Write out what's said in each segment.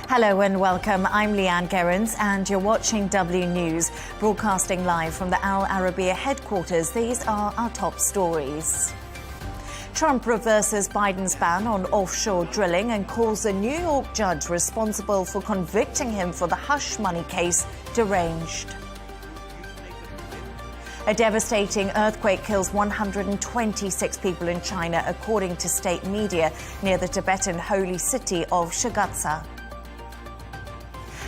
Hello and welcome. I'm Leigh Ann Gerrans and you're watching W News, broadcasting live from the Al Arabiya headquarters. These are our top stories. Trump reverses Biden's ban on offshore drilling and calls a New York judge responsible for convicting him for the hush money case deranged. A devastating earthquake kills 126 people in China, according to state media, near the Tibetan holy city of Shigatse.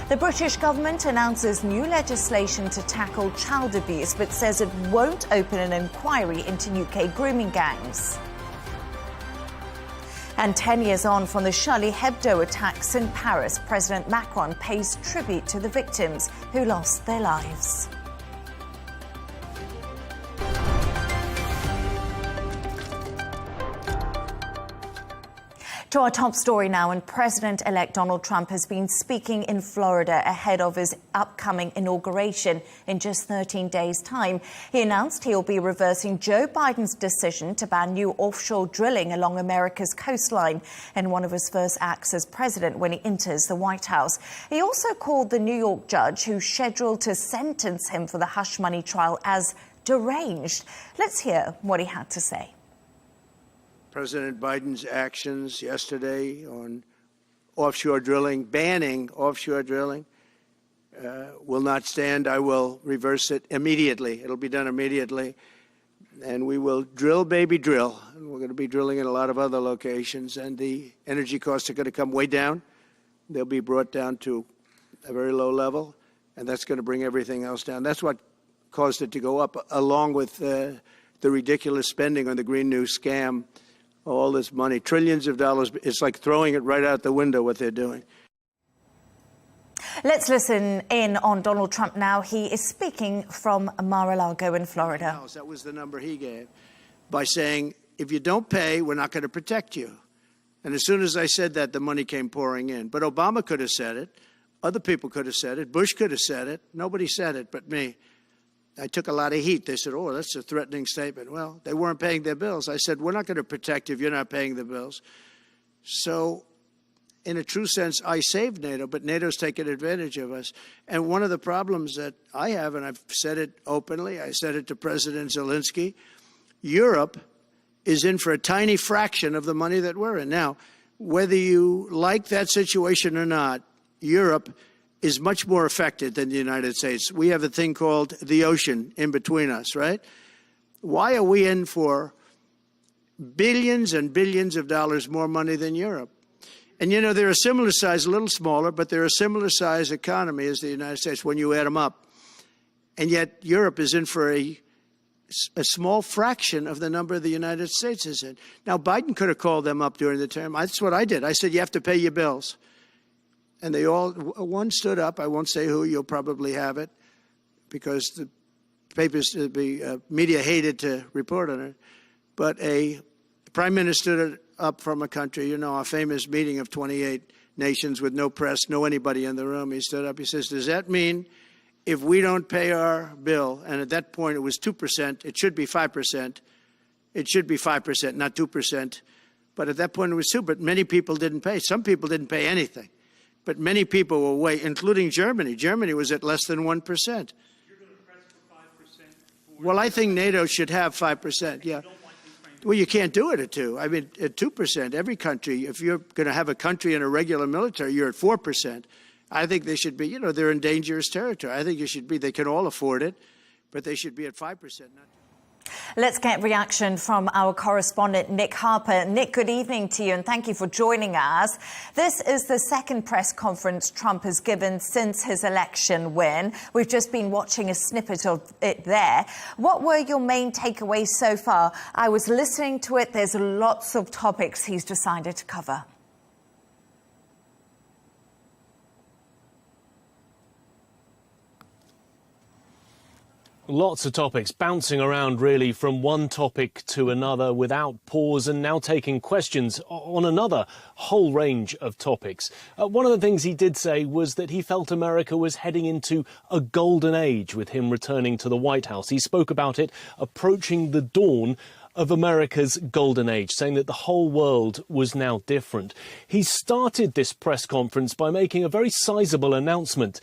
The British government announces new legislation to tackle child abuse, but says it won't open an inquiry into UK grooming gangs. And 10 years on from the Charlie Hebdo attacks in Paris, President Macron pays tribute to the victims who lost their lives. To our top story now, and President-elect Donald Trump has been speaking in Florida ahead of his upcoming inauguration in just 13 days' time. He announced he'll be reversing Joe Biden's decision to ban new offshore drilling along America's coastline in one of his first acts as president when he enters the White House. He also called the New York judge who's scheduled to sentence him for the hush money trial as deranged. Let's hear what he had to say. President Biden's actions yesterday on offshore drilling, banning offshore drilling, will not stand. I will reverse it immediately. It'll be done immediately. And we will drill, baby, drill. And we're going to be drilling in a lot of other locations. And the energy costs are going to come way down. They'll be brought down to a very low level. And that's going to bring everything else down. That's what caused it to go up, along with the ridiculous spending on the Green New scam. All this money, trillions of dollars, it's like throwing it right out the window, what they're doing. Let's listen in on Donald Trump now. He is speaking from Mar-a-Lago in Florida. That was the number he gave, by saying, if you don't pay, we're not going to protect you. And as soon as I said that, the money came pouring in. But Obama could have said it. Other people could have said it. Bush could have said it. Nobody said it but me. I took a lot of heat. They said, oh, that's a threatening statement. Well, they weren't paying their bills. I said, we're not going to protect you if you're not paying the bills. So in a true sense, I saved NATO, but NATO's taken advantage of us. And one of the problems that I have, and I've said it openly, I said it to President Zelensky, Europe is in for a tiny fraction of the money that we're in. Now, whether you like that situation or not, Europe is much more affected than the United States. We have a thing called the ocean in between us, right? Why are we in for billions and billions of dollars more money than Europe? And, you know, they're a similar size, a little smaller, but they're a similar size economy as the United States when you add them up. And yet Europe is in for a small fraction of the number the United States is in. Now, Biden could have called them up during the term. That's what I did. I said, you have to pay your bills. And they all, one stood up. I won't say who. You'll probably have it because the papers, the media hated to report on it. But a prime minister stood up from a country, you know, a famous meeting of 28 nations with no press, no anybody in the room. He stood up. He says, does that mean if we don't pay our bill, and at that point it was 2%, it should be 5%. It should be 5%, not 2%. But at that point it was 2%. But many people didn't pay. Some people didn't pay anything. But many people were way, including Germany. Germany was at less than 1%. You're going to press for 5%? Well, I think NATO should have 5%, yeah. Well, you can't do it at 2%. I mean, at 2%, every country, if you're going to have a country in a regular military, you're at 4%. I think they should be, you know, they're in dangerous territory. I think it should be, they can all afford it, but they should be at 5%, not 2%. Let's get reaction from our correspondent, Nick Harper. Nick, good evening to you, and thank you for joining us. This is the second press conference Trump has given since his election win. We've just been watching a snippet of it there. What were your main takeaways so far? I was listening to it. There's lots of topics he's decided to cover. Lots of topics bouncing around really from one topic to another without pause, and now taking questions on another whole range of topics. One of the things he did say was that he felt America was heading into a golden age with him returning to the White House. He spoke about it approaching the dawn of America's golden age, saying that the whole world was now different. He started this press conference by making a very sizable announcement,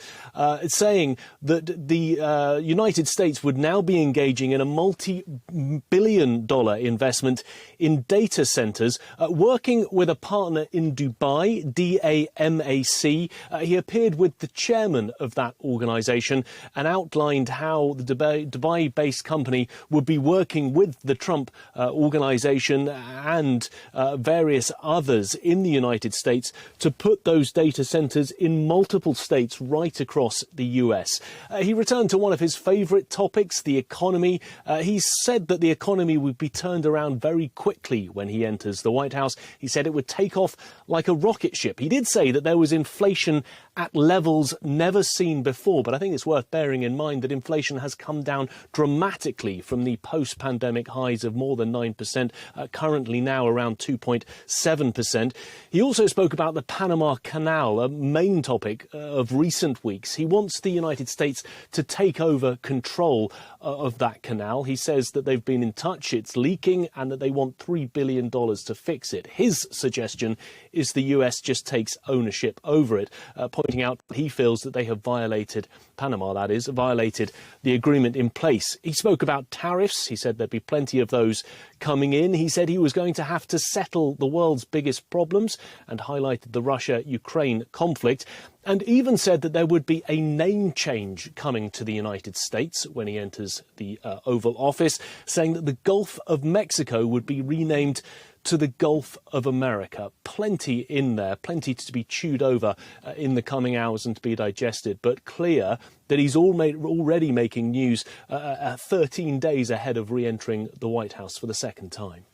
saying that the United States would now be engaging in a multi-billion-dollar investment in data centers, working with a partner in Dubai, DAMAC. He appeared with the chairman of that organization and outlined how the Dubai-based company would be working with the Trump organization and various others in the United States to put those data centers in multiple states right across the US. He returned to one of his favorite topics, the economy. He said that the economy would be turned around very quickly when he enters the White House. He said it would take off like a rocket ship. He did say that there was inflation at levels never seen before, but I think it's worth bearing in mind that inflation has come down dramatically from the post-pandemic highs of more than 9%, currently now around 2.7%. He also spoke about the Panama Canal, a main topic of recent weeks. He wants the United States to take over control of that canal. He says that they've been in touch, it's leaking, and that they want $3 billion to fix it. His suggestion is the US just takes ownership over it, pointing out he feels that they have violated, Panama that is, violated the agreement in place. He spoke about tariffs. He said there'd be plenty of those coming in. He said he was going to have to settle the world's biggest problems and highlighted the Russia-Ukraine conflict, and even said that there would be a name change coming to the United States when he enters the Oval Office, saying that the Gulf of Mexico would be renamed to the Gulf of America. Plenty in there, plenty to be chewed over in the coming hours and to be digested, but clear that he's already making news 13 days ahead of re-entering the White House for the second time.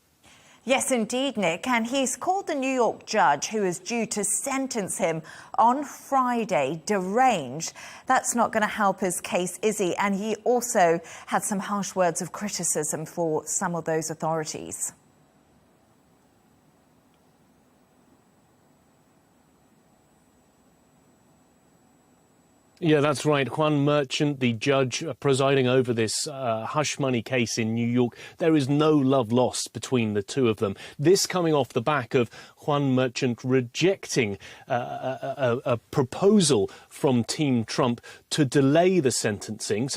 Yes, indeed, Nick. And he's called the New York judge who is due to sentence him on Friday deranged. That's not going to help his case, is he? And he also had some harsh words of criticism for some of those authorities. Yeah, that's right. Juan Merchant, the judge presiding over this hush money case in New York. There is no love lost between the two of them. This coming off the back of Juan Merchant rejecting a proposal from Team Trump to delay the sentencing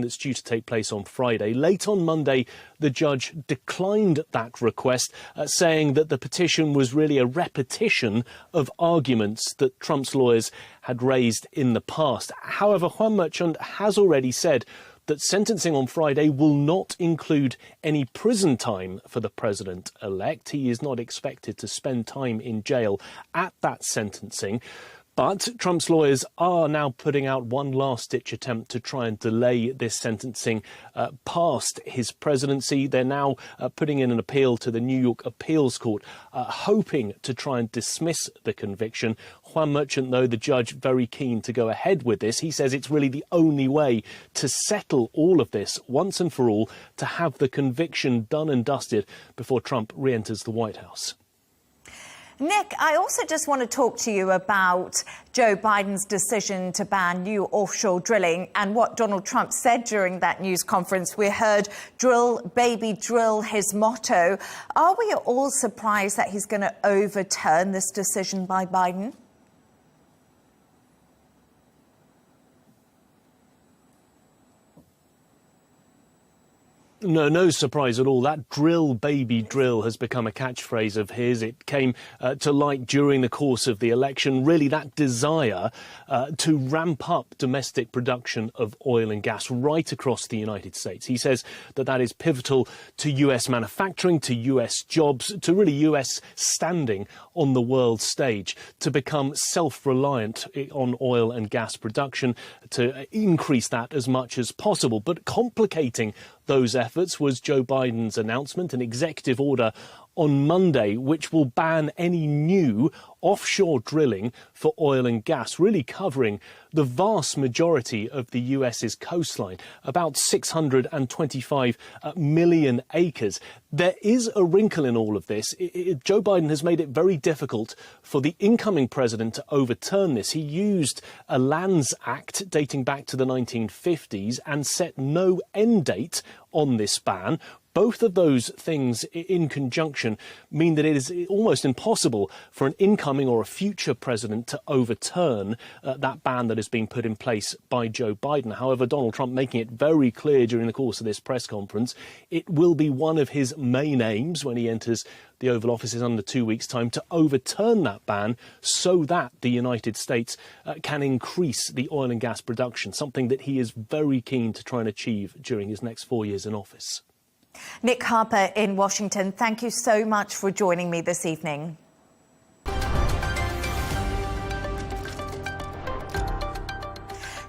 that's due to take place on Friday. Late on Monday, the judge declined that request, saying that the petition was really a repetition of arguments that Trump's lawyers had raised in the past. However, Juan Merchant has already said that sentencing on Friday will not include any prison time for the president-elect. He is not expected to spend time in jail at that sentencing. But Trump's lawyers are now putting out one last-ditch attempt to try and delay this sentencing past his presidency. They're now putting in an appeal to the New York Appeals Court, hoping to try and dismiss the conviction. Juan Merchant, though, the judge, very keen to go ahead with this. He says it's really the only way to settle all of this once and for all, to have the conviction done and dusted before Trump re-enters the White House. Nick, I also just want to talk to you about Joe Biden's decision to ban new offshore drilling and what Donald Trump said during that news conference. We heard drill, baby, drill, his motto. Are we all surprised that he's going to overturn this decision by Biden? No surprise at all. That drill, baby, drill has become a catchphrase of his. It came to light during the course of the election. Really, that desire to ramp up domestic production of oil and gas right across the United States. He says that that is pivotal to US manufacturing, to US jobs, to really US standing on the world stage, to become self-reliant on oil and gas production, to increase that as much as possible. But complicating those efforts was Joe Biden's announcement, an executive order on Monday, which will ban any new offshore drilling for oil and gas, really covering the vast majority of the US's coastline, about 625 million acres. There is a wrinkle in all of this. Joe Biden has made it very difficult for the incoming president to overturn this. He used a Lands Act dating back to the 1950s and set no end date on this ban. Both of those things in conjunction mean that it is almost impossible for an incoming or a future president to overturn that ban that is being put in place by Joe Biden. However, Donald Trump making it very clear during the course of this press conference, it will be one of his main aims when he enters the Oval Office in under 2 weeks' time to overturn that ban so that the United States can increase the oil and gas production, something that he is very keen to try and achieve during his next 4 years in office. Nick Harper in Washington, thank you so much for joining me this evening.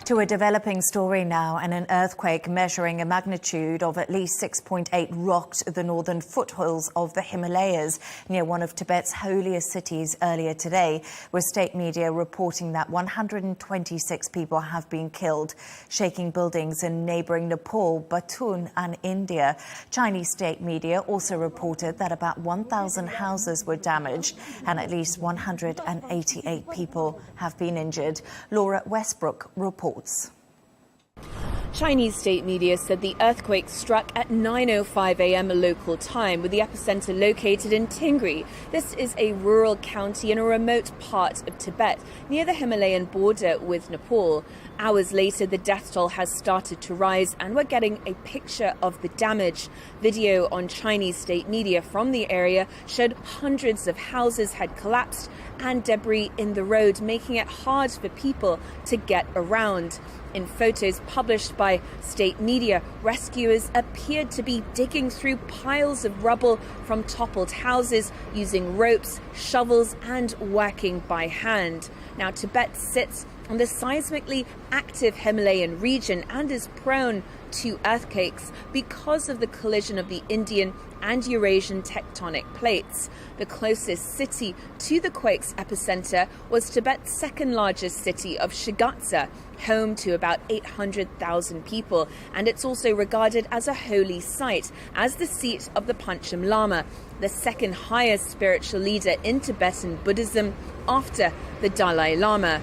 To a developing story now, and an earthquake measuring a magnitude of at least 6.8 rocked the northern foothills of the Himalayas near one of Tibet's holiest cities earlier today, with state media reporting that 126 people have been killed, shaking buildings in neighbouring Nepal, Bhutan and India. Chinese state media also reported that about 1,000 houses were damaged and at least 188 people have been injured. Laura Westbrook reports. Chinese state media said the earthquake struck at 9:05 a.m. local time, with the epicenter located in Tingri. This is a rural county in a remote part of Tibet, near the Himalayan border with Nepal. Hours later, the death toll has started to rise, and we're getting a picture of the damage. Video on Chinese state media from the area showed hundreds of houses had collapsed and debris in the road, making it hard for people to get around. In photos published by state media, rescuers appeared to be digging through piles of rubble from toppled houses using ropes, shovels and working by hand. Now, Tibet sits on the seismically active Himalayan region and is prone to earthquakes because of the collision of the Indian and Eurasian tectonic plates. The closest city to the quake's epicenter was Tibet's second largest city of Shigatse, home to about 800,000 people, and it's also regarded as a holy site, as the seat of the Pancham Lama, the second highest spiritual leader in Tibetan Buddhism after the Dalai Lama.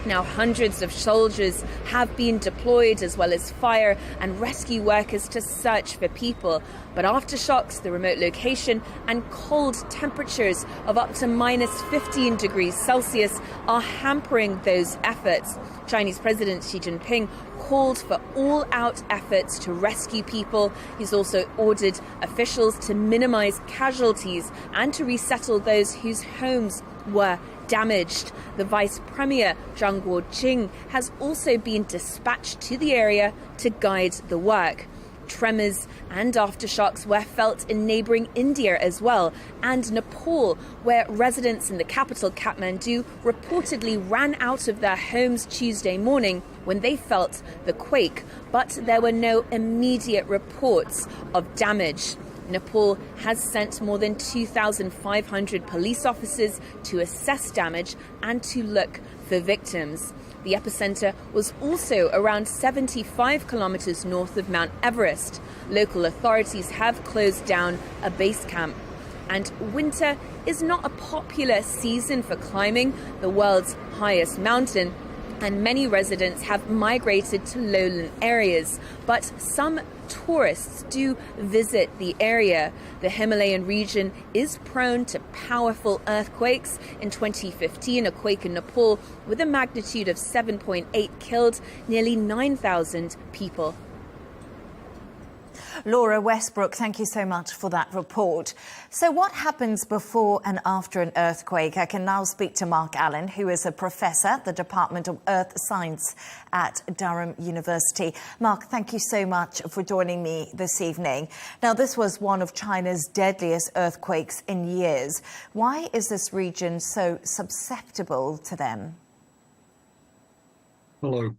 Now, hundreds of soldiers have been deployed, as well as fire and rescue workers, to search for people. But aftershocks, the remote location and cold temperatures of up to minus 15 degrees Celsius are hampering those efforts. Chinese President Xi Jinping called for all-out efforts to rescue people. He's also ordered officials to minimize casualties and to resettle those whose homes were damaged. The Vice Premier, Zhang Guoqing, has also been dispatched to the area to guide the work. Tremors and aftershocks were felt in neighbouring India as well, and Nepal, where residents in the capital, Kathmandu, reportedly ran out of their homes Tuesday morning when they felt the quake, but there were no immediate reports of damage. Nepal has sent more than 2,500 police officers to assess damage and to look for victims. The epicenter was also around 75 kilometers north of Mount Everest. Local authorities have closed down a base camp. And winter is not a popular season for climbing the world's highest mountain, and many residents have migrated to lowland areas. But some tourists do visit the area. The Himalayan region is prone to powerful earthquakes. In 2015, a quake in Nepal with a magnitude of 7.8 killed nearly 9,000 people. Laura Westbrook, thank you so much for that report. So what happens before and after an earthquake? I can now speak to Mark Allen, who is a professor at the Department of Earth Science at Durham University. Mark, thank you so much for joining me this evening. Now, this was one of China's deadliest earthquakes in years. Why is this region so susceptible to them? Hello.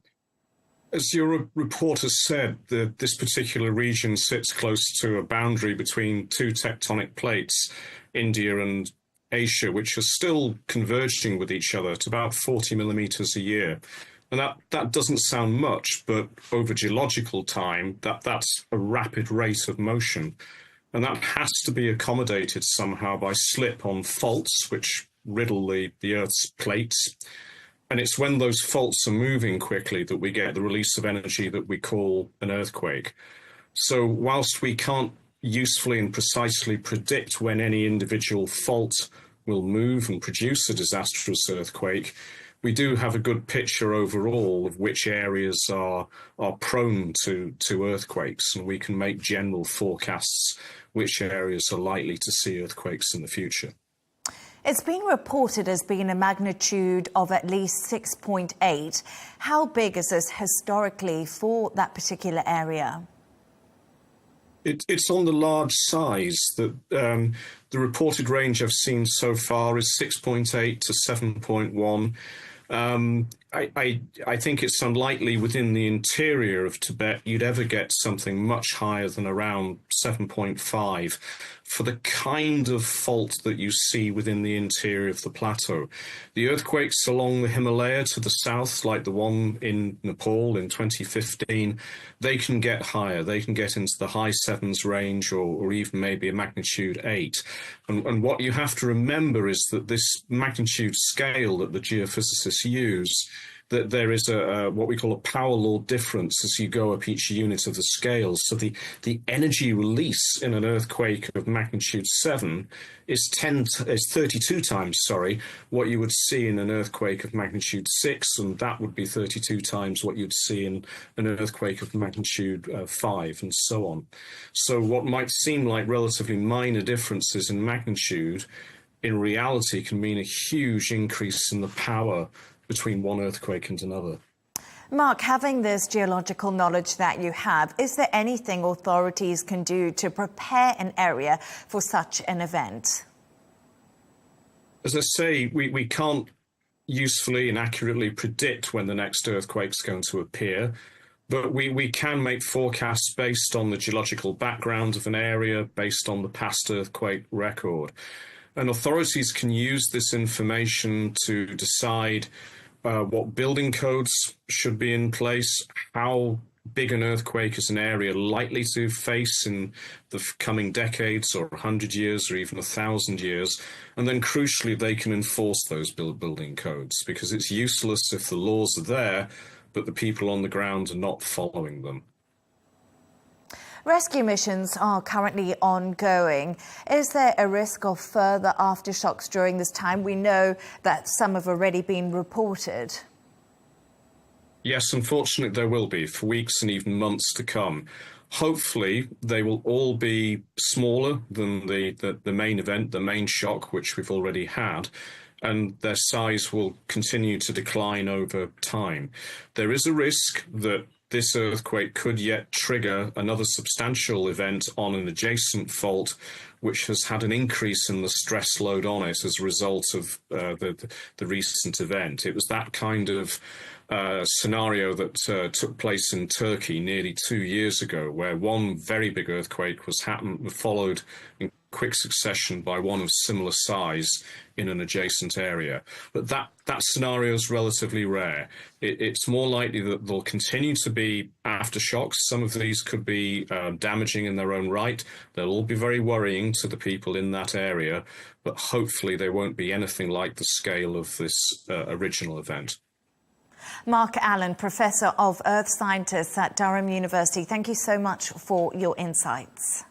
As your reporter said, this particular region sits close to a boundary between two tectonic plates, India and Asia, which are still converging with each other at about 40 millimeters a year. And that doesn't sound much, but over geological time, that's a rapid rate of motion. And that has to be accommodated somehow by slip on faults, which riddle the Earth's plates. And it's when those faults are moving quickly that we get the release of energy that we call an earthquake. So whilst we can't usefully and precisely predict when any individual fault will move and produce a disastrous earthquake, we do have a good picture overall of which areas are prone to earthquakes, and we can make general forecasts which areas are likely to see earthquakes in the future. It's been reported as being a magnitude of at least 6.8. How big is this historically for that particular area? It's on the large size. That the reported range I've seen so far is 6.8 to 7.1. I think it's unlikely within the interior of Tibet you'd ever get something much higher than around 7.5 for the kind of fault that you see within the interior of the plateau. The earthquakes along the Himalaya to the south, like the one in Nepal in 2015, they can get higher. They can get into the high sevens range or even maybe a magnitude 8. And what you have to remember is that this magnitude scale that the geophysicists use, that there is what we call a power law difference as you go up each unit of the scale. So the energy release in an earthquake of magnitude 7 is 32 times, what you would see in an earthquake of magnitude 6, and that would be 32 times what you'd see in an earthquake of magnitude 5, and so on. So what might seem like relatively minor differences in magnitude, in reality can mean a huge increase in the power between one earthquake and another. Mark, having this geological knowledge that you have, is there anything authorities can do to prepare an area for such an event? As I say, we can't usefully and accurately predict when the next earthquake's going to appear, but we can make forecasts based on the geological background of an area, based on the past earthquake record. And authorities can use this information to decide what building codes should be in place, how big an earthquake is an area likely to face in the coming decades or 100 years or even 1,000 years. And then crucially, they can enforce those building codes, because it's useless if the laws are there, but the people on the ground are not following them. Rescue missions are currently ongoing. Is there a risk of further aftershocks during this time? We know that some have already been reported. Yes, unfortunately there will be for weeks and even months to come. Hopefully they will all be smaller than the main event, the main shock, which we've already had, and their size will continue to decline over time. There is a risk that this earthquake could yet trigger another substantial event on an adjacent fault, which has had an increase in the stress load on it as a result of the recent event. It was that kind of scenario that took place in Turkey nearly 2 years ago, where one very big earthquake was followed in quick succession by one of similar size in an adjacent area. But that scenario is relatively rare. It's more likely that there'll continue to be aftershocks. Some of these could be damaging in their own right. They'll all be very worrying to the people in that area, but hopefully they won't be anything like the scale of this original event. Mark Allen, Professor of Earth Scientists at Durham University, thank you so much for your insights.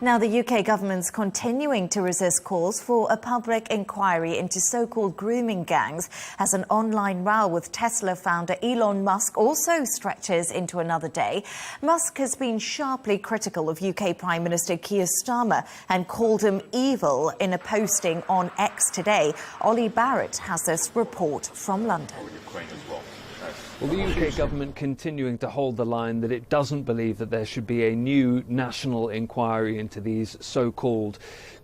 Now, the UK government's continuing to resist calls for a public inquiry into so-called grooming gangs as an online row with Tesla founder Elon Musk also stretches into another day. Musk has been sharply critical of UK Prime Minister Keir Starmer and called him evil in a posting on X today. Ollie Barrett has this report from London. Well, the UK government continuing to hold the line that it doesn't believe that there should be a new national inquiry into these so-called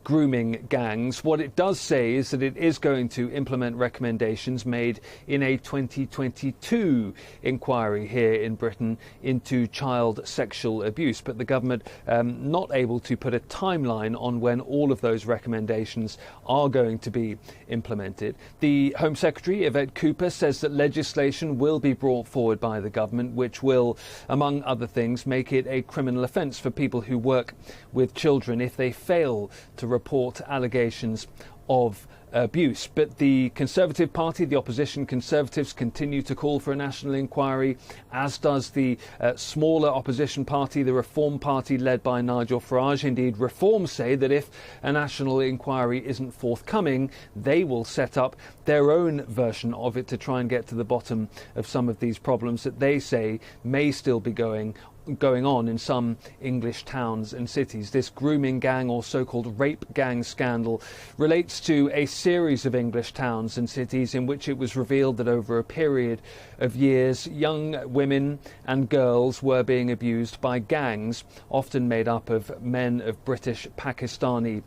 grooming gangs. What it does say is that it is going to implement recommendations made in a 2022 inquiry here in Britain into child sexual abuse, but the government not able to put a timeline on when all of those recommendations are going to be implemented. The Home Secretary, Yvette Cooper, says that legislation will be brought forward by the government which will, among other things, make it a criminal offence for people who work with children if they fail to report allegations of abuse. But the Conservative Party, the opposition Conservatives, continue to call for a national inquiry, as does the smaller opposition party, the Reform Party, led by Nigel Farage. Indeed, Reform say that if a national inquiry isn't forthcoming, they will set up their own version of it to try and get to the bottom of some of these problems that they say may still be going on in some English towns and cities. This grooming gang, or so-called rape gang scandal, relates to a series of English towns and cities in which it was revealed that over a period of years, young women and girls were being abused by gangs, often made up of men of British Pakistani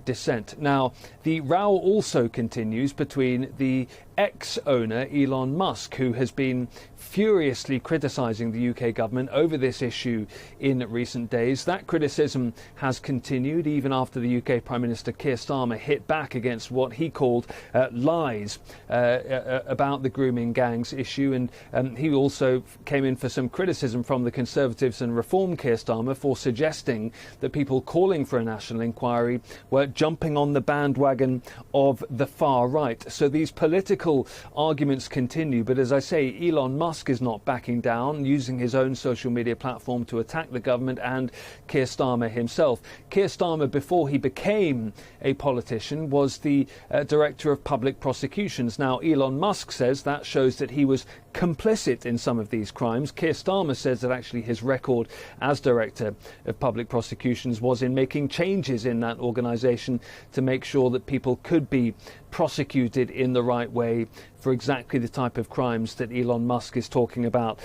descent. Now, the row also continues between the ex-owner Elon Musk, who has been furiously criticising the UK government over this issue in recent days. That criticism has continued even after the UK Prime Minister Keir Starmer hit back against what he called lies about the grooming gangs issue, and he also came in for some criticism from the Conservatives and Reform Keir Starmer for suggesting that people calling for a national inquiry were jumping on the bandwagon of the far right. So these political arguments continue, but as I say, Elon Musk is not backing down, using his own social media platform to attack the government and Keir Starmer himself. Keir Starmer, before he became a politician, was the Director of Public Prosecutions. Now, Elon Musk says that shows that he was complicit in some of these crimes. Keir Starmer says that actually his record as Director of Public Prosecutions was in making changes in that organisation to make sure that people could be prosecuted in the right way for exactly the type of crimes that Elon Musk is talking about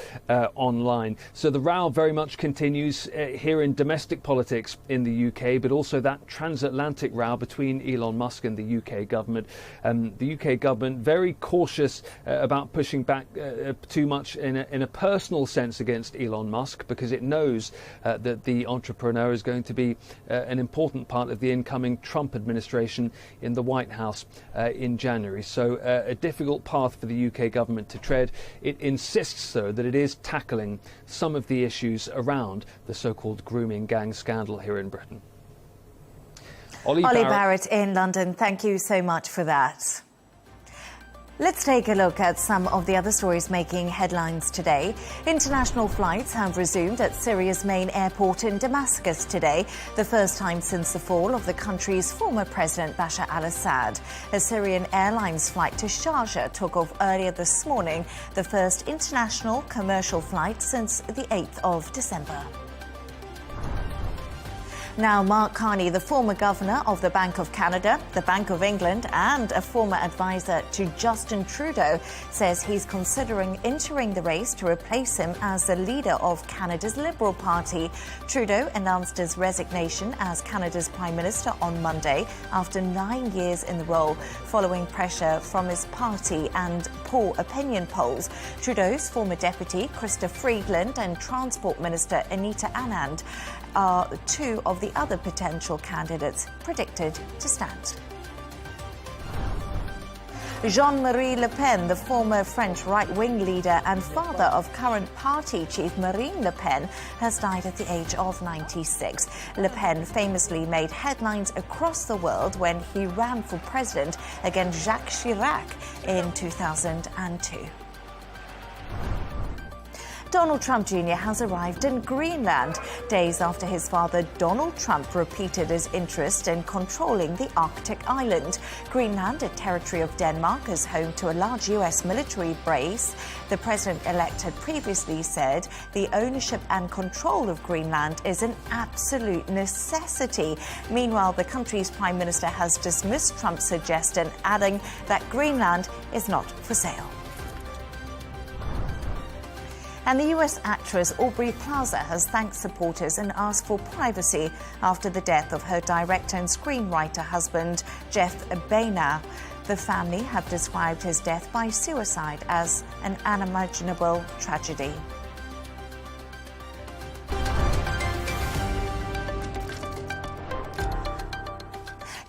online. So the row very much continues here in domestic politics in the UK, but also that transatlantic row between Elon Musk and the UK government. The UK government very cautious about pushing back too much in a personal sense against Elon Musk, because it knows that the entrepreneur is going to be an important part of the incoming Trump administration in the White House in January. So a difficult path for the UK government to tread. It insists, though, that it is tackling some of the issues around the so-called grooming gang scandal here in Britain. Ollie Barrett in London, thank you so much for that. Let's take a look at some of the other stories making headlines today. International flights have resumed at Syria's main airport in Damascus today, the first time since the fall of the country's former president Bashar al-Assad. A Syrian Airlines flight to Sharjah took off earlier this morning, the first international commercial flight since the 8th of December. Now, Mark Carney, the former governor of the Bank of Canada, the Bank of England and a former advisor to Justin Trudeau, says he's considering entering the race to replace him as the leader of Canada's Liberal Party. Trudeau announced his resignation as Canada's Prime Minister on Monday after 9 years in the role, following pressure from his party and poor opinion polls. Trudeau's former deputy, Chrystia Freeland, and Transport Minister Anita Anand are two of the other potential candidates predicted to stand. Jean-Marie Le Pen, the former French right-wing leader and father of current party chief Marine Le Pen, has died at the age of 96. Le Pen famously made headlines across the world when he ran for president against Jacques Chirac in 2002. Donald Trump Jr. has arrived in Greenland, days after his father Donald Trump repeated his interest in controlling the Arctic island. Greenland, a territory of Denmark, is home to a large U.S. military base. The president-elect had previously said the ownership and control of Greenland is an absolute necessity. Meanwhile, the country's prime minister has dismissed Trump's suggestion, adding that Greenland is not for sale. And the US actress Aubrey Plaza has thanked supporters and asked for privacy after the death of her director and screenwriter husband, Jeff Boehner. The family have described his death by suicide as an unimaginable tragedy.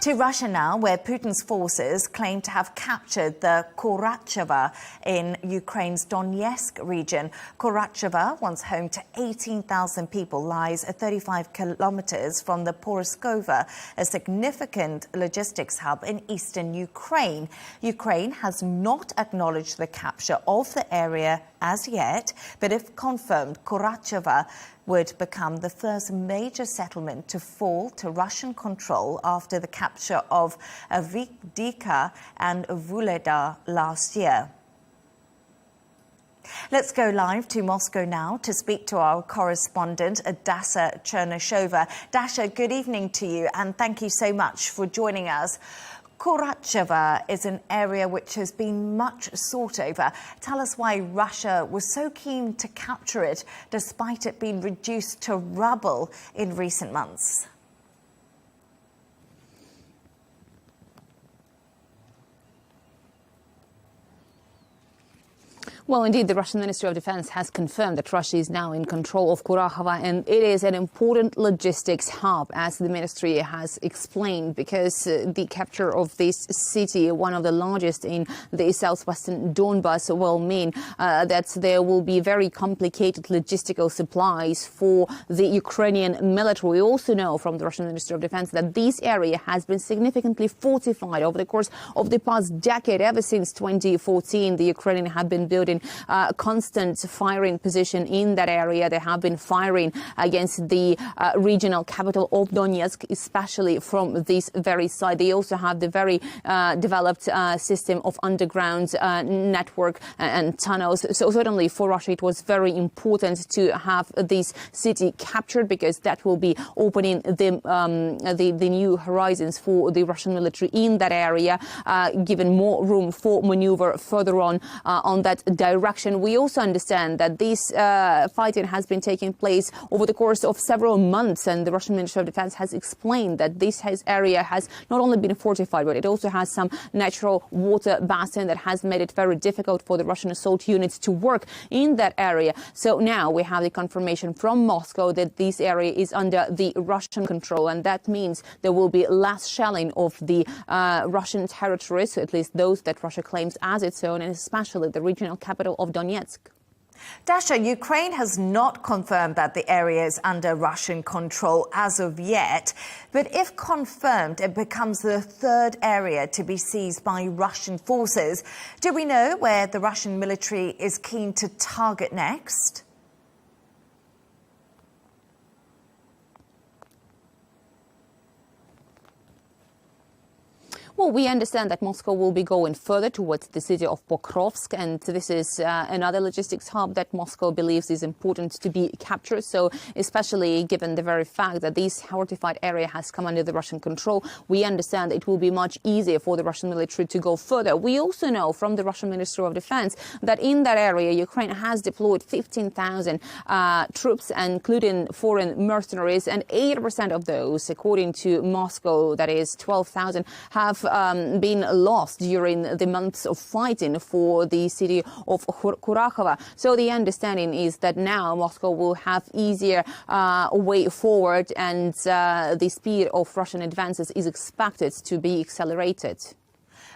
To Russia now, where Putin's forces claim to have captured the Korachava in Ukraine's Donetsk region. Korachava, once home to 18,000 people, lies 35 kilometers from the Poroskova, a significant logistics hub in eastern Ukraine. Ukraine has not acknowledged the capture of the area as yet, but if confirmed, Korachava would become the first major settlement to fall to Russian control after the capture of Avdiivka and Vuhledar last year. Let's go live to Moscow now to speak to our correspondent, Dasha Chernyshova. Dasha, good evening to you, and thank you so much for joining us. Korachava is an area which has been much sought over. Tell us why Russia was so keen to capture it, despite it being reduced to rubble in recent months. Well, indeed, the Russian Ministry of Defense has confirmed that Russia is now in control of Korachava, and it is an important logistics hub, as the ministry has explained, because the capture of this city, one of the largest in the southwestern Donbas, will mean that there will be very complicated logistical supplies for the Ukrainian military. We also know from the Russian Ministry of Defense that this area has been significantly fortified over the course of the past decade. Ever since 2014, the Ukrainians have been building constant firing position in that area. They have been firing against the regional capital of Donetsk, especially from this very side. They also have the very developed system of underground network and tunnels. So certainly for Russia, it was very important to have this city captured, because that will be opening the new horizons for the Russian military in that area, given more room for maneuver further on that direction. We also understand that this fighting has been taking place over the course of several months, and the Russian Ministry of Defense has explained that this area has not only been fortified, but it also has some natural water basin that has made it very difficult for the Russian assault units to work in that area. So now we have the confirmation from Moscow that this area is under the Russian control, and that means there will be less shelling of the Russian territories, at least those that Russia claims as its own, and especially the regional capital of Donetsk. Dasha, Ukraine has not confirmed that the area is under Russian control as of yet, but if confirmed, it becomes the third area to be seized by Russian forces. Do we know where the Russian military is keen to target next? Well, we understand that Moscow will be going further towards the city of Pokrovsk, and this is another logistics hub that Moscow believes is important to be captured. So especially given the very fact that this fortified area has come under the Russian control, we understand it will be much easier for the Russian military to go further. We also know from the Russian Ministry of Defense that in that area, Ukraine has deployed 15,000 troops, including foreign mercenaries, and 80% of those, according to Moscow, that is 12,000, have been lost during the months of fighting for the city of Korachava. So the understanding is that now Moscow will have easier way forward, and the speed of Russian advances is expected to be accelerated.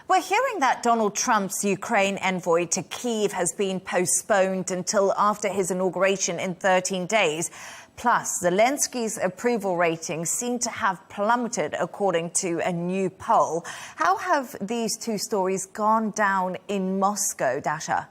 We're hearing that Donald Trump's Ukraine envoy to Kyiv has been postponed until after his inauguration in 13 days. Plus, Zelensky's approval ratings seem to have plummeted, according to a new poll. How have these two stories gone down in Moscow, Dasha?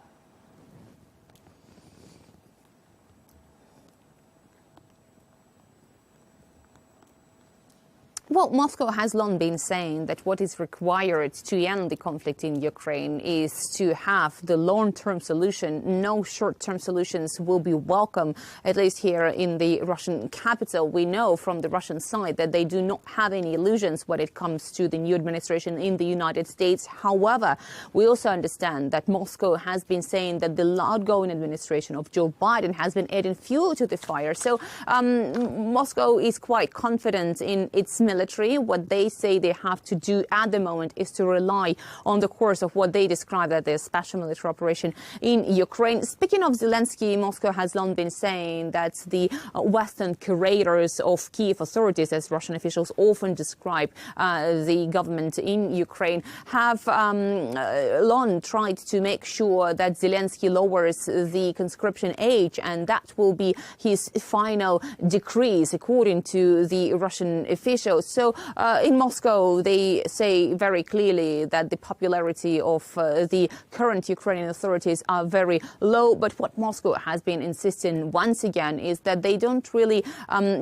Well, Moscow has long been saying that what is required to end the conflict in Ukraine is to have the long-term solution. No short-term solutions will be welcome, at least here in the Russian capital. We know from the Russian side that they do not have any illusions when it comes to the new administration in the United States. However, we also understand that Moscow has been saying that the outgoing administration of Joe Biden has been adding fuel to the fire. So Moscow is quite confident in its military military. What they say they have to do at the moment is to rely on the course of what they describe as their special military operation in Ukraine. Speaking of Zelensky, Moscow has long been saying that the Western curators of Kiev authorities, as Russian officials often describe the government in Ukraine, have long tried to make sure that Zelensky lowers the conscription age, and that will be his final decrees, according to the Russian officials. So in Moscow, they say very clearly that the popularity of the current Ukrainian authorities are very low. But what Moscow has been insisting once again is that they don't really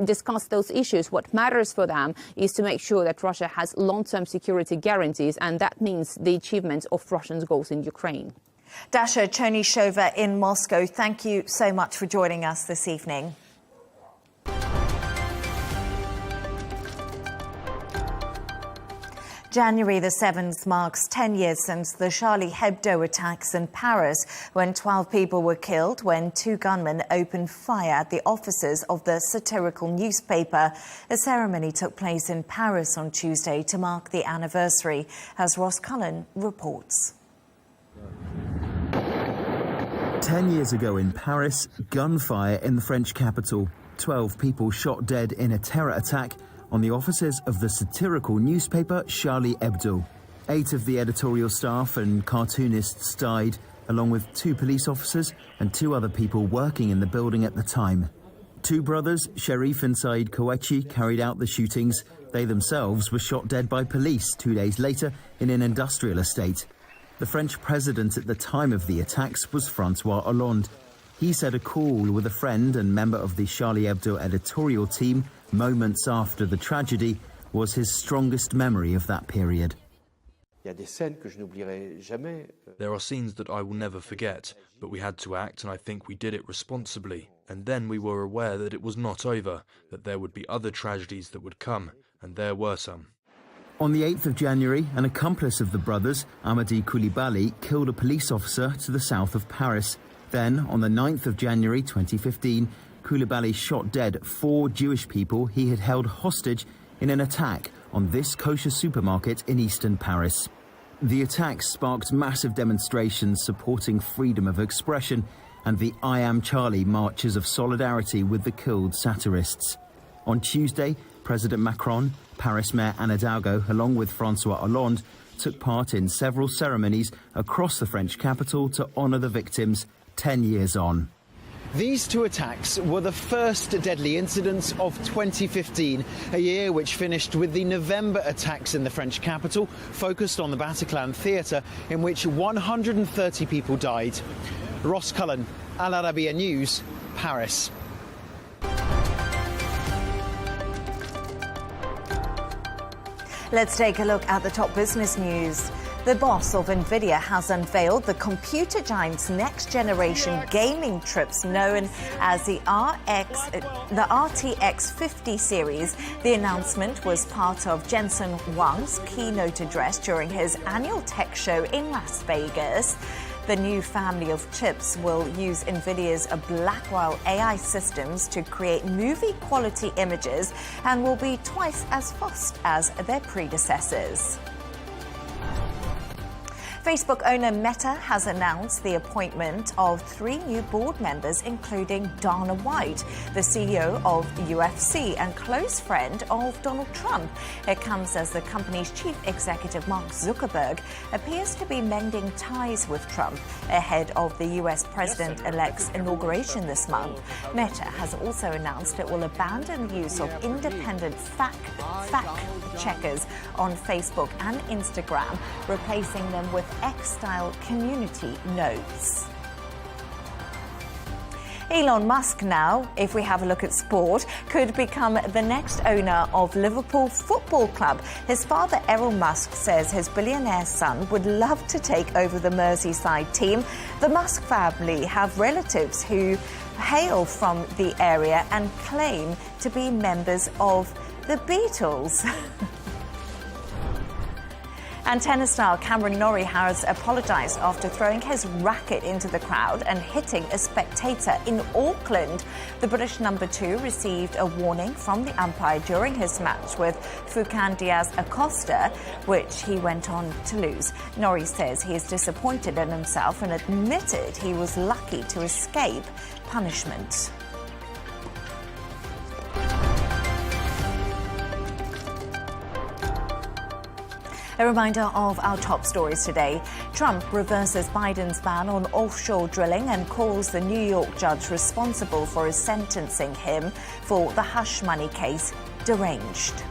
discuss those issues. What matters for them is to make sure that Russia has long-term security guarantees, and that means the achievement of Russian goals in Ukraine. Dasha Chonyshova in Moscow, thank you so much for joining us this evening. January the 7th marks 10 years since the Charlie Hebdo attacks in Paris, when 12 people were killed when 2 gunmen opened fire at the offices of the satirical newspaper. A ceremony took place in Paris on Tuesday to mark the anniversary, as Riz Khan reports. 10 years ago in Paris, gunfire in the French capital. 12 people shot dead in a terror attack on the offices of the satirical newspaper Charlie Hebdo. 8 of the editorial staff and cartoonists died, along with 2 police officers and 2 other people working in the building at the time. 2 brothers, Sherif and Said Kouachi, carried out the shootings. They themselves were shot dead by police 2 days later in an industrial estate. The French president at the time of the attacks was François Hollande. He said a call with a friend and member of the Charlie Hebdo editorial team moments after the tragedy was his strongest memory of that period. There are scenes that I will never forget, but we had to act, and I think we did it responsibly. And then we were aware that it was not over, that there would be other tragedies that would come, and there were some. On the 8th of January, an accomplice of the brothers, Amadi Koulibaly, killed a police officer to the south of Paris. Then, on the 9th of January 2015, Koulibaly shot dead 4 Jewish people he had held hostage in an attack on this kosher supermarket in eastern Paris. The attack sparked massive demonstrations supporting freedom of expression and the I Am Charlie marches of solidarity with the killed satirists. On Tuesday, President Macron, Paris Mayor Anne Hidalgo, along with François Hollande, took part in several ceremonies across the French capital to honour the victims 10 years on. These 2 attacks were the first deadly incidents of 2015, a year which finished with the November attacks in the French capital, focused on the Bataclan theatre, in which 130 people died. Riz Khan, Al Arabiya News, Paris. Let's take a look at the top business news. The boss of Nvidia has unveiled the computer giant's next-generation gaming chips known as the RTX 50 series. The announcement was part of Jensen Huang's keynote address during his annual tech show in Las Vegas. The new family of chips will use Nvidia's Blackwell AI systems to create movie-quality images and will be twice as fast as their predecessors. Facebook owner Meta has announced the appointment of 3 new board members, including Dana White, the CEO of UFC and close friend of Donald Trump. It comes as the company's chief executive, Mark Zuckerberg, appears to be mending ties with Trump ahead of the US president-elect's inauguration this month. Meta has also announced it will abandon the use of independent fact checkers on Facebook and Instagram, replacing them with X-style community notes. Elon Musk now, if we have a look at sport, could become the next owner of Liverpool Football Club. His father, Errol Musk, says his billionaire son would love to take over the Merseyside team. The Musk family have relatives who hail from the area and claim to be members of the Beatles. And tennis star Cameron Norrie has apologised after throwing his racket into the crowd and hitting a spectator in Auckland. The British number 2 received a warning from the umpire during his match with Fukan Diaz Acosta, which he went on to lose. Norrie says he is disappointed in himself and admitted he was lucky to escape punishment. A reminder of our top stories today. Trump reverses Biden's ban on offshore drilling and calls the New York judge responsible for sentencing him for the hush money case deranged.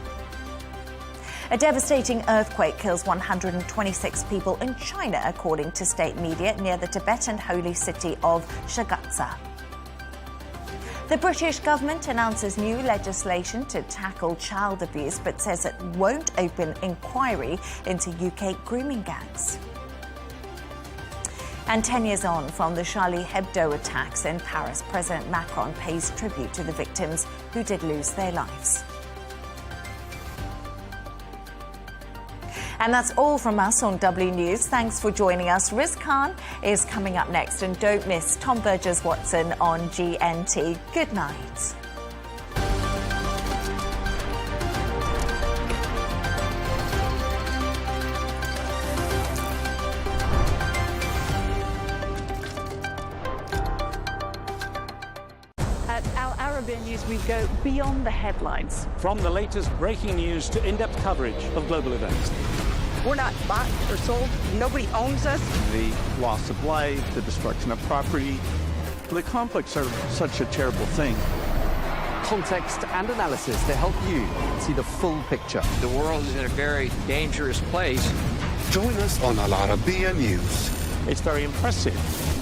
A devastating earthquake kills 126 people in China, according to state media, near the Tibetan holy city of Shagatsa. The British government announces new legislation to tackle child abuse, but says it won't open inquiry into UK grooming gangs. And 10 years on from the Charlie Hebdo attacks in Paris, President Macron pays tribute to the victims who did lose their lives. And that's all from us on W News. Thanks for joining us. Riz Khan is coming up next, and don't miss Tom Burges Watson on GNT. Good night. At Arabiya News, we go beyond the headlines. From the latest breaking news to in-depth coverage of global events. We're not bought or sold. Nobody owns us. The loss of life, the destruction of property. The conflicts are such a terrible thing. Context and analysis to help you see the full picture. The world is in a very dangerous place. Join us on Arabiya News. It's very impressive.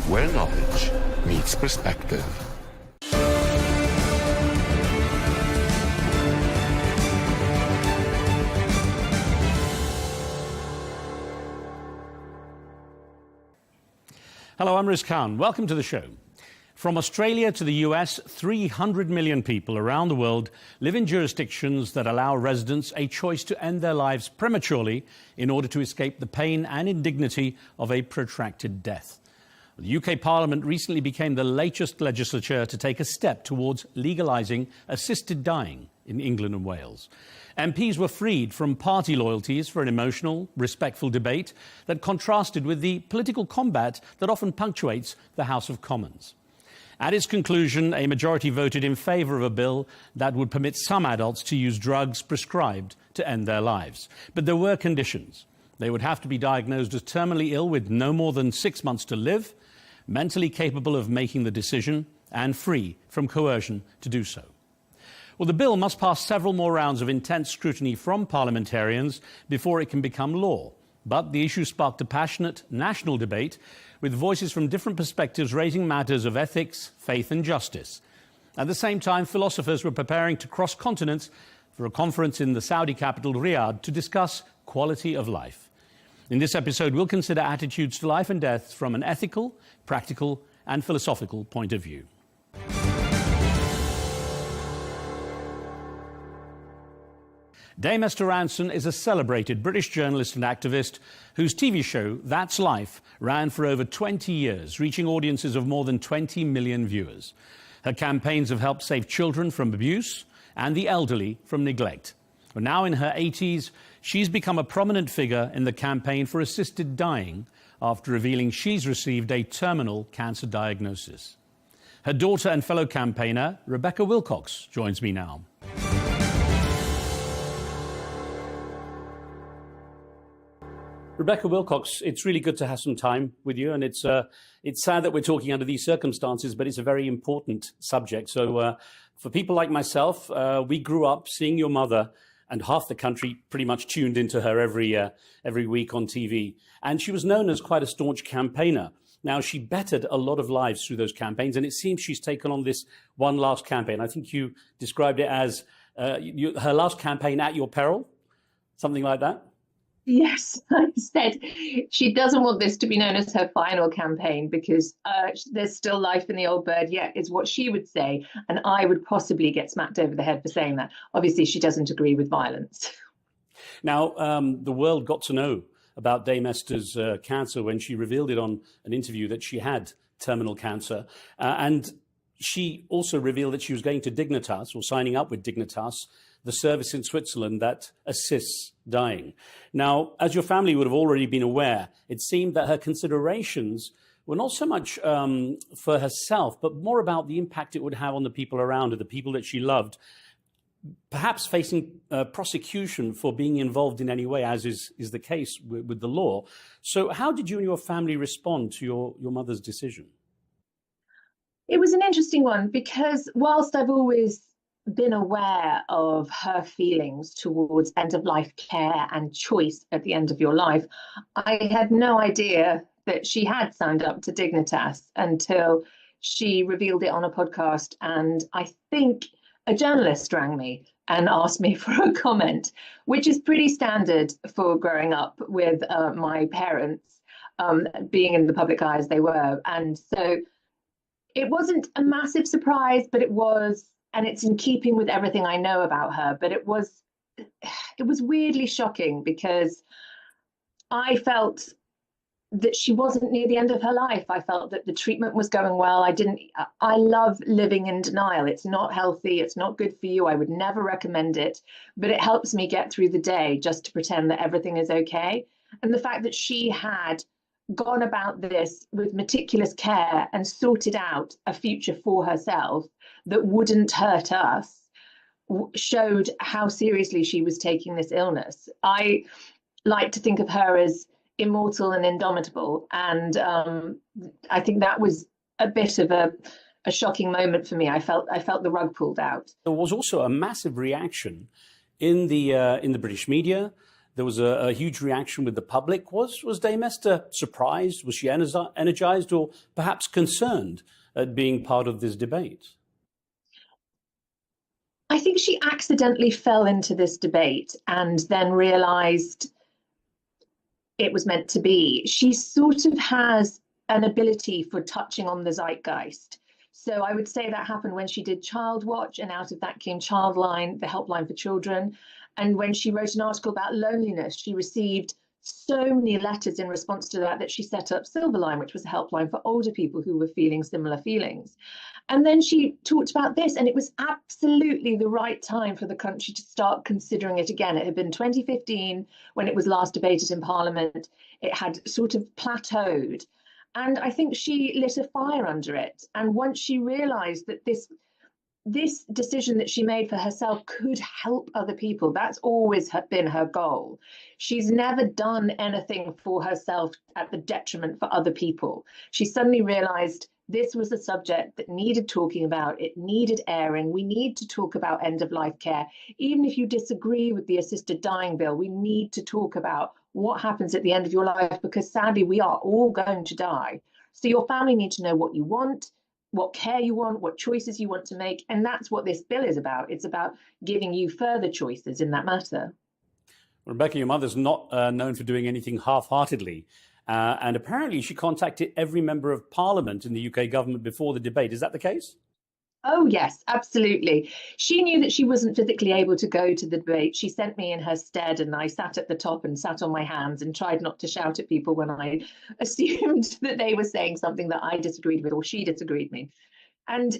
Where knowledge meets perspective. Hello, I'm Riz Khan. Welcome to the show. From Australia to the US, 300 million people around the world live in jurisdictions that allow residents a choice to end their lives prematurely in order to escape the pain and indignity of a protracted death. The UK Parliament recently became the latest legislature to take a step towards legalising assisted dying in England and Wales. MPs were freed from party loyalties for an emotional, respectful debate that contrasted with the political combat that often punctuates the House of Commons. At its conclusion, a majority voted in favour of a bill that would permit some adults to use drugs prescribed to end their lives. But there were conditions. They would have to be diagnosed as terminally ill with no more than 6 months to live, mentally capable of making the decision, and free from coercion to do so. Well, the bill must pass several more rounds of intense scrutiny from parliamentarians before it can become law. But the issue sparked a passionate national debate with voices from different perspectives raising matters of ethics, faith and justice. At the same time, philosophers were preparing to cross continents for a conference in the Saudi capital, Riyadh, to discuss quality of life. In this episode, we'll consider attitudes to life and death from an ethical, practical and philosophical point of view. Dame Esther Ranson is a celebrated British journalist and activist whose TV show, That's Life, ran for over 20 years, reaching audiences of more than 20 million viewers. Her campaigns have helped save children from abuse and the elderly from neglect. But now in her 80s, she's become a prominent figure in the campaign for assisted dying after revealing she's received a terminal cancer diagnosis. Her daughter and fellow campaigner, Rebecca Wilcox, joins me now. Rebecca Wilcox, it's really good to have some time with you, and it's sad that we're talking under these circumstances, but it's a very important subject. So for people like myself, we grew up seeing your mother, and half the country pretty much tuned into her every week on TV. And she was known as quite a staunch campaigner. Now, she bettered a lot of lives through those campaigns, and it seems she's taken on this one last campaign. I think you described it as her last campaign at your peril, something like that. Yes, I said she doesn't want this to be known as her final campaign because there's still life in the old bird yet, is what she would say. And I would possibly get smacked over the head for saying that. Obviously, she doesn't agree with violence. Now, the world got to know about Dame Esther's cancer when she revealed it on an interview that she had terminal cancer. And she also revealed that she was going to Dignitas, or signing up with Dignitas, the service in Switzerland that assists dying. Now, as your family would have already been aware, it seemed that her considerations were not so much for herself, but more about the impact it would have on the people around her, the people that she loved, perhaps facing prosecution for being involved in any way, as is the case with the law. So how did you and your family respond to your mother's decision? It was an interesting one because whilst I've always been aware of her feelings towards end-of-life care and choice at the end of your life, I had no idea that she had signed up to Dignitas until she revealed it on a podcast. And I think a journalist rang me and asked me for a comment, which is pretty standard for growing up with my parents being in the public eye as they were. And so it wasn't a massive surprise, but it was, and it's in keeping with everything I know about her, but it was weirdly shocking because I felt that she wasn't near the end of her life. I felt that the treatment was going well. I love living in denial. It's not healthy. It's not good for you. I would never recommend it, but it helps me get through the day just to pretend that everything is okay. And the fact that she had gone about this with meticulous care and sorted out a future for herself that wouldn't hurt us showed how seriously she was taking this illness. I like to think of her as immortal and indomitable, and I think that was a bit of a shocking moment for me. I felt the rug pulled out. There was also a massive reaction in the British media. There was a huge reaction with the public. Was Dame Esther surprised? Was she energized or perhaps concerned at being part of this debate? I think she accidentally fell into this debate and then realized it was meant to be. She sort of has an ability for touching on the zeitgeist. So I would say that happened when she did Child Watch, and out of that came Childline, the helpline for children. And when she wrote an article about loneliness, she received so many letters in response to that she set up Silverline, which was a helpline for older people who were feeling similar feelings. And then she talked about this, and it was absolutely the right time for the country to start considering it again. It had been 2015 when it was last debated in Parliament. It had sort of plateaued. And I think she lit a fire under it. And once she realized that this decision that she made for herself could help other people, that's always been her goal. She's never done anything for herself at the detriment for other people. She suddenly realized this was a subject that needed talking about. It needed airing. We need to talk about end-of-life care. Even if you disagree with the assisted dying bill, we need to talk about what happens at the end of your life, because sadly, we are all going to die. So your family need to know what you want, what care you want, what choices you want to make. And that's what this bill is about. It's about giving you further choices in that matter. Rebecca, your mother's not known for doing anything half-heartedly. And apparently she contacted every member of Parliament in the UK government before the debate. Is that the case? Oh, yes, absolutely. She knew that she wasn't physically able to go to the debate. She sent me in her stead, and I sat at the top and sat on my hands and tried not to shout at people when I assumed that they were saying something that I disagreed with or she disagreed with me. And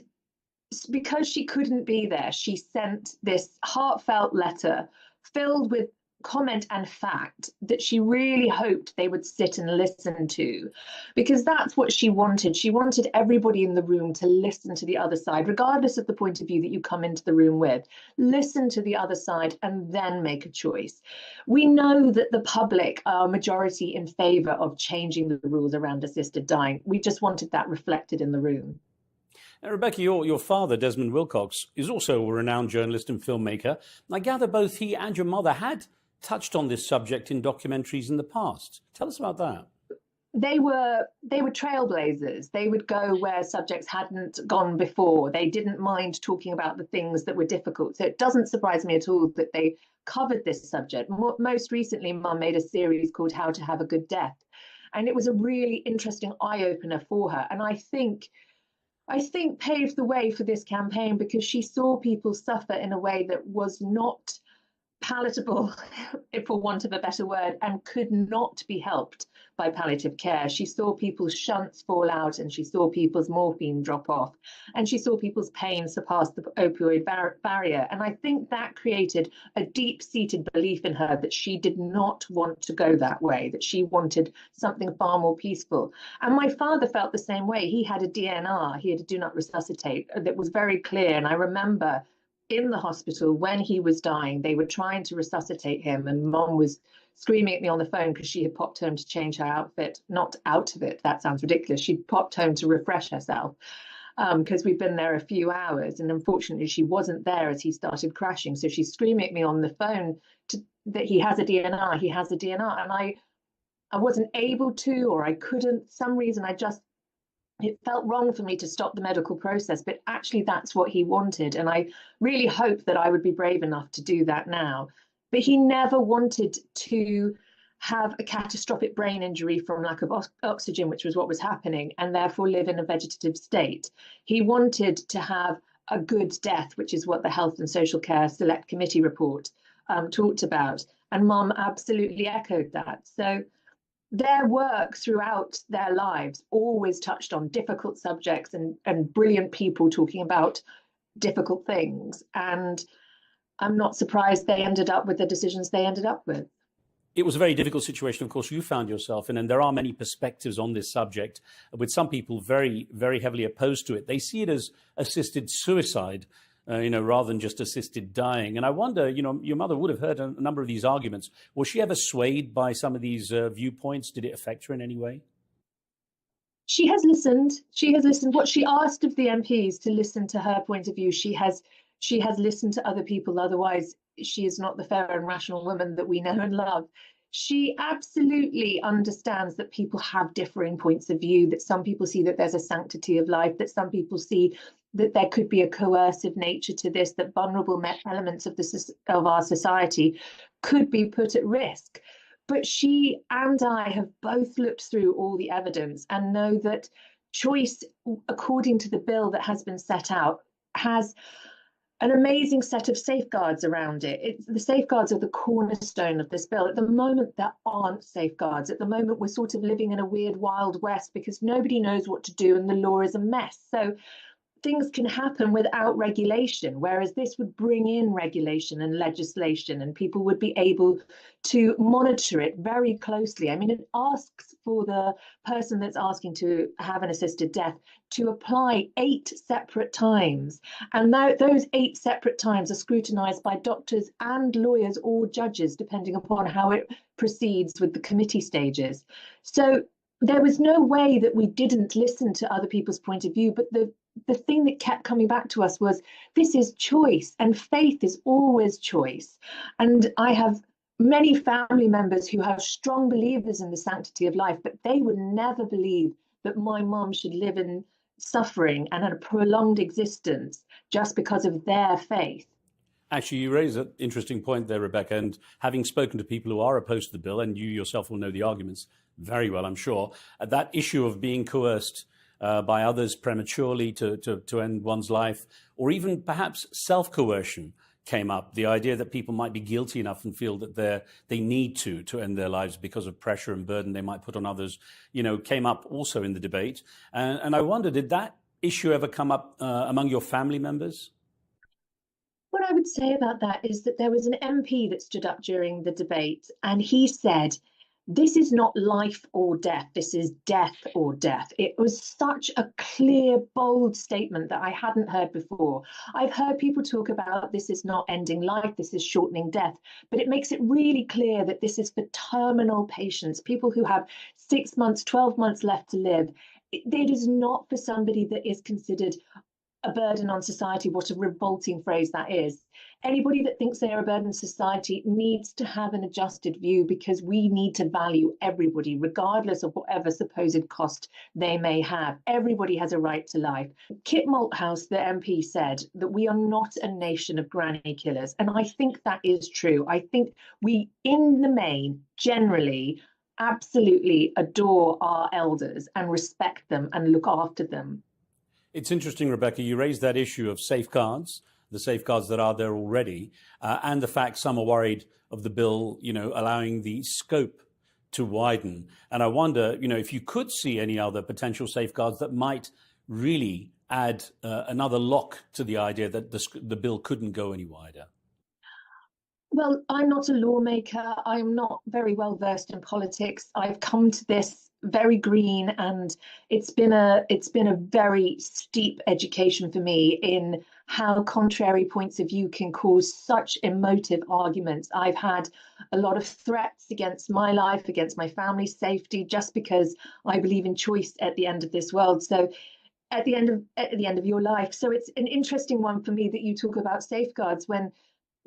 because she couldn't be there, she sent this heartfelt letter filled with comment and fact that she really hoped they would sit and listen to, because that's what she wanted. She wanted everybody in the room to listen to the other side, regardless of the point of view that you come into the room with. Listen to the other side and then make a choice. We know that the public are majority in favour of changing the rules around assisted dying. We just wanted that reflected in the room. Now, Rebecca, your father, Desmond Wilcox, is also a renowned journalist and filmmaker. I gather both he and your mother had touched on this subject in documentaries in the past. Tell us about that. They were trailblazers. They would go where subjects hadn't gone before. They didn't mind talking about the things that were difficult. So it doesn't surprise me at all that they covered this subject. Most recently, Mum made a series called How to Have a Good Death. And it was a really interesting eye-opener for her. And I think paved the way for this campaign, because she saw people suffer in a way that was not palatable, for want of a better word, and could not be helped by palliative care. She saw people's shunts fall out, and she saw people's morphine drop off, and she saw people's pain surpass the opioid barrier. And I think that created a deep-seated belief in her that she did not want to go that way, that she wanted something far more peaceful. And my father felt the same way. He had a DNR, he had a do not resuscitate, that was very clear. And I remember in the hospital when he was dying, they were trying to resuscitate him, and Mom was screaming at me on the phone because she had popped home to change her outfit. Not out of it, that sounds ridiculous. She'd popped home to refresh herself because we'd been there a few hours, and unfortunately she wasn't there as he started crashing. So she's screaming at me on the phone that he has a DNR, he has a DNR. And I wasn't able to, or I couldn't, some reason it felt wrong for me to stop the medical process, but actually that's what he wanted. And I really hope that I would be brave enough to do that now. But he never wanted to have a catastrophic brain injury from lack of oxygen, which was what was happening, and therefore live in a vegetative state. He wanted to have a good death, which is what the Health and Social Care Select Committee report talked about. And Mum absolutely echoed that. So their work throughout their lives always touched on difficult subjects and brilliant people talking about difficult things. And I'm not surprised they ended up with the decisions they ended up with. It was a very difficult situation, of course, you found yourself in, and there are many perspectives on this subject, with some people very, very heavily opposed to it. They see it as assisted suicide, rather than just assisted dying. And I wonder, your mother would have heard a number of these arguments. Was she ever swayed by some of these viewpoints? Did it affect her in any way? She has listened. She has listened. What she asked of the MPs to listen to her point of view, she has listened to other people. Otherwise, she is not the fair and rational woman that we know and love. She absolutely understands that people have differing points of view, that some people see that there's a sanctity of life, that some people see that there could be a coercive nature to this, that vulnerable elements of our society could be put at risk. But she and I have both looked through all the evidence and know that choice, according to the bill that has been set out, has an amazing set of safeguards around it. The safeguards are the cornerstone of this bill. At the moment, there aren't safeguards. At the moment, we're sort of living in a weird Wild West because nobody knows what to do and the law is a mess. So things can happen without regulation, whereas this would bring in regulation and legislation, and people would be able to monitor it very closely. I mean, it asks for the person that's asking to have an assisted death to apply 8 separate times. And those 8 separate times are scrutinised by doctors and lawyers or judges, depending upon how it proceeds with the committee stages. So there was no way that we didn't listen to other people's point of view, but the thing that kept coming back to us was this is choice, and faith is always choice. And I have many family members who are strong believers in the sanctity of life, but they would never believe that my mum should live in suffering and a prolonged existence just because of their faith. Actually, you raise an interesting point there, Rebecca, and having spoken to people who are opposed to the bill, and you yourself will know the arguments very well, I'm sure, that issue of being coerced by others prematurely to end one's life, or even perhaps self-coercion came up. The idea that people might be guilty enough and feel that they need to end their lives because of pressure and burden they might put on others, came up also in the debate. And I wonder, did that issue ever come up among your family members? What I would say about that is that there was an MP that stood up during the debate, and he said, this is not life or death, this is death or death. It was such a clear, bold statement that I hadn't heard before. I've heard people talk about this is not ending life, this is shortening death, but it makes it really clear that this is for terminal patients, people who have 6 months, 12 months left to live. It is not for somebody that is considered a burden on society. What a revolting phrase that is. Anybody that thinks they are a burden on society needs to have an adjusted view, because we need to value everybody, regardless of whatever supposed cost they may have. Everybody has a right to life. Kit Malthouse, the MP, said that we are not a nation of granny killers. And I think that is true. I think we, in the main, generally, absolutely adore our elders and respect them and look after them. It's interesting, Rebecca, you raised that issue of safeguards the safeguards that are there already, and the fact some are worried of the bill, allowing the scope to widen. And I wonder, if you could see any other potential safeguards that might really add another lock to the idea that the bill couldn't go any wider. Well, I'm not a lawmaker. I'm not very well versed in politics. I've come to this very green, and it's been a very steep education for me in how contrary points of view can cause such emotive arguments. I've had a lot of threats against my life, against my family's safety, just because I believe in choice at the end of this world. So at the end of your life. So it's an interesting one for me that you talk about safeguards when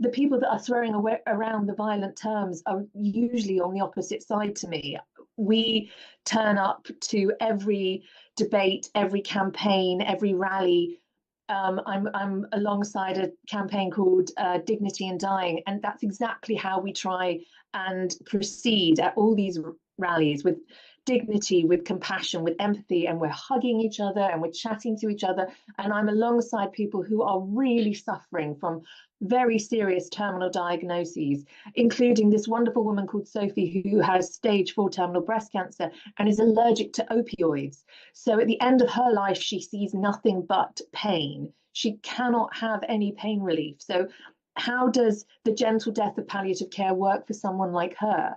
the people that are throwing around the violent terms are usually on the opposite side to me. We turn up to every debate, every campaign, every rally. I'm alongside a campaign called Dignity in Dying, and that's exactly how we try and proceed at all these rallies, with dignity, with compassion, with empathy, and we're hugging each other and we're chatting to each other. And I'm alongside people who are really suffering from very serious terminal diagnoses, including this wonderful woman called Sophie who has stage 4 terminal breast cancer and is allergic to opioids. So at the end of her life, she sees nothing but pain. She cannot have any pain relief. So how does the gentle death of palliative care work for someone like her?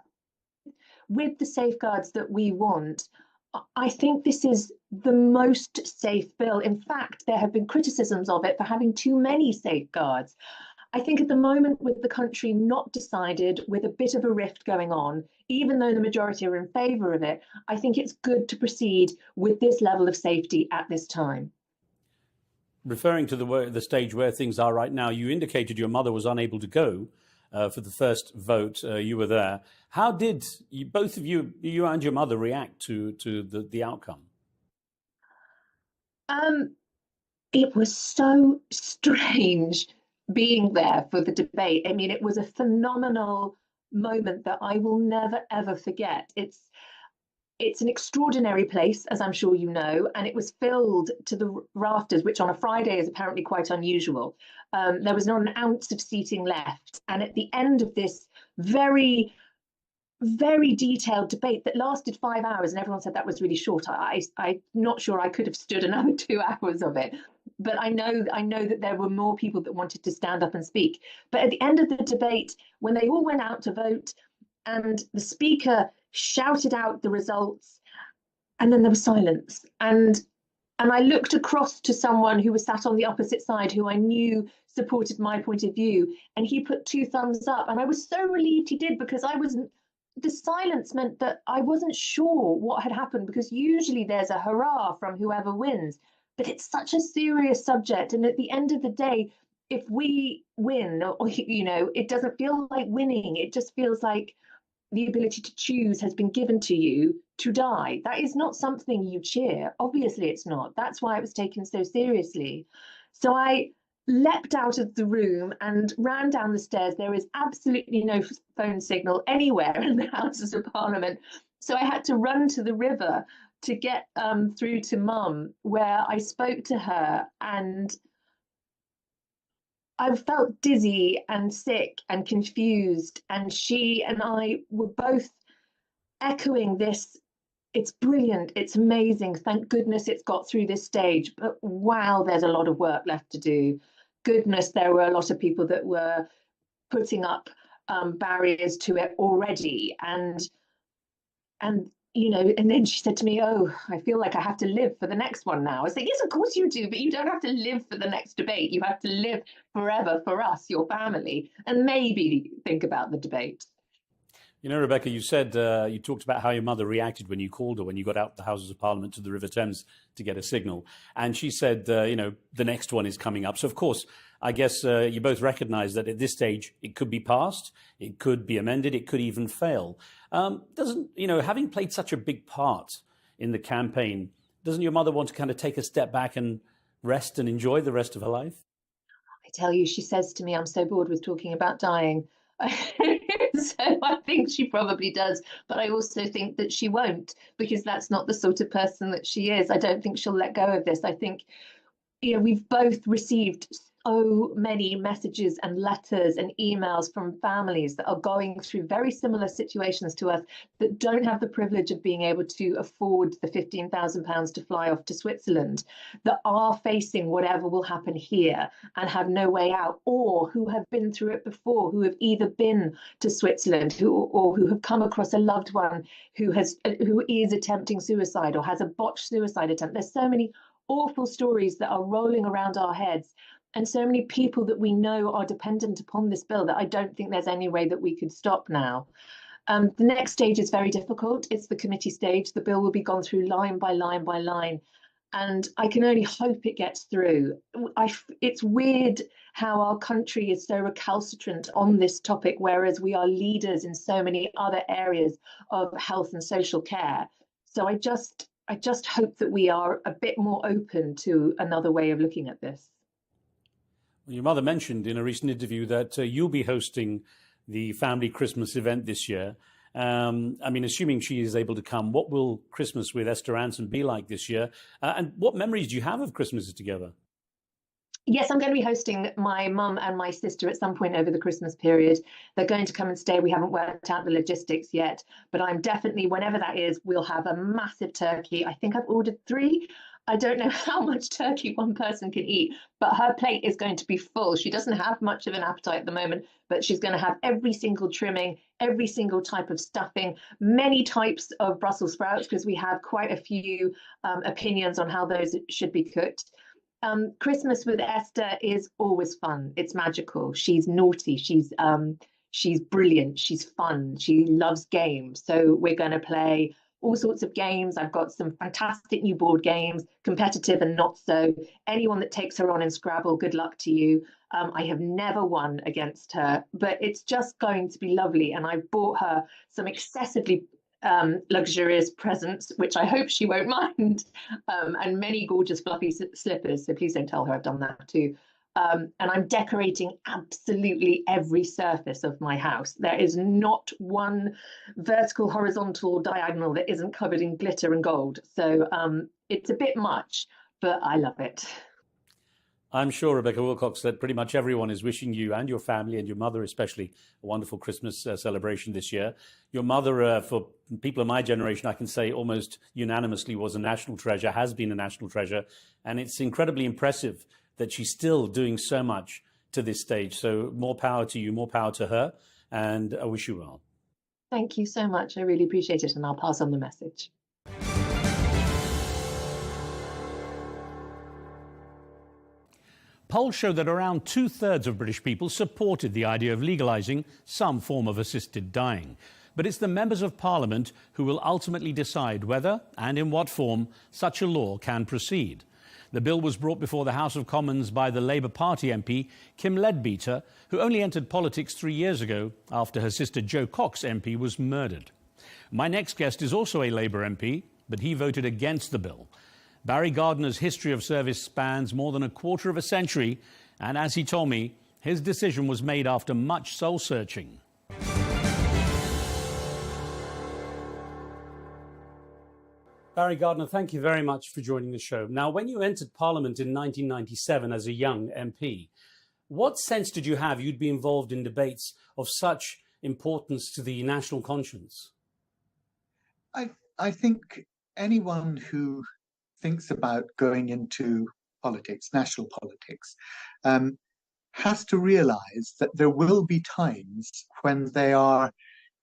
With the safeguards that we want, I think this is the most safe bill. In fact, there have been criticisms of it for having too many safeguards. I think at the moment, with the country not decided, with a bit of a rift going on, even though the majority are in favour of it, I think it's good to proceed with this level of safety at this time. Referring to the stage where things are right now, you indicated your mother was unable to go for the first vote. You were there. How did both of you and your mother, react to the outcome? It was so strange being there for the debate. I mean, it was a phenomenal moment that I will never, ever forget. It's an extraordinary place, as I'm sure you know, and it was filled to the rafters, which on a Friday is apparently quite unusual. There was not an ounce of seating left. And at the end of this very, very detailed debate that lasted 5 hours, and everyone said that was really short, I'm not sure I could have stood another 2 hours of it. But I know that there were more people that wanted to stand up and speak. But at the end of the debate, when they all went out to vote, and the speaker shouted out the results, and then there was silence. And I looked across to someone who was sat on the opposite side, who I knew supported my point of view, and he put 2 thumbs up. And I was so relieved he did, because the silence meant that I wasn't sure what had happened, because usually there's a hurrah from whoever wins. But it's such a serious subject. And at the end of the day, if we win, or, it doesn't feel like winning. It just feels like the ability to choose has been given to you to die. That is not something you cheer. Obviously, it's not. That's why it was taken so seriously. So I leapt out of the room and ran down the stairs. There is absolutely no phone signal anywhere in the Houses of Parliament. So I had to run to the river to get through to Mum, where I spoke to her, and I felt dizzy and sick and confused, and she and I were both echoing this. It's brilliant, it's amazing, thank goodness it's got through this stage, but wow, there's a lot of work left to do. Goodness, there were a lot of people that were putting up barriers to it already, and then she said to me, "Oh, I feel like I have to live for the next one now." I was like, "Yes, of course you do, but you don't have to live for the next debate. You have to live forever for us, your family, and maybe think about the debate." Rebecca, you said you talked about how your mother reacted when you called her when you got out the Houses of Parliament to the River Thames to get a signal. And she said, the next one is coming up. So, of course, I guess you both recognise that at this stage it could be passed, it could be amended, it could even fail. Having played such a big part in the campaign, doesn't your mother want to kind of take a step back and rest and enjoy the rest of her life? I tell you, she says to me, "I'm so bored with talking about dying." So I think she probably does, but I also think that she won't, because that's not the sort of person that she is. I don't think she'll let go of this. I think we've both received so many messages and letters and emails from families that are going through very similar situations to us that don't have the privilege of being able to afford the £15,000 to fly off to Switzerland, that are facing whatever will happen here and have no way out, or who have been through it before, who have either been to Switzerland or who have come across a loved one who is attempting suicide or has a botched suicide attempt. There's so many awful stories that are rolling around our heads, and so many people that we know are dependent upon this bill that I don't think there's any way that we could stop now. The next stage is very difficult. It's the committee stage. The bill will be gone through line by line by line. And I can only hope it gets through. It's weird how our country is so recalcitrant on this topic, whereas we are leaders in so many other areas of health and social care. So I just hope that we are a bit more open to another way of looking at this. Well, your mother mentioned in a recent interview that you'll be hosting the family Christmas event this year. I mean, assuming she is able to come, what will Christmas with Esther Rantzen be like this year? And what memories do you have of Christmases together? Yes, I'm going to be hosting my mum and my sister at some point over the Christmas period. They're going to come and stay. We haven't worked out the logistics yet, but I'm definitely, whenever that is, we'll have a massive turkey. I think I've ordered 3. I don't know how much turkey one person can eat, but her plate is going to be full. She doesn't have much of an appetite at the moment, but she's going to have every single trimming, every single type of stuffing, many types of Brussels sprouts, because we have quite a few opinions on how those should be cooked. Christmas with Esther is always fun. It's magical. She's naughty. She's brilliant. She's fun. She loves games. So we're going to play all sorts of games. I've got some fantastic new board games, competitive and not so. Anyone that takes her on in Scrabble, good luck to you. I have never won against her, but it's just going to be lovely. And I've bought her some excessively luxurious presents, which I hope she won't mind, and many gorgeous fluffy slippers. So please don't tell her I've done that too. And I'm decorating absolutely every surface of my house. There is not one vertical, horizontal, or diagonal that isn't covered in glitter and gold. So it's a bit much, but I love it. I'm sure, Rebecca Wilcox, that pretty much everyone is wishing you and your family and your mother especially a wonderful Christmas celebration this year. Your mother, for people of my generation, I can say almost unanimously was a national treasure, has been a national treasure. And it's incredibly impressive that she's still doing so much to this stage. So more power to you, more power to her, and I wish you well. Thank you so much. I really appreciate it, and I'll pass on the message. Polls show that around 2/3 of British people supported the idea of legalising some form of assisted dying. But it's the members of Parliament who will ultimately decide whether and in what form such a law can proceed. The bill was brought before the House of Commons by the Labour Party MP Kim Leadbeater, who only entered politics 3 years ago after her sister Jo Cox MP was murdered. My next guest is also a Labour MP, but he voted against the bill. Barry Gardner's history of service spans more than a quarter of a century, and as he told me, his decision was made after much soul-searching. Barry Gardner, thank you very much for joining the show. Now, when you entered Parliament in 1997 as a young MP, what sense did you have you'd be involved in debates of such importance to the national conscience? I think anyone who thinks about going into politics, national politics, has to realise that there will be times when they are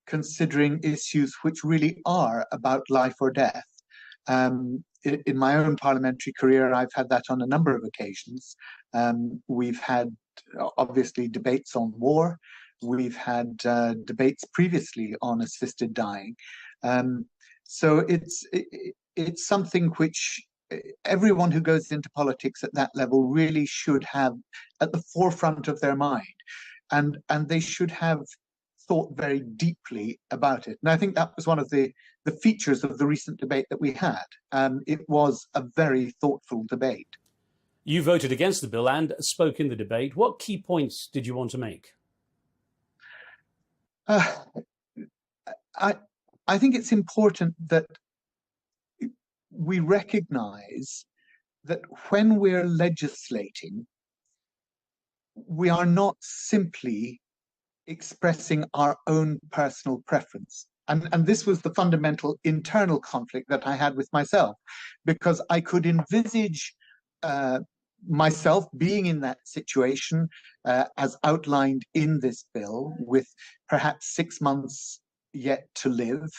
considering issues which really are about life or death. In my own parliamentary career, I've had that on a number of occasions. We've had, obviously, debates on war. We've had debates previously on assisted dying. So it's something which everyone who goes into politics at that level really should have at the forefront of their mind. And they should have thought very deeply about it. And I think that was one of the features of the recent debate that we had. It was a very thoughtful debate. You voted against the bill and spoke in the debate. What key points did you want to make? I think it's important that we recognise that when we're legislating, we are not simply expressing our own personal preference. And this was the fundamental internal conflict that I had with myself, because I could envisage myself being in that situation as outlined in this bill, with perhaps 6 months yet to live,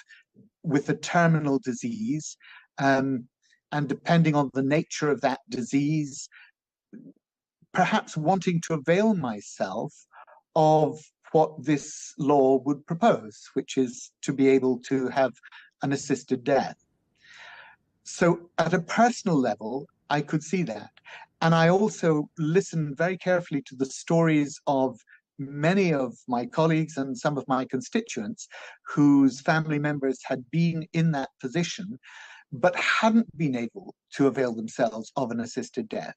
with a terminal disease, and depending on the nature of that disease, perhaps wanting to avail myself of what this law would propose, which is to be able to have an assisted death. So at a personal level, I could see that. And I also listened very carefully to the stories of many of my colleagues and some of my constituents whose family members had been in that position, but hadn't been able to avail themselves of an assisted death.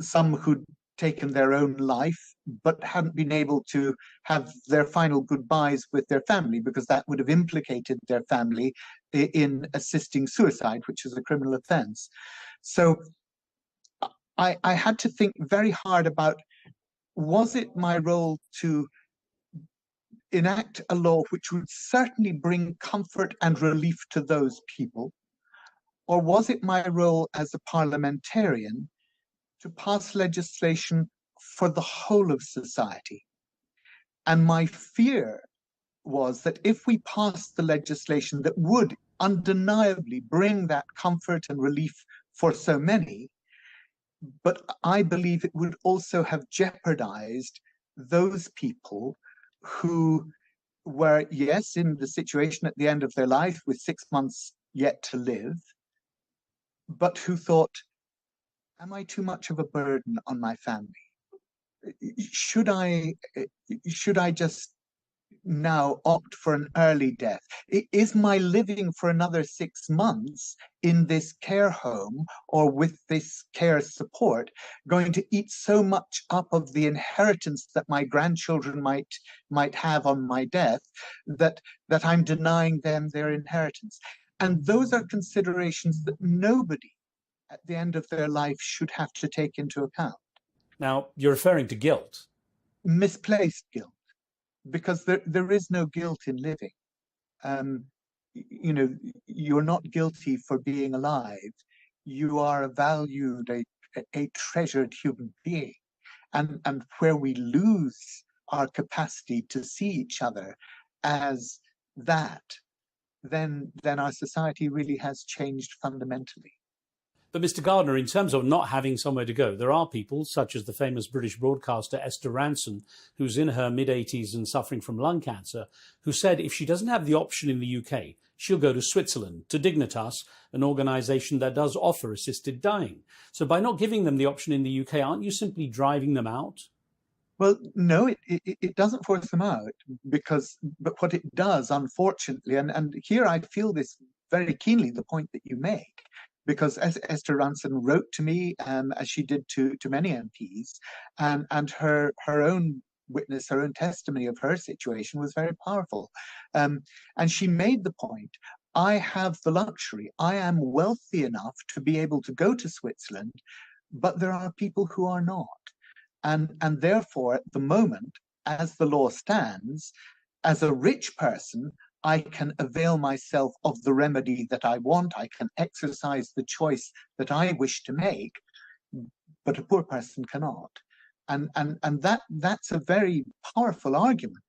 Some who'd taken their own life, but hadn't been able to have their final goodbyes with their family, because that would have implicated their family in assisting suicide, which is a criminal offense. So I had to think very hard about, was it my role to enact a law which would certainly bring comfort and relief to those people, or was it my role as a parliamentarian to pass legislation for the whole of society? And my fear was that if we passed the legislation that would undeniably bring that comfort and relief for so many, but I believe it would also have jeopardized those people who were, yes, in the situation at the end of their life with 6 months yet to live, but who thought, am I too much of a burden on my family? Should I just now opt for an early death? Is my living for another 6 months in this care home or with this care support going to eat so much up of the inheritance that my grandchildren might have on my death that I'm denying them their inheritance? And those are considerations that nobody at the end of their life should have to take into account. Now, you're referring to guilt. Misplaced guilt, because there is no guilt in living. You know, you're not guilty for being alive. You are a valued, a treasured human being. And where we lose our capacity to see each other as that, then our society really has changed fundamentally. But Mr. Gardner, in terms of not having somewhere to go, there are people, such as the famous British broadcaster Esther Ranson, who's in her mid-80s and suffering from lung cancer, who said if she doesn't have the option in the UK, she'll go to Switzerland, to Dignitas, an organisation that does offer assisted dying. So by not giving them the option in the UK, aren't you simply driving them out? Well, no, it doesn't force them out, but what it does, unfortunately, and here I feel this very keenly, the point that you make, because as Esther Ranson wrote to me, as she did to many MPs, and her own witness, her own testimony of her situation was very powerful. And she made the point, I have the luxury, I am wealthy enough to be able to go to Switzerland, but there are people who are not. And therefore, at the moment, as the law stands, as a rich person, I can avail myself of the remedy that I want. I can exercise the choice that I wish to make, but a poor person cannot. And that's a very powerful argument.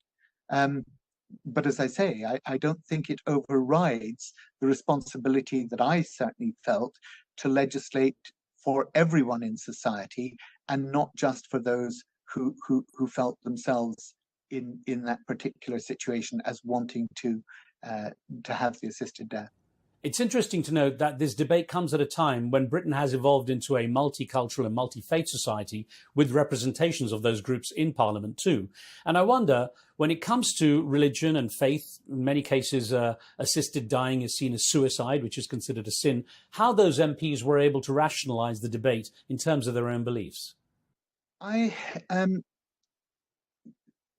But as I say, I don't think it overrides the responsibility that I certainly felt to legislate for everyone in society and not just for those who felt themselves in that particular situation as wanting to have the assisted death. It's interesting to note that this debate comes at a time when Britain has evolved into a multicultural and multi-faith society with representations of those groups in Parliament too. And I wonder, when it comes to religion and faith, in many cases assisted dying is seen as suicide, which is considered a sin, how those MPs were able to rationalise the debate in terms of their own beliefs.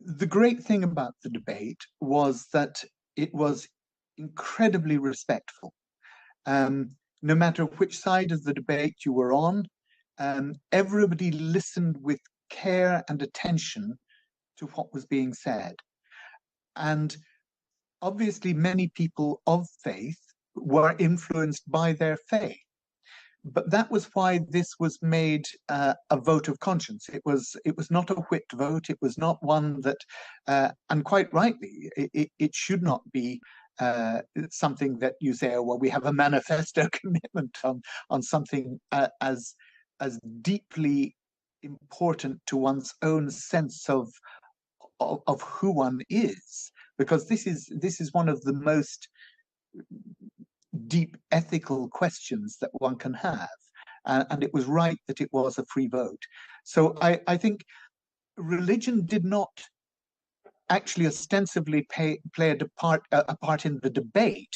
The great thing about the debate was that it was incredibly respectful. No matter which side of the debate you were on, everybody listened with care and attention to what was being said. And obviously, many people of faith were influenced by their faith. But that was why this was made a vote of conscience. It was not a whipped vote. It was not one that, and quite rightly, it should not be something that you say, oh, well, we have a manifesto commitment on something as deeply important to one's own sense of who one is, because this is one of the most deep ethical questions that one can have, and it was right that it was a free vote. So I think religion did not actually ostensibly play a part in the debate.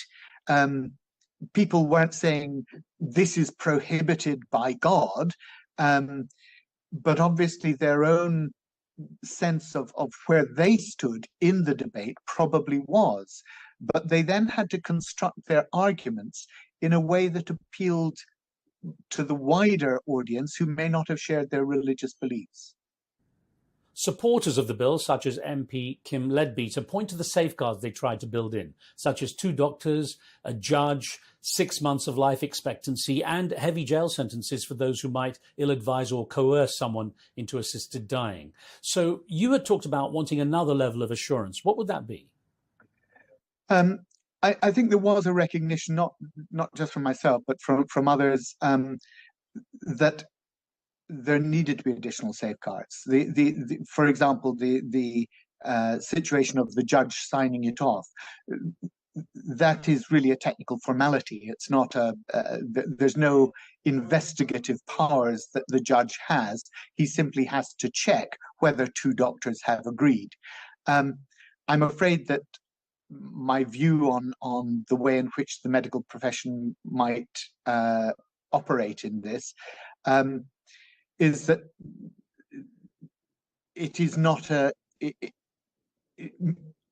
People weren't saying this is prohibited by God, but obviously their own sense of where they stood in the debate probably was. But they then had to construct their arguments in a way that appealed to the wider audience who may not have shared their religious beliefs. Supporters of the bill, such as MP Kim Leadbeater, point to the safeguards they tried to build in, such as 2 doctors, a judge, 6 months of life expectancy, and heavy jail sentences for those who might ill-advise or coerce someone into assisted dying. So you had talked about wanting another level of assurance. What would that be? I think there was a recognition, not just from myself, but from others, that there needed to be additional safeguards. For example, the situation of the judge signing it off, that is really a technical formality. It's not there's no investigative powers that the judge has. He simply has to check whether 2 doctors have agreed. I'm afraid that my view on the way in which the medical profession might operate in this is that it is not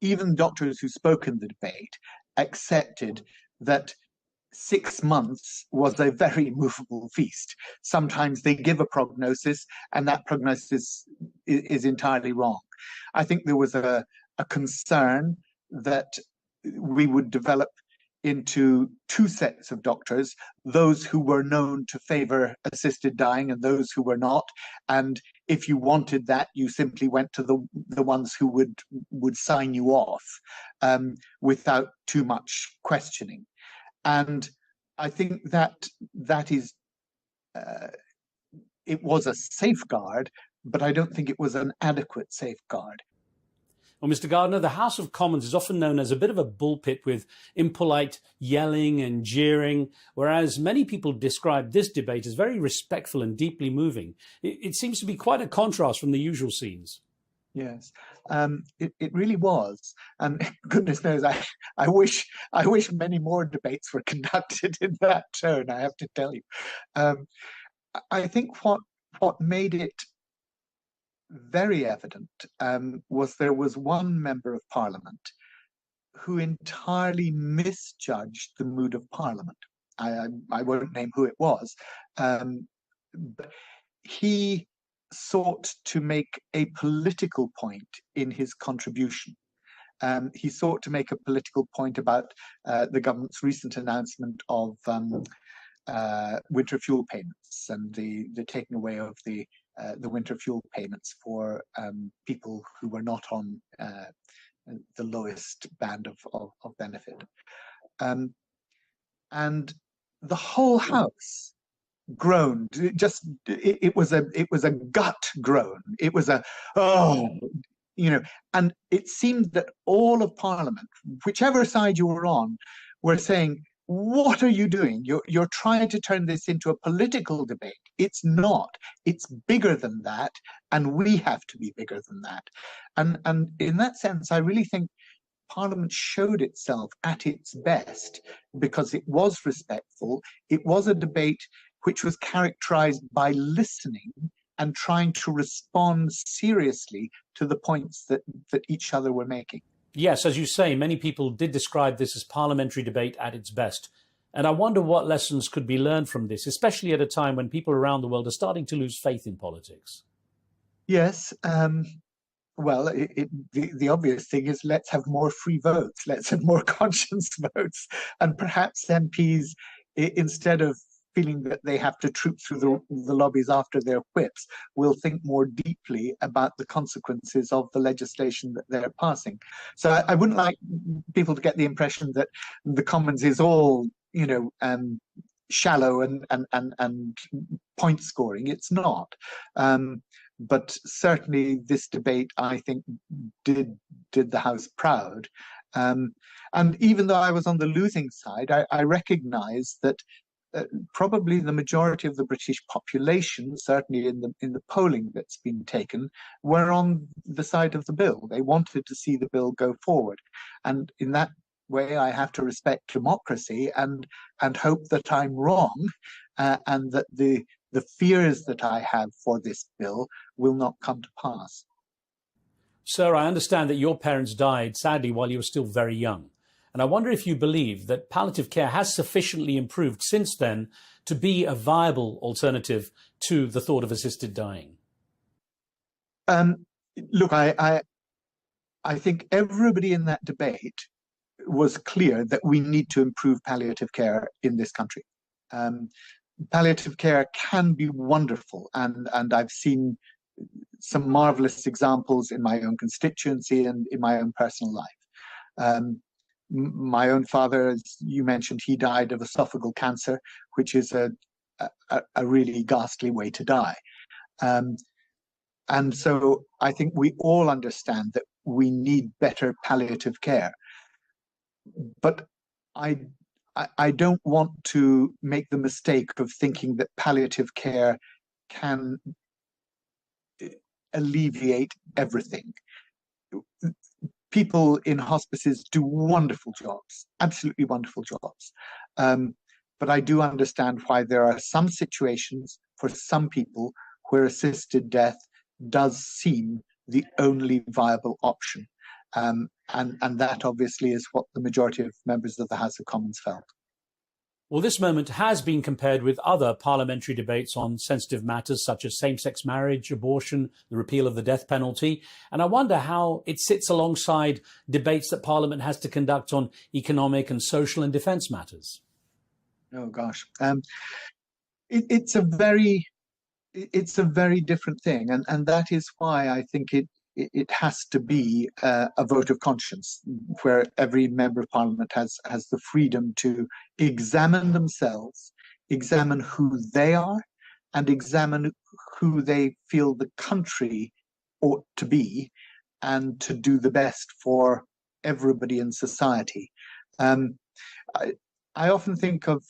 even doctors who spoke in the debate accepted that 6 months was a very movable feast. Sometimes they give a prognosis, and that prognosis is entirely wrong. I think there was a concern that we would develop into 2 sets of doctors, those who were known to favor assisted dying and those who were not. And if you wanted that, you simply went to the ones who would sign you off without too much questioning. And I think that is, it was a safeguard, but I don't think it was an adequate safeguard. Well, Mr. Gardner, the House of Commons is often known as a bit of a bullpit with impolite yelling and jeering, whereas many people describe this debate as very respectful and deeply moving. It seems to be quite a contrast from the usual scenes. Yes, it really was. And goodness knows, I wish many more debates were conducted in that tone, I have to tell you. I think what made it very evident was there was one member of Parliament who entirely misjudged the mood of Parliament. I won't name who it was, but he sought to make a political point in his contribution. He sought to make a political point about the government's recent announcement of winter fuel payments and the taking away of the winter fuel payments for people who were not on the lowest band of benefit. And the whole House groaned. It was a gut groan. It was and it seemed that all of Parliament, whichever side you were on, were saying, what are you doing? You're trying to turn this into a political debate. It's not. It's bigger than that, and we have to be bigger than that. And in that sense, I really think Parliament showed itself at its best because it was respectful. It was a debate which was characterized by listening and trying to respond seriously to the points that each other were making. Yes, as you say, many people did describe this as parliamentary debate at its best. And I wonder what lessons could be learned from this, especially at a time when people around the world are starting to lose faith in politics. Yes. Well, the obvious thing is let's have more free votes. Let's have more conscience votes. And perhaps MPs, instead of feeling that they have to troop through the lobbies after their whips, will think more deeply about the consequences of the legislation that they're passing. So I wouldn't like people to get the impression that the Commons is all, shallow and point scoring. It's not. But certainly this debate, I think, did the House proud. And even though I was on the losing side, I recognize that probably the majority of the British population, certainly in the polling that's been taken, were on the side of the bill. They wanted to see the bill go forward. And in that way, I have to respect democracy and hope that I'm wrong, and that the fears that I have for this bill will not come to pass. Sir, I understand that your parents died, sadly, while you were still very young. And I wonder if you believe that palliative care has sufficiently improved since then to be a viable alternative to the thought of assisted dying. Look, I think everybody in that debate was clear that we need to improve palliative care in this country. Palliative care can be wonderful, and I've seen some marvelous examples in my own constituency and in my own personal life. My own father, as you mentioned, he died of esophageal cancer, which is a really ghastly way to die. And so I think we all understand that we need better palliative care. But I don't want to make the mistake of thinking that palliative care can alleviate everything. People in hospices do wonderful jobs, absolutely wonderful jobs. But I do understand why there are some situations for some people where assisted death does seem the only viable option. And that obviously is what the majority of members of the House of Commons felt. Well, this moment has been compared with other parliamentary debates on sensitive matters such as same-sex marriage, abortion, the repeal of the death penalty. And I wonder how it sits alongside debates that Parliament has to conduct on economic and social and defence matters. Oh, gosh. It's a very different thing. And that is why I think it has to be a vote of conscience, where every member of Parliament has the freedom to examine themselves, examine who they are, and examine who they feel the country ought to be, and to do the best for everybody in society. I often think of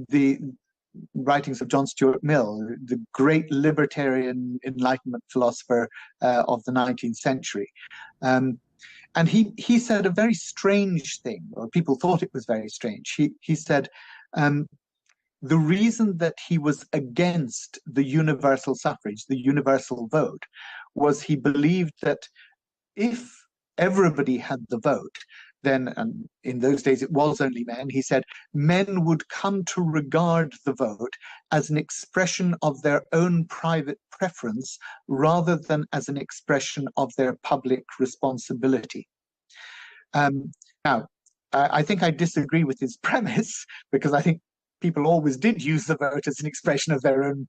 the writings of John Stuart Mill, the great libertarian Enlightenment philosopher of the 19th century. And he said a very strange thing, or people thought it was very strange. He said the reason that he was against the universal suffrage, the universal vote, was he believed that if everybody had the vote, then, and in those days it was only men, he said, men would come to regard the vote as an expression of their own private preference rather than as an expression of their public responsibility. Now, I think I disagree with his premise, because I think people always did use the vote as an expression of their own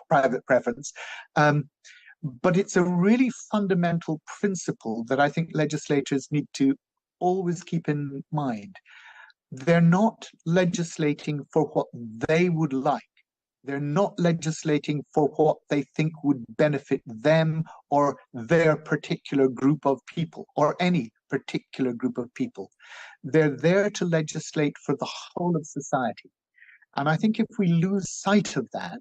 private preference. But it's a really fundamental principle that I think legislators need to always keep in mind. They're not legislating for what they would like. They're not legislating for what they think would benefit them or their particular group of people, or any particular group of people. They're there to legislate for the whole of society. And I think if we lose sight of that,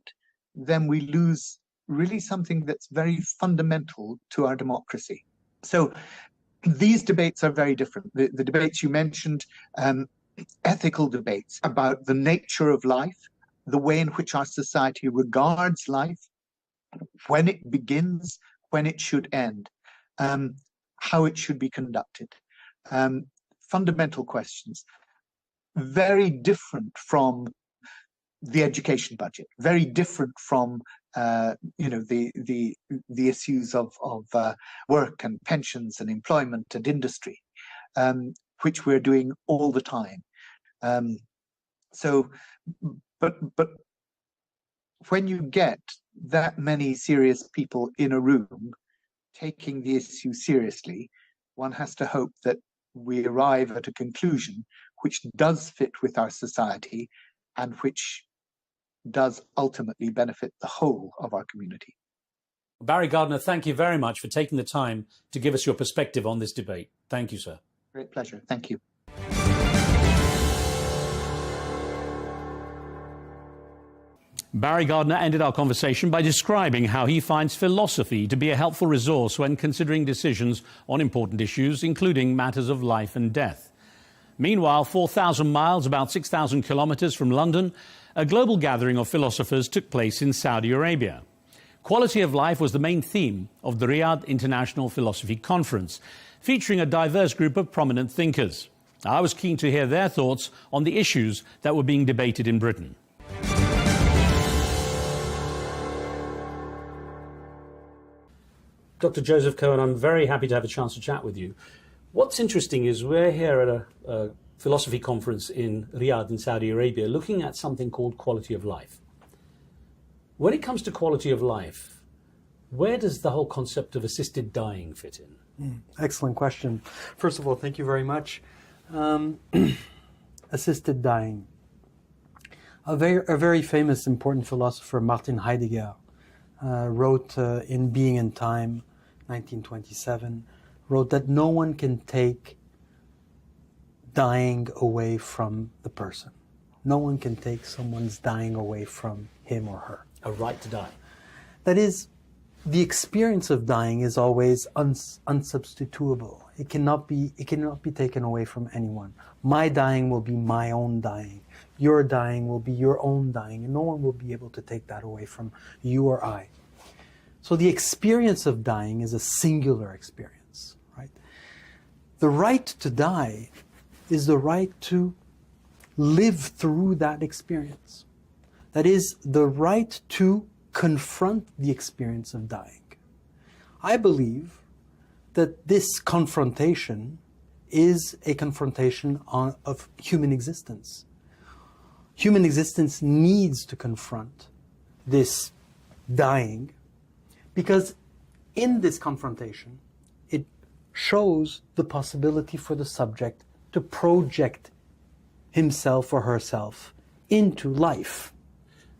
then we lose really something that's very fundamental to our democracy. So these debates are very different. The debates you mentioned, ethical debates about the nature of life, the way in which our society regards life, when it begins, when it should end, how it should be conducted. Fundamental questions, very different from the education budget, very different from the issues of work and pensions and employment and industry, which we're doing all the time. But when you get that many serious people in a room taking the issue seriously, one has to hope that we arrive at a conclusion which does fit with our society and which does ultimately benefit the whole of our community. Barry Gardiner, thank you very much for taking the time to give us your perspective on this debate. Thank you, sir. Great pleasure. Thank you. Barry Gardiner ended our conversation by describing how he finds philosophy to be a helpful resource when considering decisions on important issues, including matters of life and death. Meanwhile, 4,000 miles, about 6,000 kilometers from London, a global gathering of philosophers took place in Saudi Arabia. Quality of life was the main theme of the Riyadh International Philosophy Conference, featuring a diverse group of prominent thinkers. I was keen to hear their thoughts on the issues that were being debated in Britain. Dr. Joseph Cohen, I'm very happy to have a chance to chat with you. What's interesting is we're here at a philosophy conference in Riyadh in Saudi Arabia looking at something called quality of life. When it comes to quality of life, where does the whole concept of assisted dying fit in? Excellent question. First of all, thank you very much. Assisted dying. A very famous, important philosopher, Martin Heidegger, wrote in Being and Time, 1927, wrote that no one can take dying away from the person. No one can take someone's dying away from him or her. A right to die. That is, the experience of dying is always unsubstitutable. It cannot be taken away from anyone. My dying will be my own dying. Your dying will be your own dying, and no one will be able to take that away from you or I. So the experience of dying is a singular experience, right? The right to die is the right to live through that experience. That is, the right to confront the experience of dying. I believe that this confrontation is a confrontation of human existence. Human existence needs to confront this dying because in this confrontation, it shows the possibility for the subject to project himself or herself into life.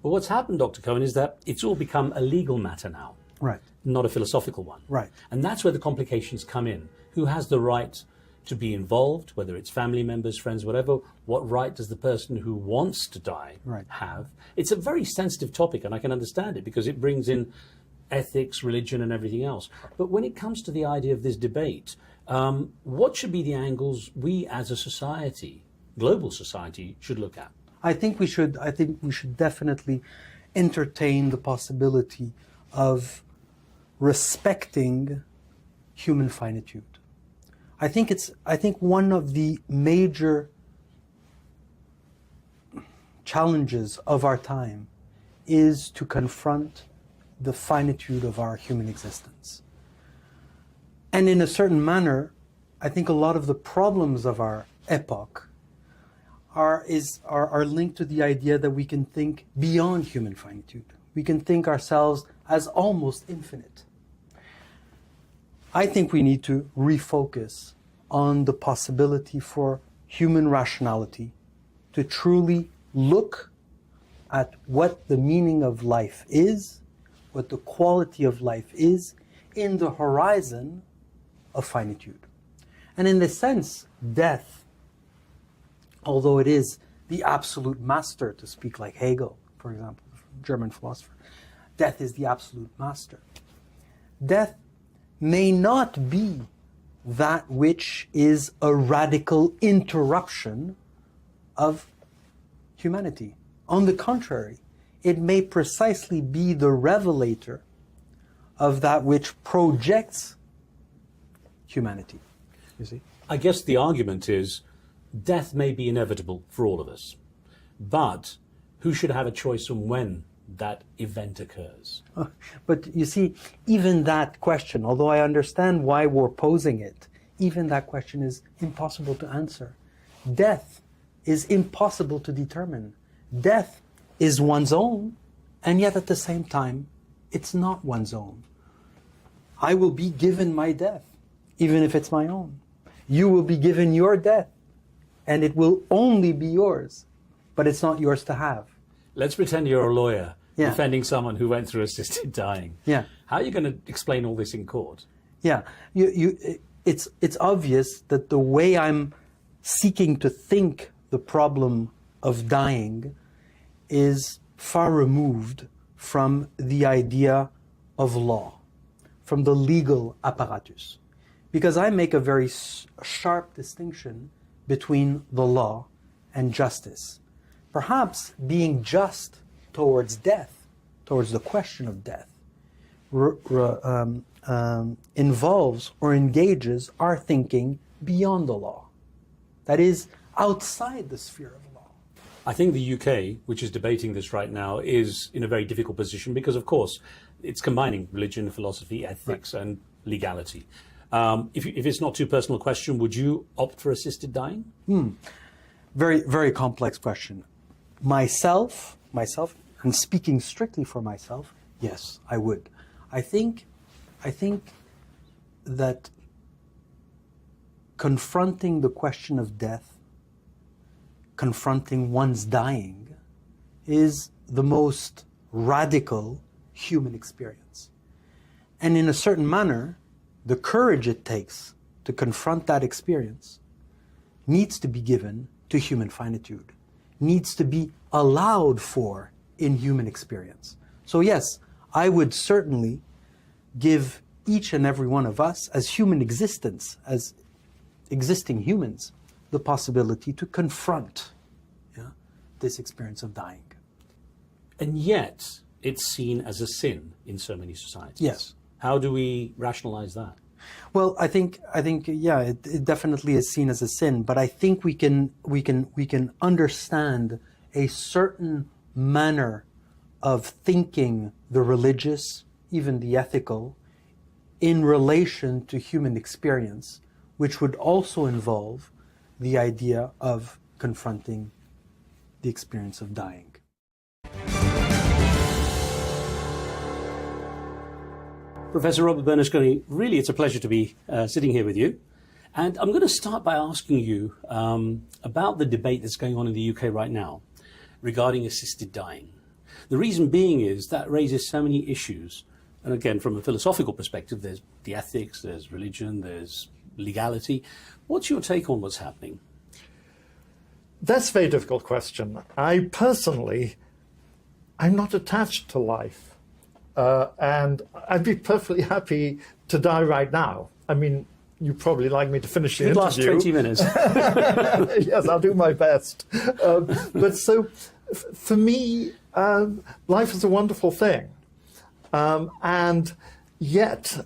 Well, what's happened, Dr. Cohen, is that it's all become a legal matter now. Right. Not a philosophical one. Right. And that's where the complications come in. Who has the right to be involved, whether it's family members, friends, whatever? What right does the person who wants to die have? It's a very sensitive topic, and I can understand it because it brings in ethics, religion, and everything else. But when it comes to the idea of this debate, what should be the angles we as a society, global society, should look at? I think we should definitely entertain the possibility of respecting human finitude. I think one of the major challenges of our time is to confront the finitude of our human existence. And in a certain manner, I think a lot of the problems of our epoch are linked to the idea that we can think beyond human finitude. We can think ourselves as almost infinite. I think we need to refocus on the possibility for human rationality to truly look at what the meaning of life is, what the quality of life is, in the horizon of finitude. And in this sense, death, although it is the absolute master, to speak like Hegel, for example, German philosopher, death is the absolute master. Death may not be that which is a radical interruption of humanity. On the contrary, it may precisely be the revelator of that which projects humanity. You see? I guess the argument is death may be inevitable for all of us, but who should have a choice on when that event occurs? But you see, even that question, although I understand why we're posing it, even that question is impossible to answer. Death is impossible to determine. Death is one's own, and yet at the same time, it's not one's own. I will be given my death, even if it's my own. You will be given your death, and it will only be yours, but it's not yours to have. Let's pretend you're a lawyer Yeah. defending someone who went through assisted dying. Yeah. How are you going to explain all this in court? Yeah, it's obvious that the way I'm seeking to think the problem of dying is far removed from the idea of law, from the legal apparatus. Because I make a very sharp distinction between the law and justice. Perhaps being just towards death, towards the question of death, involves or engages our thinking beyond the law. That is, outside the sphere of law. I think the UK, which is debating this right now, is in a very difficult position because, of course, it's combining religion, philosophy, ethics, and legality. If it's not too personal a question, would you opt for assisted dying? Very, very complex question. Myself, and speaking strictly for myself, yes, I would. I think that confronting the question of death, confronting one's dying, is the most radical human experience. And in a certain manner, the courage it takes to confront that experience needs to be given to human finitude, needs to be allowed for in human experience. So yes, I would certainly give each and every one of us as human existence, as existing humans, the possibility to confront this experience of dying. And yet, it's seen as a sin in so many societies. Yes. How do we rationalize that? Well, I think, yeah, it definitely is seen as a sin, but I think we can understand a certain manner of thinking the religious, even the ethical, in relation to human experience, which would also involve the idea of confronting the experience of dying. Professor Robert Bernasconi, really it's a pleasure to be sitting here with you. And I'm going to start by asking you about the debate that's going on in the UK right now regarding assisted dying. The reason being is that raises so many issues. And again, from a philosophical perspective, there's the ethics, there's religion, there's legality. What's your take on what's happening? That's a very difficult question. I personally, I'm not attached to life. And I'd be perfectly happy to die right now. I mean, you'd probably like me to finish the interview. Last 20 minutes. Yes, I'll do my best. But so, for me, life is a wonderful thing. And yet,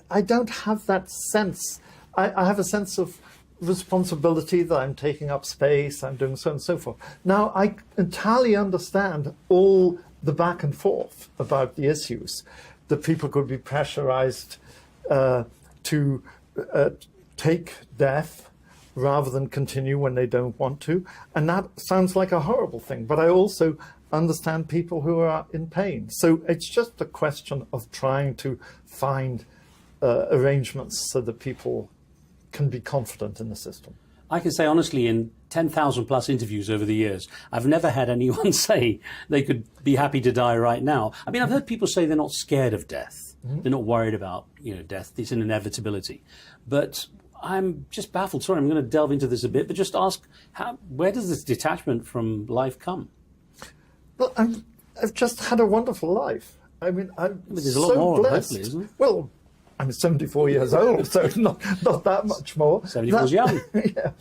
I don't have that sense. I have a sense of responsibility that I'm taking up space, I'm doing so on and so forth. Now, I entirely understand all the back and forth about the issues, that people could be pressurized to take death rather than continue when they don't want to. And that sounds like a horrible thing. But I also understand people who are in pain. So it's just a question of trying to find arrangements so that people can be confident in the system. I can say honestly, in 10,000 plus interviews over the years, I've never had anyone say they could be happy to die right now. I mean, I've heard people say they're not scared of death. Mm-hmm. They're not worried about, death. It's an inevitability. But I'm just baffled. Sorry, I'm going to delve into this a bit, but just ask, where does this detachment from life come? Well, I've just had a wonderful life. I mean, there's a lot more, blessed. Hopefully, isn't it? Well, I'm 74 years old, so not that much more. 74 is young. Yeah,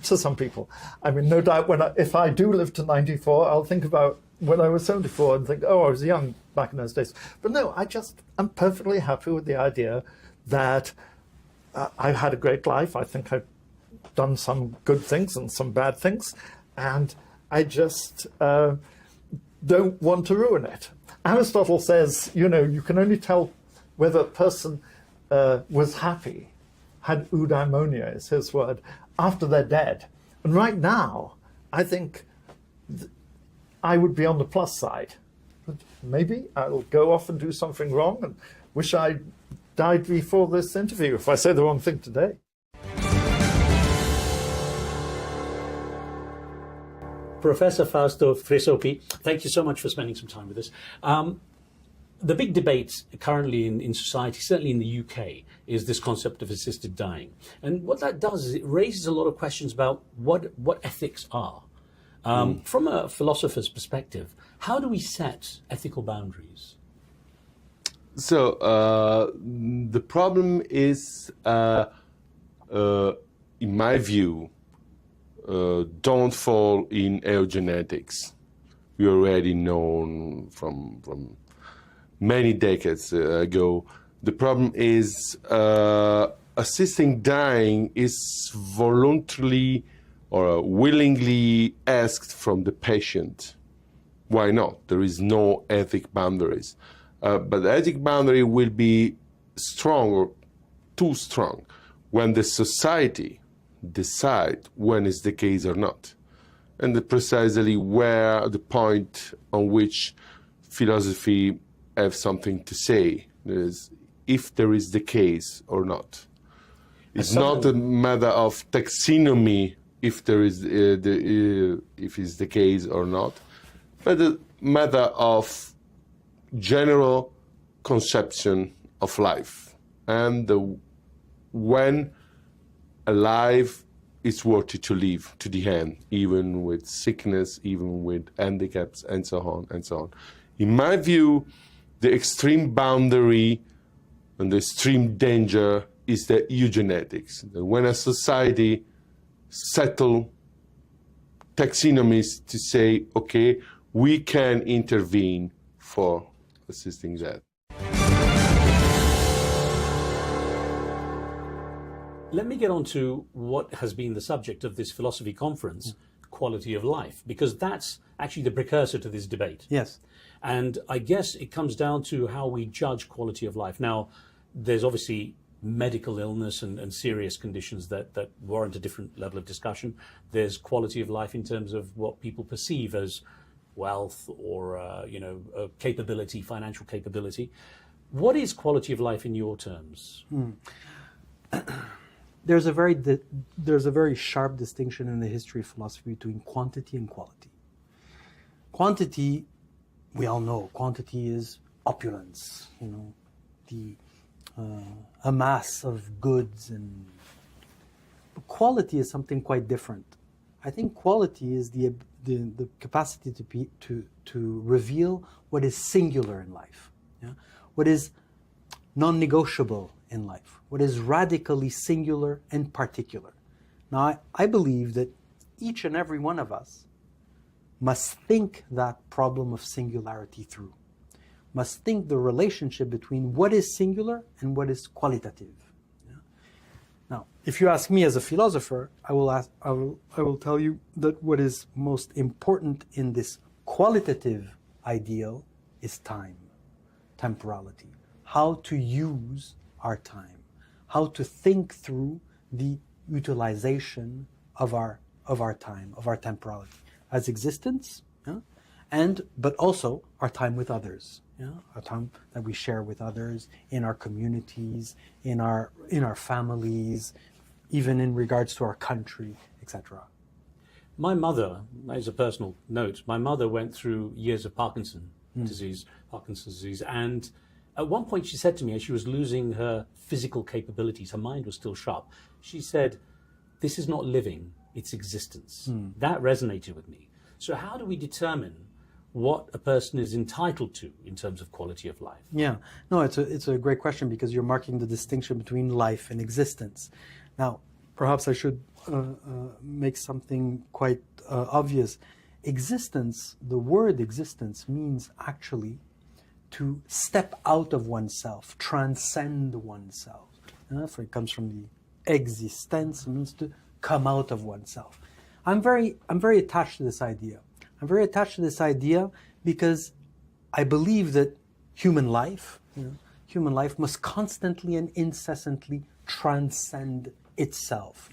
to some people. I mean, no doubt if I do live to 94, I'll think about when I was 74 and think, oh, I was young back in those days. But no, I'm perfectly happy with the idea that I've had a great life. I think I've done some good things and some bad things. And I just don't want to ruin it. Aristotle says, you know, you can only tell whether a person was happy, had eudaimonia is his word, after they're dead. And right now, I think I would be on the plus side. But maybe I'll go off and do something wrong and wish I died before this interview if I say the wrong thing today. Professor Fausto Fresopi, thank you so much for spending some time with us. The big debate currently in society, certainly in the UK, is this concept of assisted dying. And what that does is it raises a lot of questions about what ethics are. From a philosopher's perspective, how do we set ethical boundaries? So the problem is, in my view, don't fall in eugenetics. We already known from many decades ago. The problem is assisting dying is voluntarily or willingly asked from the patient. Why not? There is no ethic boundaries. But the ethic boundary will be strong or too strong when the society decide when is the case or not. And precisely where the point on which philosophy have something to say is if there is the case or not. It's not a matter of taxonomy if there is if it's the case or not, but a matter of general conception of life and when a life is worthy to live to the end, even with sickness, even with handicaps, and so on and so on. In my view, the extreme boundary and the extreme danger is the eugenetics. When a society settle taxonomies to say, okay, we can intervene for assisting that. Let me get on to what has been the subject of this philosophy conference, quality of life, because that's actually the precursor to this debate. Yes. And I guess it comes down to how we judge quality of life. Now, there's obviously medical illness and serious conditions that warrant a different level of discussion. There's quality of life in terms of what people perceive as wealth or, capability, financial capability. What is quality of life in your terms? There's a very sharp distinction in the history of philosophy between quantity and quality. Quantity, we all know, quantity is opulence, a mass of goods, and quality is something quite different. I think quality is the capacity to reveal what is singular in life, what is non-negotiable in life, what is radically singular and particular. Now, I believe that each and every one of us must think that problem of singularity through, must think the relationship between what is singular and what is qualitative. Now, if you ask me as a philosopher, I will tell you that what is most important in this qualitative ideal is time, temporality, how to use our time, how to think through the utilization of our time, of our temporality as existence, but also our time with others, our time that we share with others in our communities, in our families, even in regards to our country, etc. My mother, as a personal note, my mother went through years of Parkinson's disease, and at one point she said to me, as she was losing her physical capabilities, her mind was still sharp, she said, "This is not living, it's existence." That resonated with me. So how do we determine what a person is entitled to in terms of quality of life? Yeah, no, it's a great question, because you're marking the distinction between life and existence. Now, perhaps I should make something quite obvious. Existence, the word existence, means actually to step out of oneself, transcend oneself. It comes from the existence, it means to come out of oneself. I'm very attached to this idea. I'm very attached to this idea because I believe that human life must constantly and incessantly transcend itself.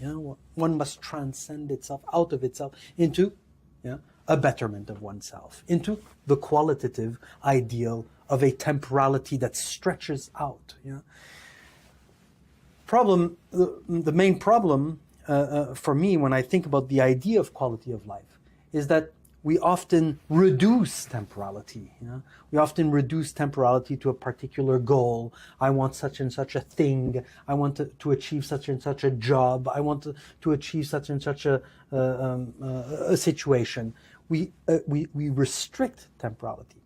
One must transcend itself out of itself into a betterment of oneself, into the qualitative ideal of a temporality that stretches out. The main problem for me when I think about the idea of quality of life is that we often reduce temporality. We often reduce temporality to a particular goal. I want such and such a thing. I want to achieve such and such a job. I want to achieve such and such a situation. We restrict temporality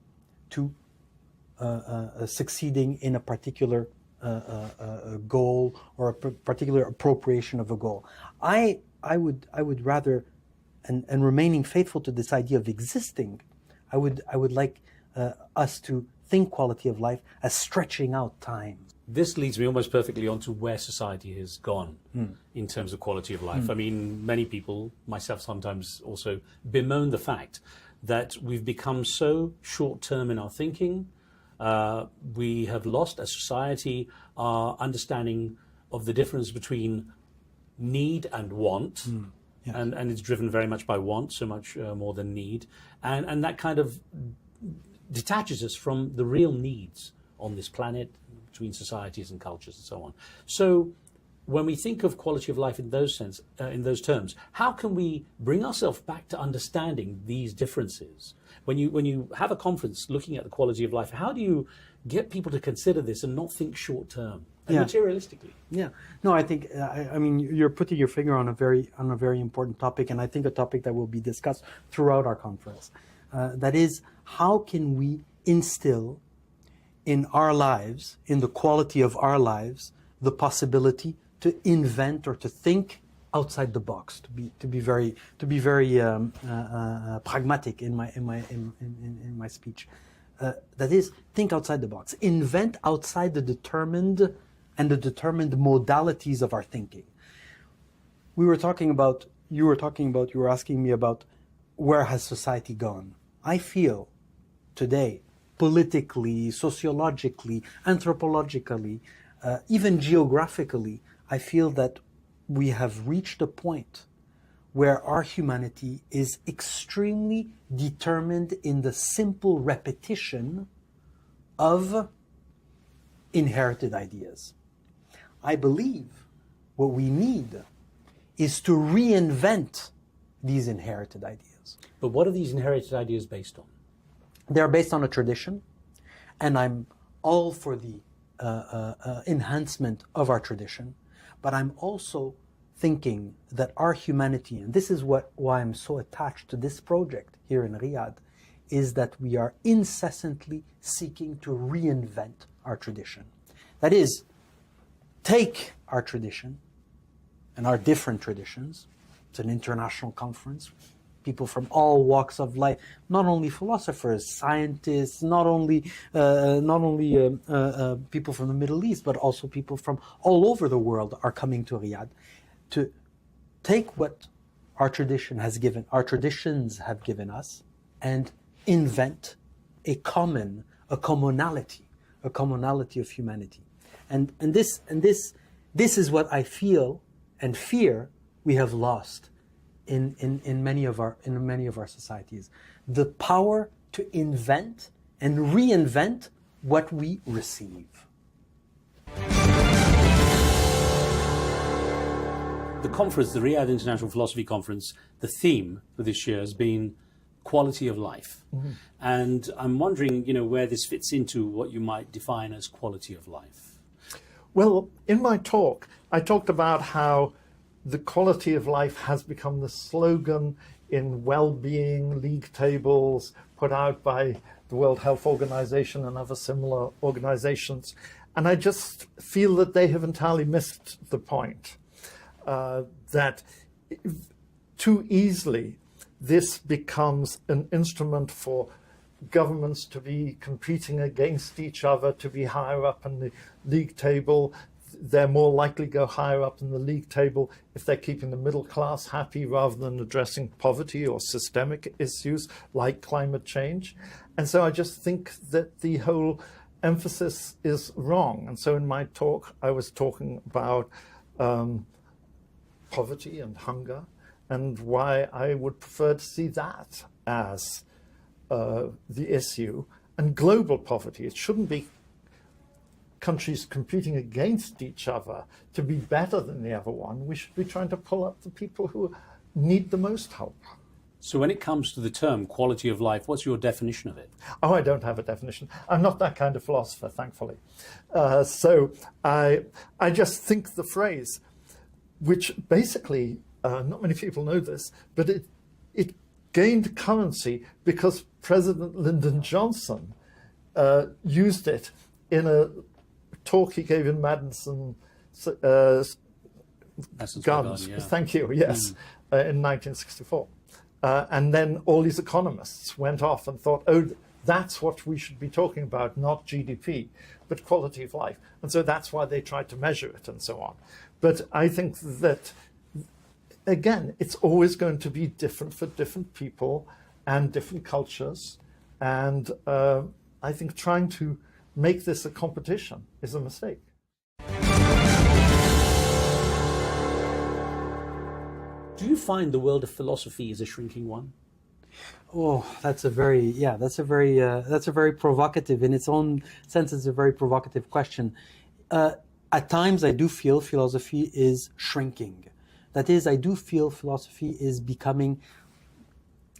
to succeeding in a particular goal or a particular appropriation of a goal. I would rather, and remaining faithful to this idea of existing, I would like us to think quality of life as stretching out time. This leads me almost perfectly onto where society has gone in terms of quality of life. I mean, many people, myself sometimes also, bemoan the fact that we've become so short-term in our thinking. We have lost, as society, our understanding of the difference between need and want. Yes. And it's driven very much by want, so much more than need. And that kind of detaches us from the real needs on this planet, between societies and cultures and so on. So when we think of quality of life in those terms, how can we bring ourselves back to understanding these differences? When you have a conference looking at the quality of life, how do you get people to consider this and not think short term and materialistically? Yeah, no, I think I mean you're putting your finger on a very important topic, and I think a topic that will be discussed throughout our conference. That is, how can we instill in our lives, in the quality of our lives, the possibility to invent or to think outside the box, to be very pragmatic in my speech. That is, think outside the box, invent outside the determined modalities of our thinking. You were asking me about where has society gone. I feel today, politically, sociologically, anthropologically, even geographically, I feel that we have reached a point where our humanity is extremely determined in the simple repetition of inherited ideas. I believe what we need is to reinvent these inherited ideas. But what are these inherited ideas based on? They're based on a tradition, and I'm all for the enhancement of our tradition, but I'm also thinking that our humanity, and this is why I'm so attached to this project here in Riyadh, is that we are incessantly seeking to reinvent our tradition. That is, take our tradition and our different traditions. It's an international conference. People from all walks of life, not only philosophers, scientists, not only people from the Middle East, but also people from all over the world are coming to Riyadh to take what our traditions have given us and invent a commonality of humanity. And this is what I feel and fear we have lost in many of our societies. The power to invent and reinvent what we receive. The conference, the Riyadh International Philosophy Conference, the theme for this year has been quality of life. Mm-hmm. And I'm wondering, where this fits into what you might define as quality of life. Well, in my talk, I talked about how the quality of life has become the slogan in well-being league tables put out by the World Health Organization and other similar organizations. And I just feel that they have entirely missed the point. That too easily this becomes an instrument for governments to be competing against each other, to be higher up in the league table. they're more likely to go higher up in the league table if they're keeping the middle class happy rather than addressing poverty or systemic issues like climate change. And so I just think that the whole emphasis is wrong. And so in my talk, I was talking about poverty and hunger and why I would prefer to see that as the issue. And global poverty, it shouldn't be countries competing against each other to be better than the other one. We should be trying to pull up the people who need the most help. So when it comes to the term quality of life, what's your definition of it? Oh, I don't have a definition. I'm not that kind of philosopher, thankfully. So I just think the phrase, which basically, not many people know this, but it gained currency because President Lyndon Johnson used it in a talk he gave in Madison Gardens. Yeah. Thank you, yes, in 1964. And then all these economists went off and thought, oh, that's what we should be talking about, not GDP, but quality of life. And so that's why they tried to measure it and so on. But I think that, again, it's always going to be different for different people and different cultures. And I think trying to make this a competition is a mistake. Do you find the world of philosophy is a shrinking one? Oh, that's a very provocative, in its own sense, it's a very provocative question. At times, I do feel philosophy is shrinking. That is, I do feel philosophy is becoming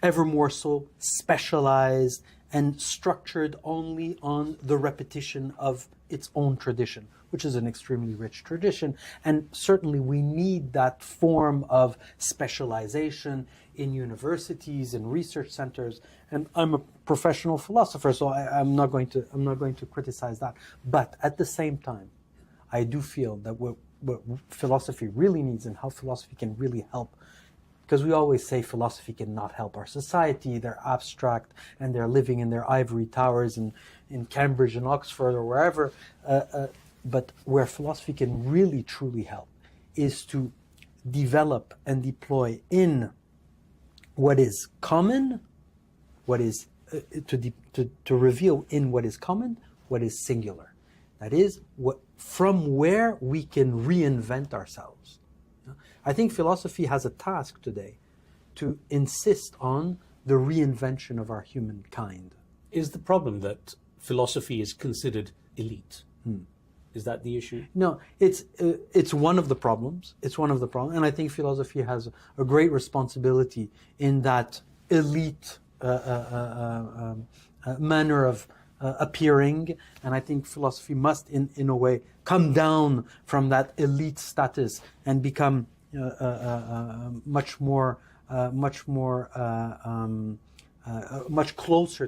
ever more so specialized and structured only on the repetition of its own tradition, which is an extremely rich tradition. And certainly we need that form of specialization in universities and research centers. And I'm a professional philosopher, so I'm not going to criticize that. But at the same time, I do feel that what philosophy really needs and how philosophy can really help, because we always say philosophy cannot help our society, they're abstract and they're living in their ivory towers in Cambridge and Oxford or wherever. But where philosophy can really truly help is to develop and deploy in what is common, what is to reveal in what is common, what is singular. That is, from where we can reinvent ourselves. I think philosophy has a task today to insist on the reinvention of our humankind. Is the problem that philosophy is considered elite? Is that the issue? No, it's one of the problems. It's one of the problems, and I think philosophy has a great responsibility in that elite manner of appearing, and I think philosophy must, in a way, come down from that elite status and become much closer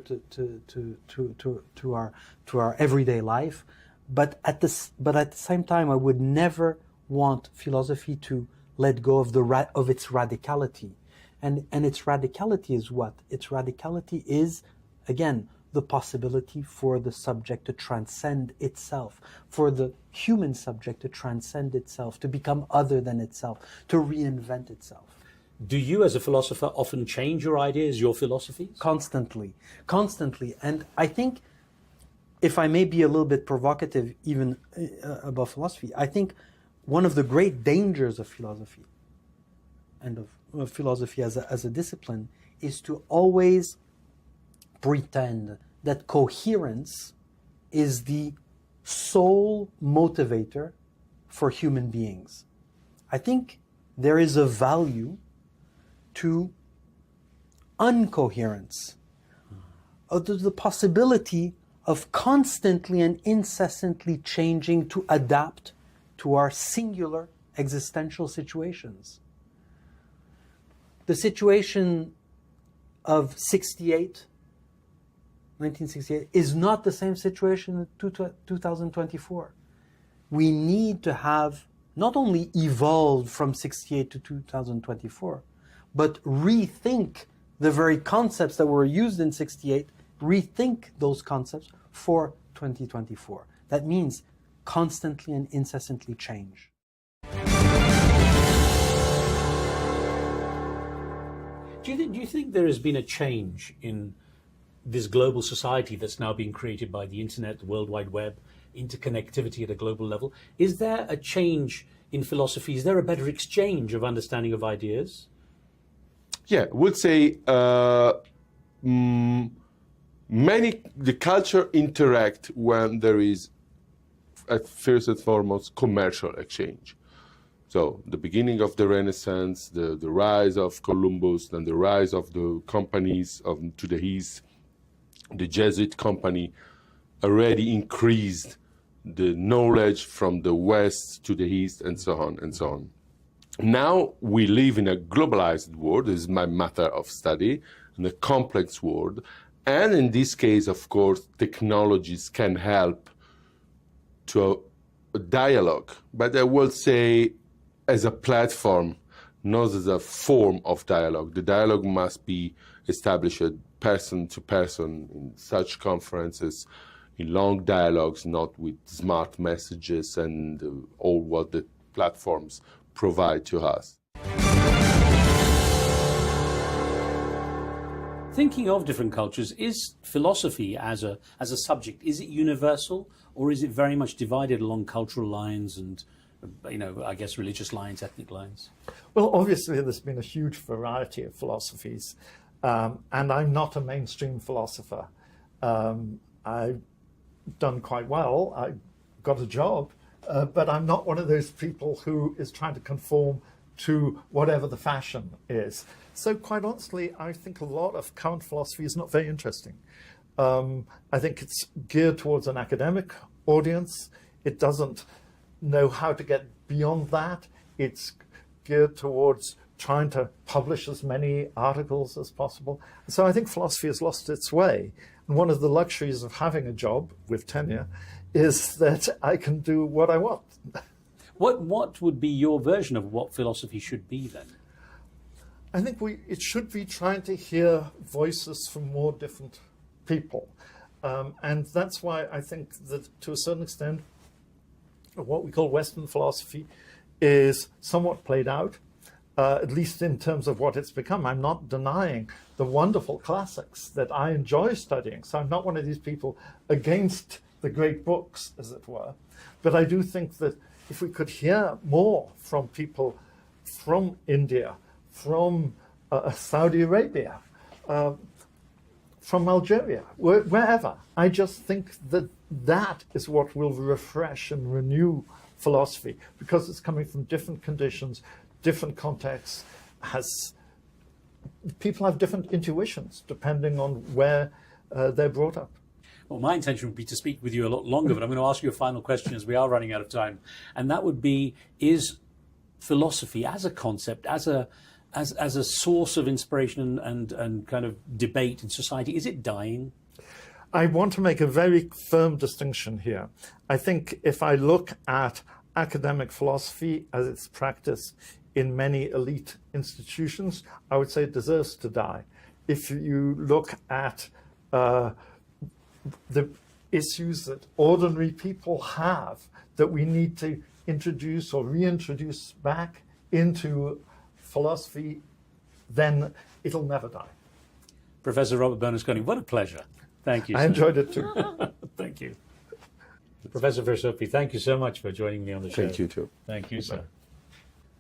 to our everyday life. But at the same time, I would never want philosophy to let go of its radicality, and its radicality is what? Its radicality is, again, the possibility for the subject to transcend itself, for the human subject to transcend itself, to become other than itself, to reinvent itself. Do you, as a philosopher, often change your ideas, your philosophies? Constantly. And I think, if I may be a little bit provocative even about philosophy, I think one of the great dangers of philosophy and of philosophy as a discipline is to always pretend that coherence is the sole motivator for human beings. I think there is a value to uncoherence, the possibility of constantly and incessantly changing to adapt to our singular existential situations. The situation of 1968 is not the same situation in 2024. We need to have not only evolved from 68 to 2024, but rethink the very concepts that were used in 68, rethink those concepts for 2024. That means constantly and incessantly change. Do you think there has been a change in this global society that's now being created by the internet, the World Wide Web, interconnectivity at a global level? Is there a change in philosophy? Is there a better exchange of understanding of ideas? Yeah, I would say the culture interact when there is, at first and foremost, commercial exchange. So the beginning of the Renaissance, the rise of Columbus, then the rise of the companies to the east, the Jesuit company already increased the knowledge from the west to the east, and so on and so on. Now we live in a globalized world. This is my matter of study, in a complex world. And in this case, of course, technologies can help to a dialogue, but I will say as a platform, not as a form of dialogue. The dialogue must be established person to person in such conferences, in long dialogues, not with smart messages and all what the platforms provide to us. Thinking of different cultures, is philosophy as a subject, is it universal, or is it very much divided along cultural lines and, I guess religious lines, ethnic lines? Well, obviously there's been a huge variety of philosophies, and I'm not a mainstream philosopher. I've done quite well. I got a job, but I'm not one of those people who is trying to conform to whatever the fashion is. So quite honestly, I think a lot of current philosophy is not very interesting. I think it's geared towards an academic audience. It doesn't know how to get beyond that. It's geared towards trying to publish as many articles as possible. So I think philosophy has lost its way. And one of the luxuries of having a job with tenure is that I can do what I want. What would be your version of what philosophy should be then? I think it should be trying to hear voices from more different people. And that's why I think that to a certain extent, what we call Western philosophy is somewhat played out, at least in terms of what it's become. I'm not denying the wonderful classics that I enjoy studying. So I'm not one of these people against the great books, as it were. But I do think that if we could hear more from people from India, from Saudi Arabia, from Algeria, wherever, I just think that that is what will refresh and renew philosophy, because it's coming from different conditions, different contexts. People have different intuitions depending on where they're brought up. Well, my intention would be to speak with you a lot longer, but I'm going to ask you a final question as we are running out of time. And that would be, is philosophy as a concept, as a source of inspiration and kind of debate in society, is it dying? I want to make a very firm distinction here. I think if I look at academic philosophy as it's practiced in many elite institutions, I would say it deserves to die. If you look at the issues that ordinary people have that we need to introduce or reintroduce back into philosophy, then it'll never die. Professor Robert Bernasconi, what a pleasure. Thank you, sir. I enjoyed it too. Thank you. Professor Versopi, thank you so much for joining me on the show. Thank you too. Thank you, sir.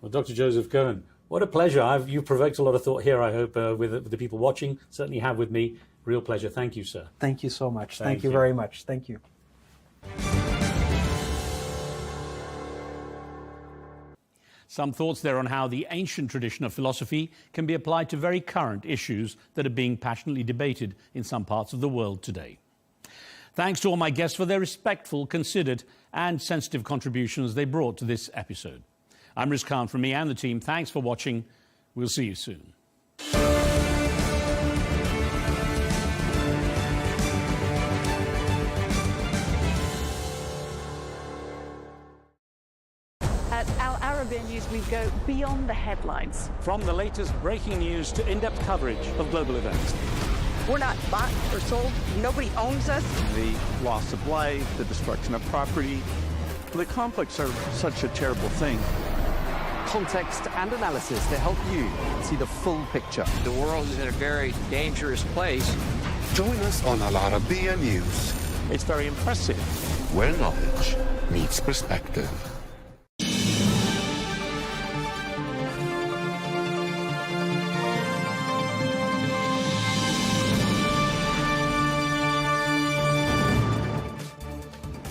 Well, Dr. Joseph Cohen, what a pleasure. You've provoked a lot of thought here, I hope, with the people watching. Certainly have with me. Real pleasure. Thank you, sir. Thank you so much. Thank you very much. Thank you. Some thoughts there on how the ancient tradition of philosophy can be applied to very current issues that are being passionately debated in some parts of the world today. Thanks to all my guests for their respectful, considered and sensitive contributions they brought to this episode. I'm Riz Khan from me and the team. Thanks for watching. We'll see you soon. At Arabiya News, we go beyond the headlines. From the latest breaking news to in-depth coverage of global events. We're not bought or sold. Nobody owns us. The loss of life, the destruction of property. The conflicts are such a terrible thing. Context and analysis to help you see the full picture. The world is in a very dangerous place. Join us on Arabiya News, It's very impressive. where knowledge meets perspective.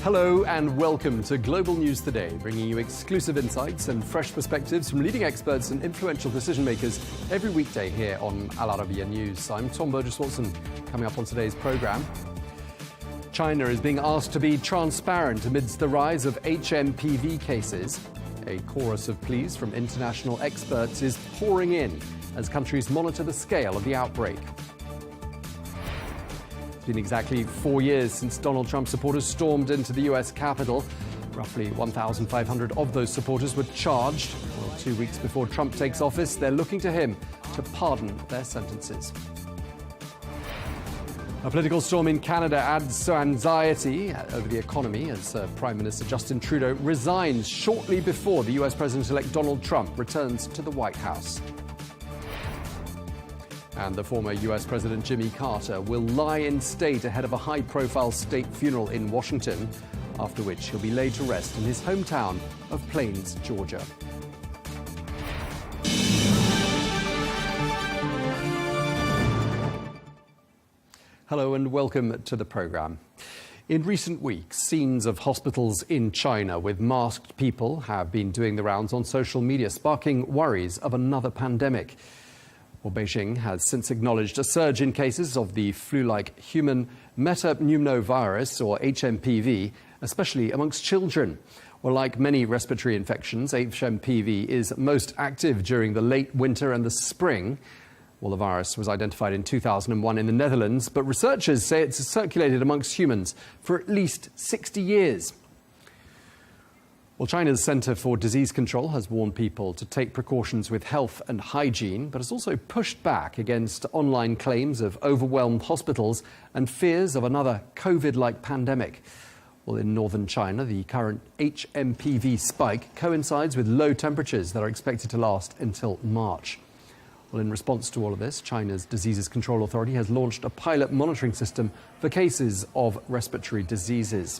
Hello and welcome to Global News Today, bringing you exclusive insights and fresh perspectives from leading experts and influential decision makers every weekday here on Al Arabiya News. I'm Tom Burges Watson. Coming up on today's programme, China is being asked to be transparent amidst the rise of HPMV cases. A chorus of pleas from international experts is pouring in as countries monitor the scale of the outbreak. It's been exactly 4 years since Donald Trump supporters stormed into the US Capitol. Roughly 1,500 of those supporters were charged. Well, 2 weeks before Trump takes office, they're looking to him to pardon their sentences. A political storm in Canada adds to anxiety over the economy as Prime Minister Justin Trudeau resigns shortly before the US President-elect Donald Trump returns to the White House. And the former US President Jimmy Carter will lie in state ahead of a high-profile state funeral in Washington, after which he'll be laid to rest in his hometown of Plains, Georgia. Hello and welcome to the programme. In recent weeks, scenes of hospitals in China with masked people have been doing the rounds on social media, sparking worries of another pandemic. Well, Beijing has since acknowledged a surge in cases of the flu-like human metapneumovirus, or HPMV, especially amongst children. Well, like many respiratory infections, HPMV is most active during the late winter and the spring. Well, the virus was identified in 2001 in the Netherlands, but researchers say it's circulated amongst humans for at least 60 years. Well, China's Centre for Disease Control has warned people to take precautions with health and hygiene, but has also pushed back against online claims of overwhelmed hospitals and fears of another COVID-like pandemic. Well, in northern China, the current HPMV spike coincides with low temperatures that are expected to last until March. Well, in response to all of this, China's Diseases Control Authority has launched a pilot monitoring system for cases of respiratory diseases.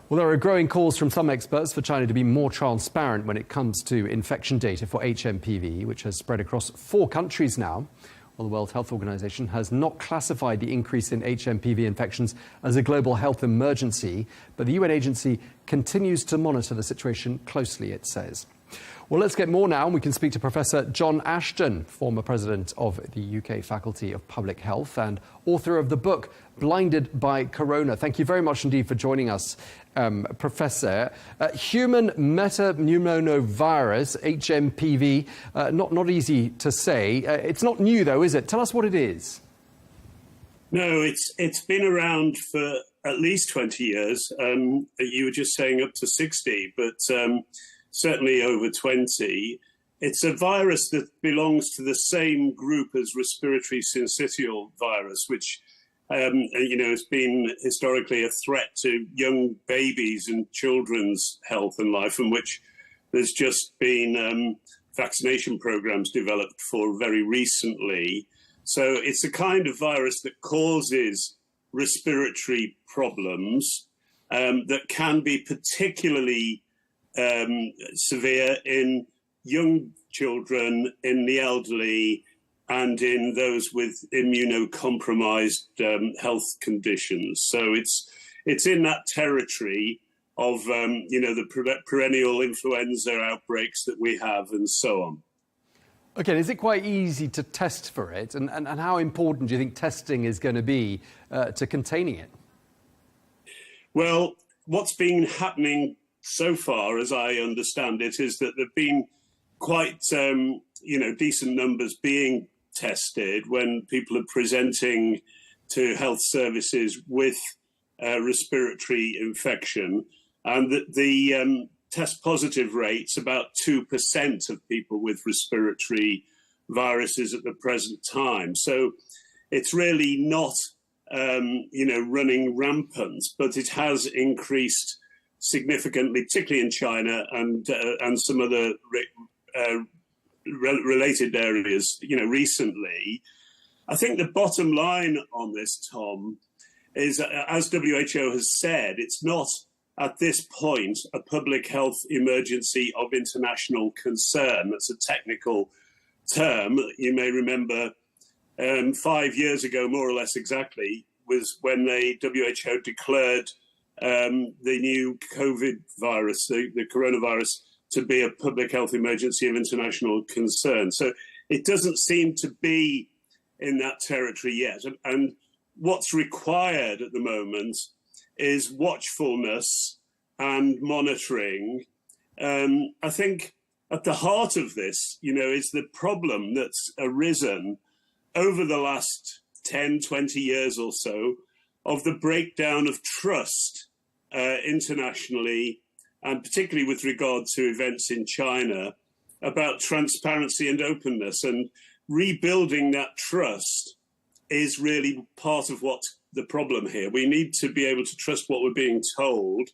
Well, there are growing calls from some experts for China to be more transparent when it comes to infection data for HPMV, which has spread across 4 countries now. Well, the World Health Organization has not classified the increase in HPMV infections as a global health emergency, but the UN agency continues to monitor the situation closely, it says. Well, let's get more now, and we can speak to Professor John Ashton, former president of the UK Faculty of Public Health and author of the book Blinded by Corona. Thank you very much indeed for joining us, Professor. Human metapneumovirus, HPMV, not easy to say. It's not new, though, is it? Tell us what it is. No, it's been around for at least 20 years. You were just saying up to 60, but certainly over 20. It's a virus that belongs to the same group as respiratory syncytial virus, which has been historically a threat to young babies and children's health and life, and which there's just been vaccination programs developed for very recently. So it's a kind of virus that causes respiratory problems that can be particularly severe in young children, in the elderly, and in those with immunocompromised health conditions. So it's in that territory of the perennial influenza outbreaks that we have, and so on. Okay, is it quite easy to test for it, and how important do you think testing is going to be to containing it? Well, what's been happening so far, as I understand it, is that there've been quite decent numbers being tested when people are presenting to health services with respiratory infection, and the test positive rate's about 2% of people with respiratory viruses at the present time. So it's really not running rampant, but it has increased significantly, particularly in China and some other related areas, recently. I think the bottom line on this, Tom, is, as WHO has said, it's not at this point a public health emergency of international concern. That's a technical term. You may remember 5 years ago, more or less exactly, was when the WHO declared the new COVID virus, the coronavirus, to be a public health emergency of international concern. So it doesn't seem to be in that territory yet. And what's required at the moment is watchfulness and monitoring. I think at the heart of this, is the problem that's arisen over the last 10, 20 years or so of the breakdown of trust internationally, and particularly with regard to events in China, about transparency and openness. And rebuilding that trust is really part of what's the problem here. We need to be able to trust what we're being told,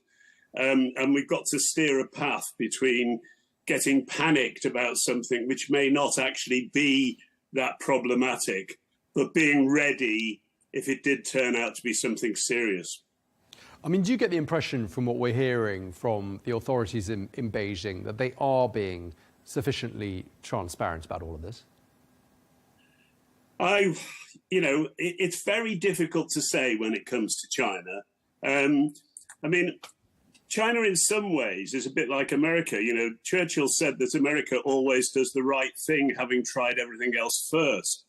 and we've got to steer a path between getting panicked about something which may not actually be that problematic, but being ready if it did turn out to be something serious. I mean, do you get the impression from what we're hearing from the authorities in Beijing that they are being sufficiently transparent about all of this? It's very difficult to say when it comes to China. I mean, China in some ways is a bit like America. Churchill said that America always does the right thing, having tried everything else first.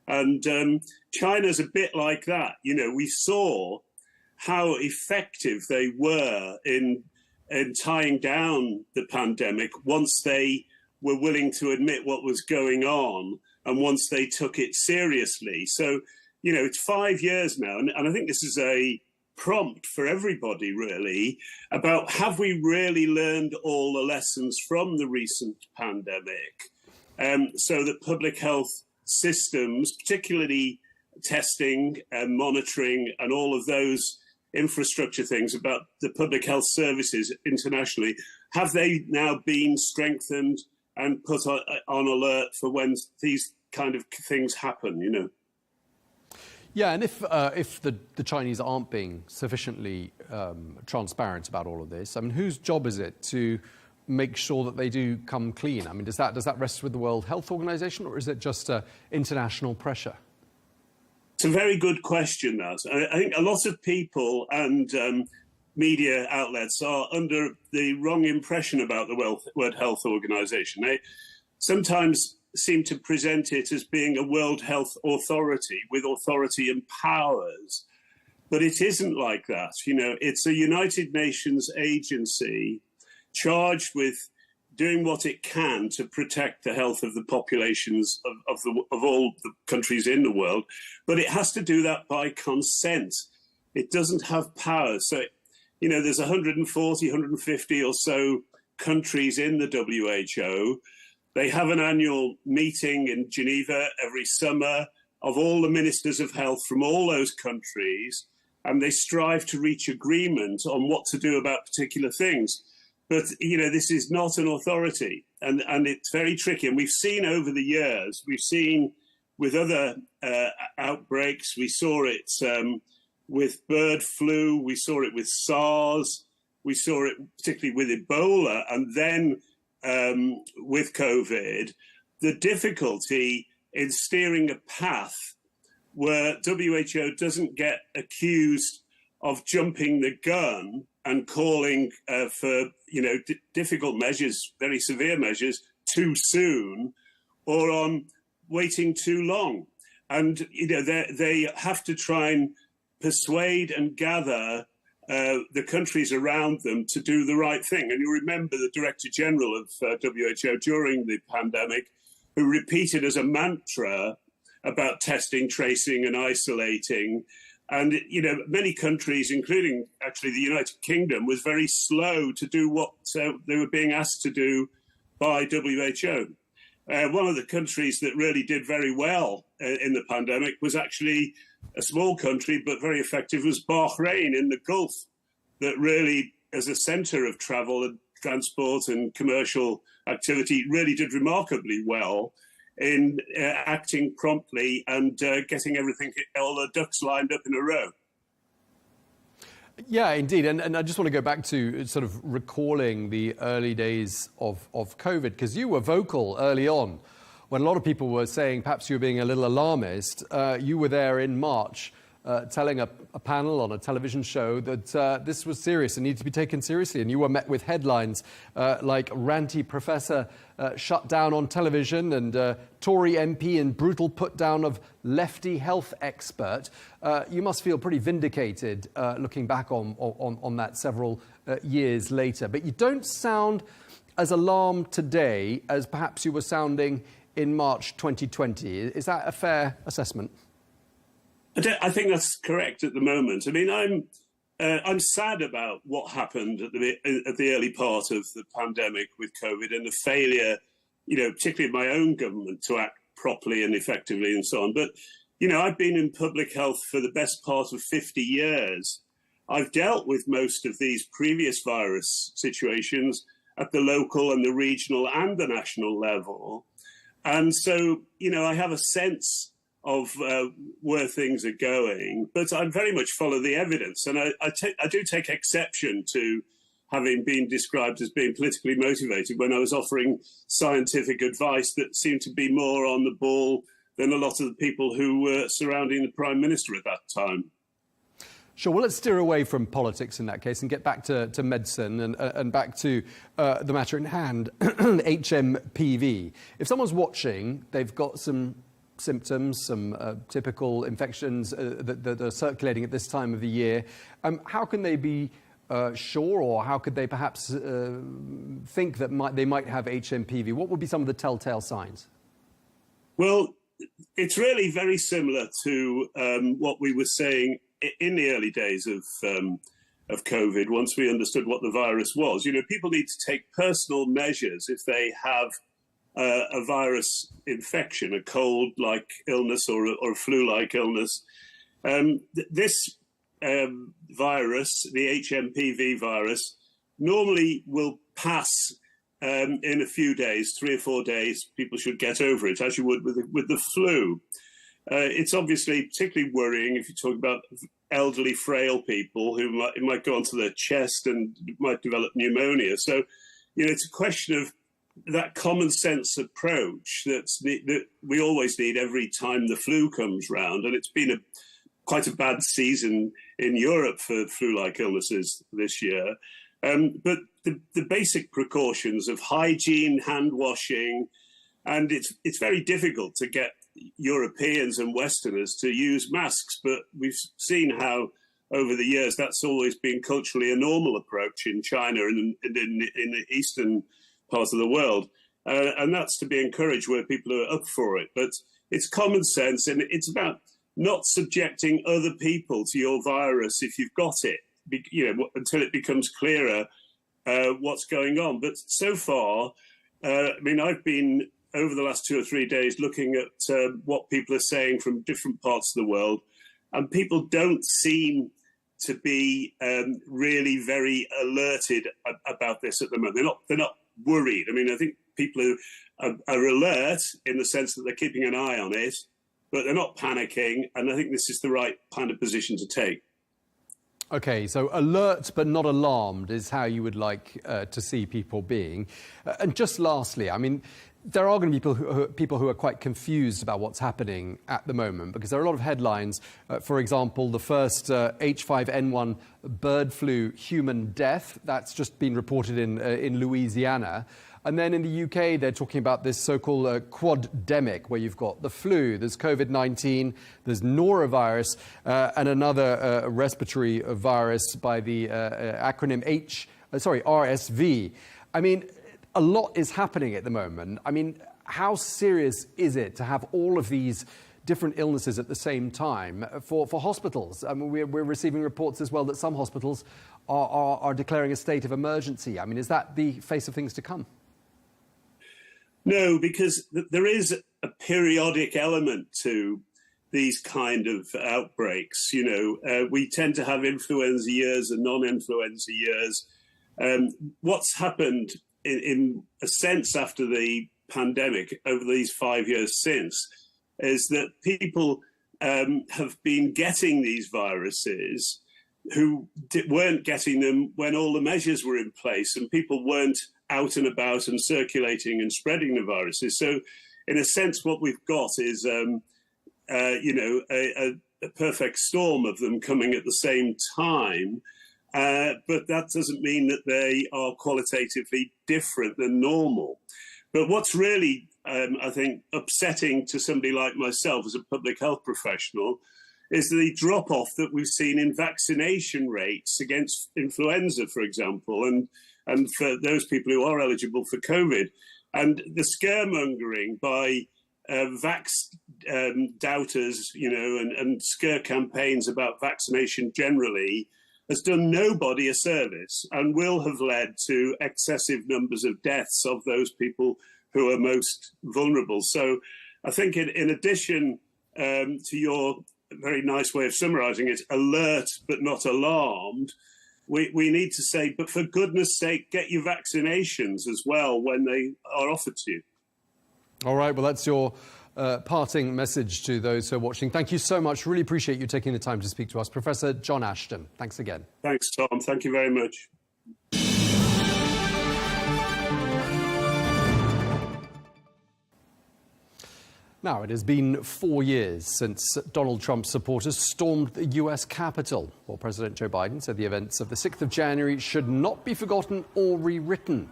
And China's a bit like that. We saw how effective they were in tying down the pandemic once they were willing to admit what was going on and once they took it seriously. So, it's 5 years now, and I think this is a prompt for everybody, really, about have we really learned all the lessons from the recent pandemic, so that public health systems, particularly testing and monitoring and all of those infrastructure things about the public health services internationally, have they now been strengthened and put on alert for when these kind of things happen, Yeah, and if the Chinese aren't being sufficiently transparent about all of this, I mean, whose job is it to make sure that they do come clean? I mean, does that rest with the World Health Organization, or is it just international pressure? It's a very good question, that. I think a lot of people and media outlets are under the wrong impression about the World Health Organization. They sometimes seem to present it as being a World Health Authority with authority and powers, but it isn't like that. It's a United Nations agency charged with doing what it can to protect the health of the populations of all the countries in the world, but it has to do that by consent. It doesn't have power. So, there's 140, 150 or so countries in the WHO. They have an annual meeting in Geneva every summer of all the ministers of health from all those countries, and they strive to reach agreement on what to do about particular things. But, this is not an authority, and it's very tricky. And we've seen over the years, we've seen with other outbreaks, we saw it with bird flu, we saw it with SARS, we saw it particularly with Ebola, and then with COVID, the difficulty in steering a path where WHO doesn't get accused of jumping the gun and calling for difficult measures, very severe measures, too soon, or on waiting too long. And they have to try and persuade and gather the countries around them to do the right thing. And you remember the Director General of WHO during the pandemic, who repeated as a mantra about testing, tracing and isolating. And, many countries, including actually the United Kingdom, was very slow to do what they were being asked to do by WHO. One of the countries that really did very well in the pandemic was actually a small country, but very effective, was Bahrain in the Gulf, that really as a centre of travel and transport and commercial activity, really did remarkably well in acting promptly and getting everything, all the ducks lined up in a row. Yeah, indeed. And I just want to go back to sort of recalling the early days of COVID, because you were vocal early on when a lot of people were saying perhaps you were being a little alarmist. You were there in March telling a panel on a television show that this was serious and needed to be taken seriously. And you were met with headlines like ranty professor shut down on television and Tory MP in brutal put down of lefty health expert. You must feel pretty vindicated looking back on that several years later. But you don't sound as alarmed today as perhaps you were sounding in March 2020. Is that a fair assessment? I think that's correct at the moment. I mean, I'm sad about what happened at the early part of the pandemic with COVID and the failure, particularly of my own government to act properly and effectively and so on. But, I've been in public health for the best part of 50 years. I've dealt with most of these previous virus situations at the local and the regional and the national level. And so, I have a sense of where things are going, but I very much follow the evidence. And I do take exception to having been described as being politically motivated when I was offering scientific advice that seemed to be more on the ball than a lot of the people who were surrounding the Prime Minister at that time. Sure. Well, let's steer away from politics in that case and get back to medicine and back to the matter in hand, HMPV. If someone's watching, they've got some symptoms, some typical infections that are circulating at this time of the year. How can they be sure, or how could they perhaps think that they might have HMPV? What would be some of the telltale signs? Well, it's really very similar to what we were saying in the early days of COVID. Once we understood what the virus was, people need to take personal measures if they have a virus infection, a cold-like illness or a flu-like illness. This virus, the HMPV virus, normally will pass in a few days, 3 or 4 days. People should get over it, as you would with the flu. It's obviously particularly worrying if you talk about elderly, frail people who might go onto their chest and might develop pneumonia. So, it's a question of that common sense approach that we always need every time the flu comes round. And it's been quite a bad season in Europe for flu-like illnesses this year. But the basic precautions of hygiene, hand washing, and it's very difficult to get Europeans and Westerners to use masks, but we've seen how over the years that's always been culturally a normal approach in China and in the eastern part of the world, and that's to be encouraged where people are up for it. But it's common sense, and it's about not subjecting other people to your virus if you've got it, until it becomes clearer what's going on. But so far, I've been over the last 2 or 3 days looking at what people are saying from different parts of the world, and people don't seem to be really very alerted about this at the moment. They're not worried. I think people are alert in the sense that they're keeping an eye on it, but they're not panicking, and I think this is the right kind of position to take. Okay, so alert but not alarmed is how you would like to see people being. And just lastly, there are going to be people who are quite confused about what's happening at the moment, because there are a lot of headlines. For example, the first H5N1 bird flu human death, that's just been reported in Louisiana. And then in the UK, they're talking about this so-called quaddemic, where you've got the flu, there's COVID-19, there's norovirus, and another respiratory virus by the acronym RSV. A lot is happening at the moment. How serious is it to have all of these different illnesses at the same time for hospitals? We're receiving reports as well that some hospitals are declaring a state of emergency. Is that the face of things to come? No, because there is a periodic element to these kind of outbreaks. We tend to have influenza years and non-influenza years. What's happened in a sense after the pandemic over these 5 years since is that people have been getting these viruses who weren't getting them when all the measures were in place and people weren't out and about and circulating and spreading the viruses. So in a sense, what we've got is, a perfect storm of them coming at the same time. But that doesn't mean that they are qualitatively different than normal. But what's really, I think, upsetting to somebody like myself as a public health professional is the drop-off that we've seen in vaccination rates against influenza, for example, and for those people who are eligible for COVID. And the scaremongering by vax doubters, and scare campaigns about vaccination generally has done nobody a service and will have led to excessive numbers of deaths of those people who are most vulnerable. So I think in addition to your very nice way of summarising it, alert but not alarmed, we need to say, but for goodness sake, get your vaccinations as well when they are offered to you. All right, well, that's your parting message to those who are watching. Thank you so much. Really appreciate you taking the time to speak to us. Professor John Ashton, thanks again. Thanks, Tom. Thank you very much. Now, it has been 4 years since Donald Trump's supporters stormed the US Capitol. Well, President Joe Biden said the events of the 6th of January should not be forgotten or rewritten.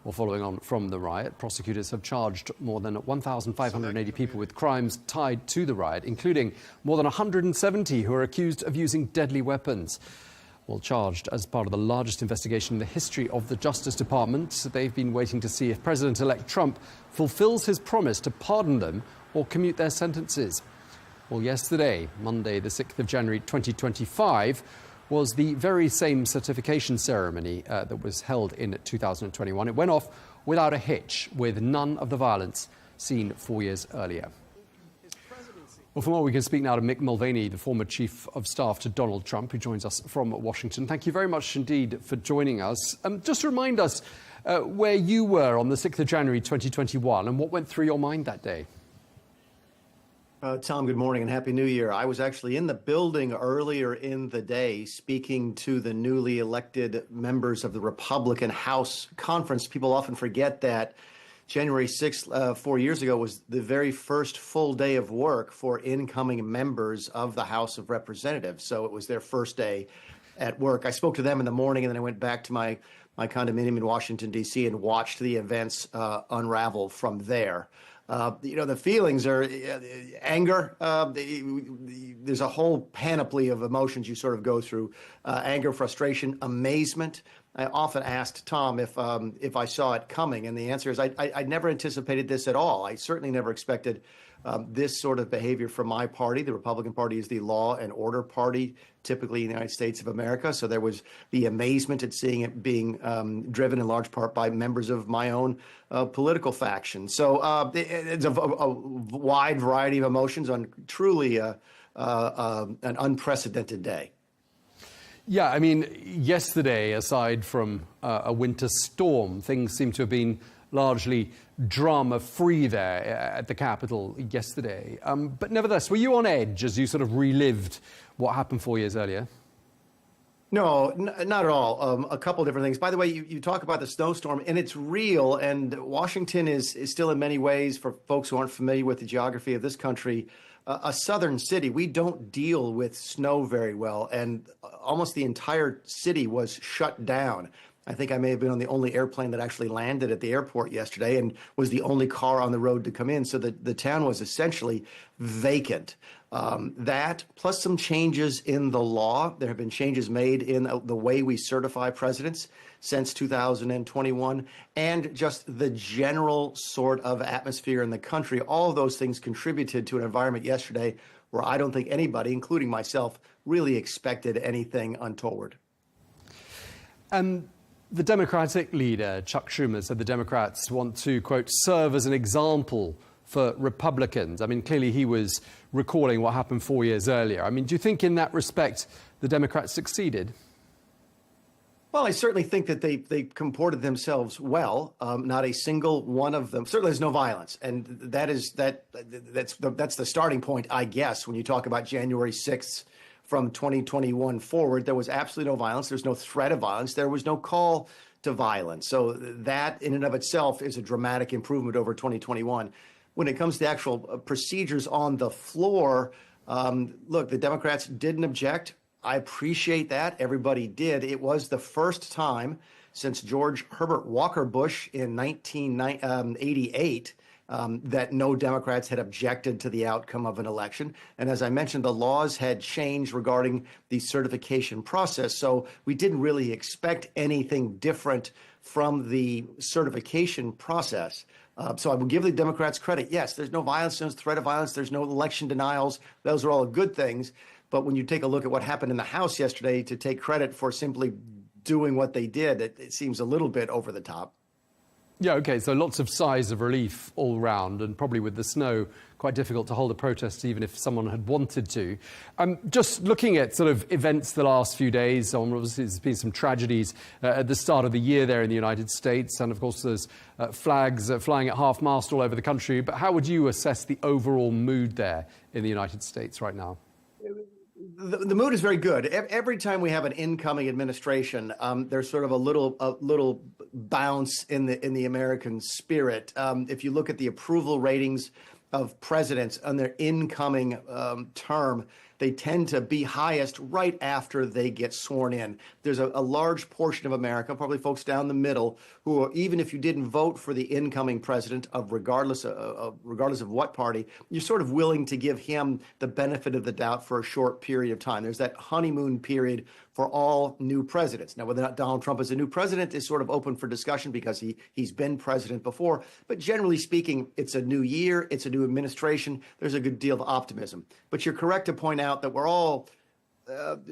Well, following on from the riot, prosecutors have charged more than 1,580 people with crimes tied to the riot, including more than 170 who are accused of using deadly weapons. Well, charged as part of the largest investigation in the history of the Justice Department, they've been waiting to see if President-elect Trump fulfills his promise to pardon them or commute their sentences. Well, yesterday, Monday, the 6th of January 2025, was the very same certification ceremony that was held in 2021. It went off without a hitch, with none of the violence seen 4 years earlier. Well, for more, we can speak now to Mick Mulvaney, the former Chief of Staff to Donald Trump, who joins us from Washington. Thank you very much indeed for joining us. Just remind us where you were on the 6th of January 2021 and what went through your mind that day. Tom, good morning and Happy New Year. I was actually in the building earlier in the day speaking to the newly elected members of the Republican House Conference. People often forget that January 6th, 4 years ago, was the very first full day of work for incoming members of the House of Representatives. So it was their first day at work. I spoke to them in the morning, and then I went back to my condominium in Washington, D.C., and watched the events unravel from there. The feelings are anger. There's a whole panoply of emotions you sort of go through. Anger, frustration, amazement. I often asked Tom if I saw it coming, and the answer is I never anticipated this at all. I certainly never expected this sort of behavior from my party. The Republican Party is the law and order party, typically in the United States of America. So there was the amazement at seeing it being driven in large part by members of my own political faction. So it's a wide variety of emotions on truly an unprecedented day. Yeah, I mean, yesterday, aside from a winter storm, things seem to have been largely drama-free there at the Capitol yesterday. But nevertheless, were you on edge as you sort of relived what happened 4 years earlier? No, not at all. A couple different things. By the way, you talk about the snowstorm, and it's real. And Washington is still in many ways, for folks who aren't familiar with the geography of this country, a southern city. We don't deal with snow very well, and almost the entire city was shut down. I think I may have been on the only airplane that actually landed at the airport yesterday and was the only car on the road to come in. So the town was essentially vacant. That, plus some changes in the law. There have been changes made in the way we certify presidents since 2021, and just the general sort of atmosphere in the country. All of those things contributed to an environment yesterday where I don't think anybody, including myself, really expected anything untoward. The Democratic leader, Chuck Schumer, said the Democrats want to, quote, serve as an example for Republicans. I mean, clearly he was recalling what happened 4 years earlier. I mean, do you think in that respect the Democrats succeeded? Well, I certainly think that they comported themselves well. Not a single one of them. Certainly, there's no violence, and that's the starting point, I guess. When you talk about January 6th from 2021 forward, there was absolutely no violence. There's no threat of violence. There was no call to violence. So that, in and of itself, is a dramatic improvement over 2021. When it comes to actual procedures on the floor, look, the Democrats didn't object. I appreciate that. Everybody did. It was the first time since George Herbert Walker Bush in 1988 that no Democrats had objected to the outcome of an election. And as I mentioned, the laws had changed regarding the certification process. So we didn't really expect anything different from the certification process. So I will give the Democrats credit. Yes, there's no violence, there's no threat of violence, there's no election denials. Those are all good things. But when you take a look at what happened in the House yesterday, to take credit for simply doing what they did, it seems a little bit over the top. Yeah, OK, so lots of sighs of relief all round, and probably with the snow, quite difficult to hold a protest even if someone had wanted to. Just looking at sort of events the last few days, obviously there's been some tragedies at the start of the year there in the United States, and of course there's flags flying at half-mast all over the country. But how would you assess the overall mood there in the United States right now? The mood is very good. Every time we have an incoming administration, there's sort of a little bounce in the American spirit. If you look at the approval ratings of presidents on their incoming term, they tend to be highest right after they get sworn in. There's a large portion of America, probably folks down the middle, who are, even if you didn't vote for the incoming president, regardless of what party, you're sort of willing to give him the benefit of the doubt for a short period of time. There's that honeymoon period for all new presidents. Now, whether or not Donald Trump is a new president is sort of open for discussion because he's been president before. But generally speaking, it's a new year, it's a new administration. There's a good deal of optimism. But you're correct to point out that we're all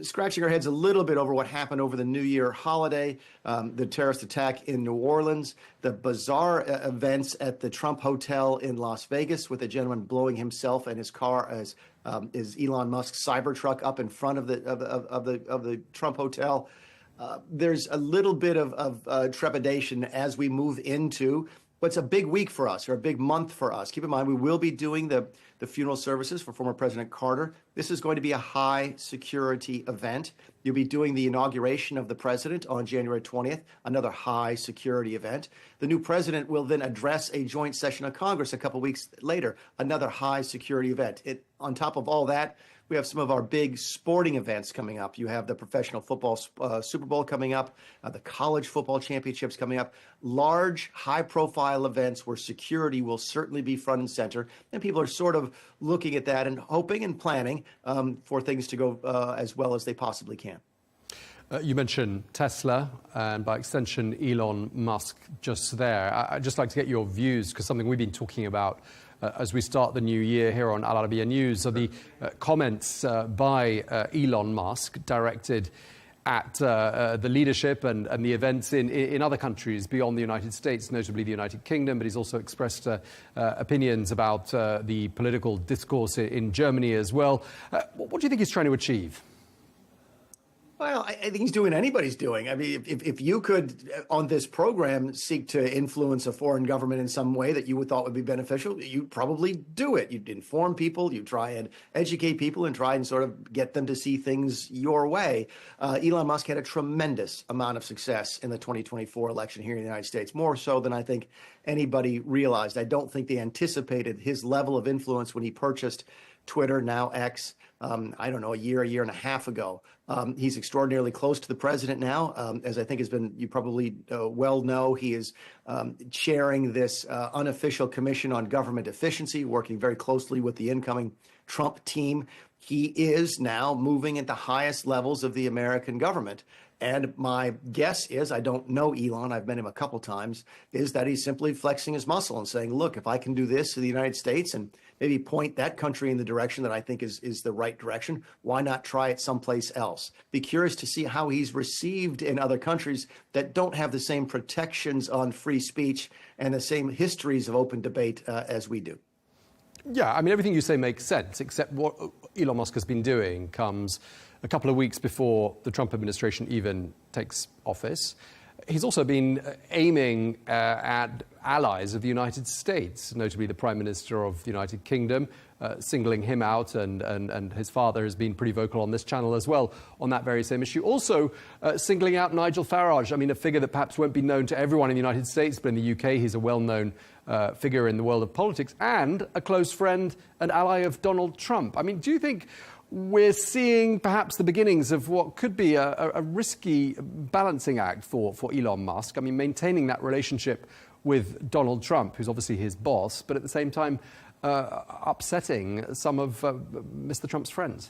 scratching our heads a little bit over what happened over the New Year holiday, the terrorist attack in New Orleans, the bizarre events at the Trump Hotel in Las Vegas with a gentleman blowing himself and his car as is Elon Musk's Cybertruck up in front of the Trump Hotel. There's a little bit of trepidation as we move into what's a big week for us, or a big month for us. Keep in mind, we will be doing the funeral services for former President Carter. This is going to be a high security event. You'll be doing the inauguration of the president on January 20th, another high security event. The new president will then address a joint session of Congress a couple weeks later, another high security event. On top of all that, we have some of our big sporting events coming up. You have the professional football Super Bowl coming up, the college football championships coming up, large, high-profile events where security will certainly be front and center. And people are sort of looking at that and hoping and planning for things to go as well as they possibly can. You mentioned Tesla and, by extension, Elon Musk just there. I'd just like to get your views, because something we've been talking about as we start the new year here on Arabiya News are the comments by Elon Musk directed at the leadership and the events in other countries beyond the United States, notably the United Kingdom, but he's also expressed opinions about the political discourse in Germany as well. What do you think he's trying to achieve? Well, I think he's doing what anybody's doing. I mean, if you could, on this program, seek to influence a foreign government in some way that you would thought would be beneficial, you'd probably do it. You'd inform people, you'd try and educate people and try and sort of get them to see things your way. Elon Musk had a tremendous amount of success in the 2024 election here in the United States, more so than I think anybody realized. I don't think they anticipated his level of influence when he purchased Twitter, now X, I don't know, a year and a half ago. He's extraordinarily close to the president now. As I think has been, you probably well know, he is chairing this unofficial commission on government efficiency, working very closely with the incoming Trump team. He is now moving at the highest levels of the American government. And my guess is, I don't know Elon, I've met him a couple times, is that he's simply flexing his muscle and saying, look, if I can do this in the United States and maybe point that country in the direction that I think is the right direction, why not try it someplace else? Be curious to see how he's received in other countries that don't have the same protections on free speech and the same histories of open debate as we do. Yeah, I mean, everything you say makes sense, except Elon Musk has been doing comes a couple of weeks before the Trump administration even takes office. He's also been aiming at allies of the United States, notably the Prime Minister of the United Kingdom, singling him out, and his father has been pretty vocal on this channel as well on that very same issue. Also singling out Nigel Farage, I mean, a figure that perhaps won't be known to everyone in the United States, but in the UK he's a well-known figure in the world of politics and a close friend and ally of Donald Trump. I mean, do you think we're seeing perhaps the beginnings of what could be a risky balancing act for Elon Musk? I mean, maintaining that relationship with Donald Trump, who's obviously his boss, but at the same time upsetting some of Mr. Trump's friends.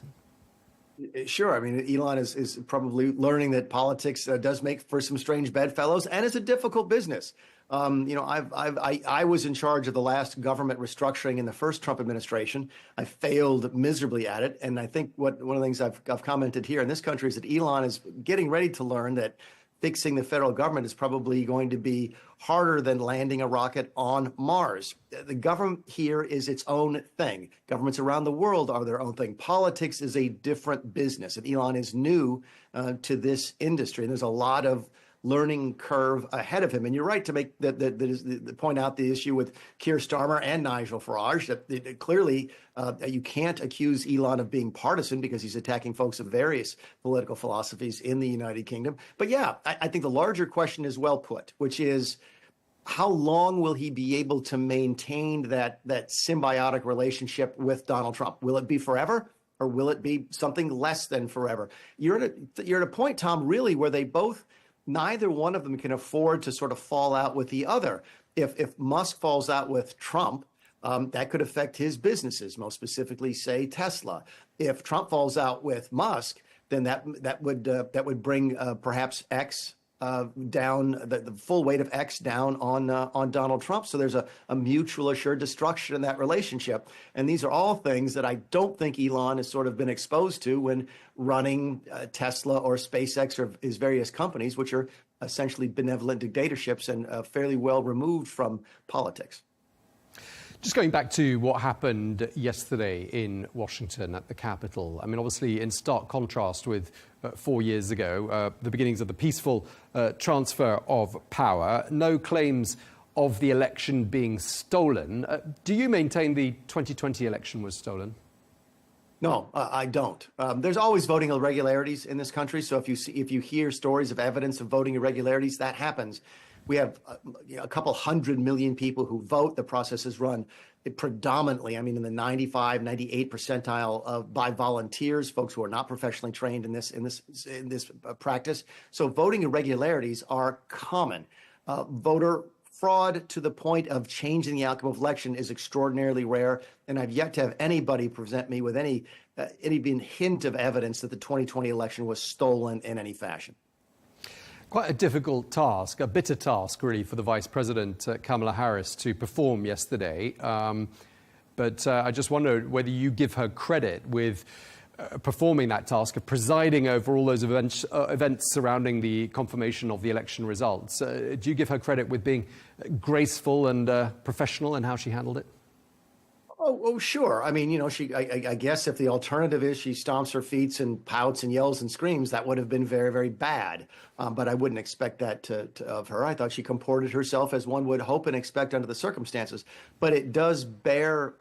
Sure. I mean, Elon is probably learning that politics does make for some strange bedfellows, and it's a difficult business. You know, I was in charge of the last government restructuring in the first Trump administration. I failed miserably at it, and I think one of the things I've commented here in this country is that Elon is getting ready to learn that fixing the federal government is probably going to be harder than landing a rocket on Mars. The government here is its own thing. Governments around the world are their own thing. Politics is a different business, and Elon is new to this industry. And there's a lot of learning curve ahead of him. And you're right to make point out the issue with Keir Starmer and Nigel Farage, that clearly you can't accuse Elon of being partisan because he's attacking folks of various political philosophies in the United Kingdom. But yeah, I think the larger question is well put, which is how long will he be able to maintain that symbiotic relationship with Donald Trump? Will it be forever? Or will it be something less than forever? You're at a point, Tom, really, where neither one of them can afford to sort of fall out with the other. If Musk falls out with Trump, that could affect his businesses, most specifically, say, Tesla. If Trump falls out with Musk, then that would bring perhaps X down, the full weight of X down on Donald Trump. So there's a mutual assured destruction in that relationship. And these are all things that I don't think Elon has sort of been exposed to when running Tesla or SpaceX or his various companies, which are essentially benevolent dictatorships and fairly well removed from politics. Just going back to what happened yesterday in Washington at the Capitol, I mean, obviously in stark contrast with 4 years ago, the beginnings of the peaceful transfer of power, no claims of the election being stolen. Do you maintain the 2020 election was stolen? No, I don't. There's always voting irregularities in this country. So if you hear stories of evidence of voting irregularities, that happens. We have a couple 100 million people who vote. The process is run predominantly, I mean, in the 95, 98 percentile by volunteers, folks who are not professionally trained in this practice. So voting irregularities are common. Voter fraud to the point of changing the outcome of election is extraordinarily rare, and I've yet to have anybody present me with any hint of evidence that the 2020 election was stolen in any fashion. Quite a difficult task, a bitter task, really, for the Vice President, Kamala Harris, to perform yesterday. But I just wonder whether you give her credit with performing that task of presiding over all those events surrounding the confirmation of the election results. Do you give her credit with being graceful and professional in how she handled it? Oh, sure. I mean, you know, I guess if the alternative is she stomps her feet and pouts and yells and screams, that would have been very, very bad. But I wouldn't expect that of her. I thought she comported herself as one would hope and expect under the circumstances. But it does bear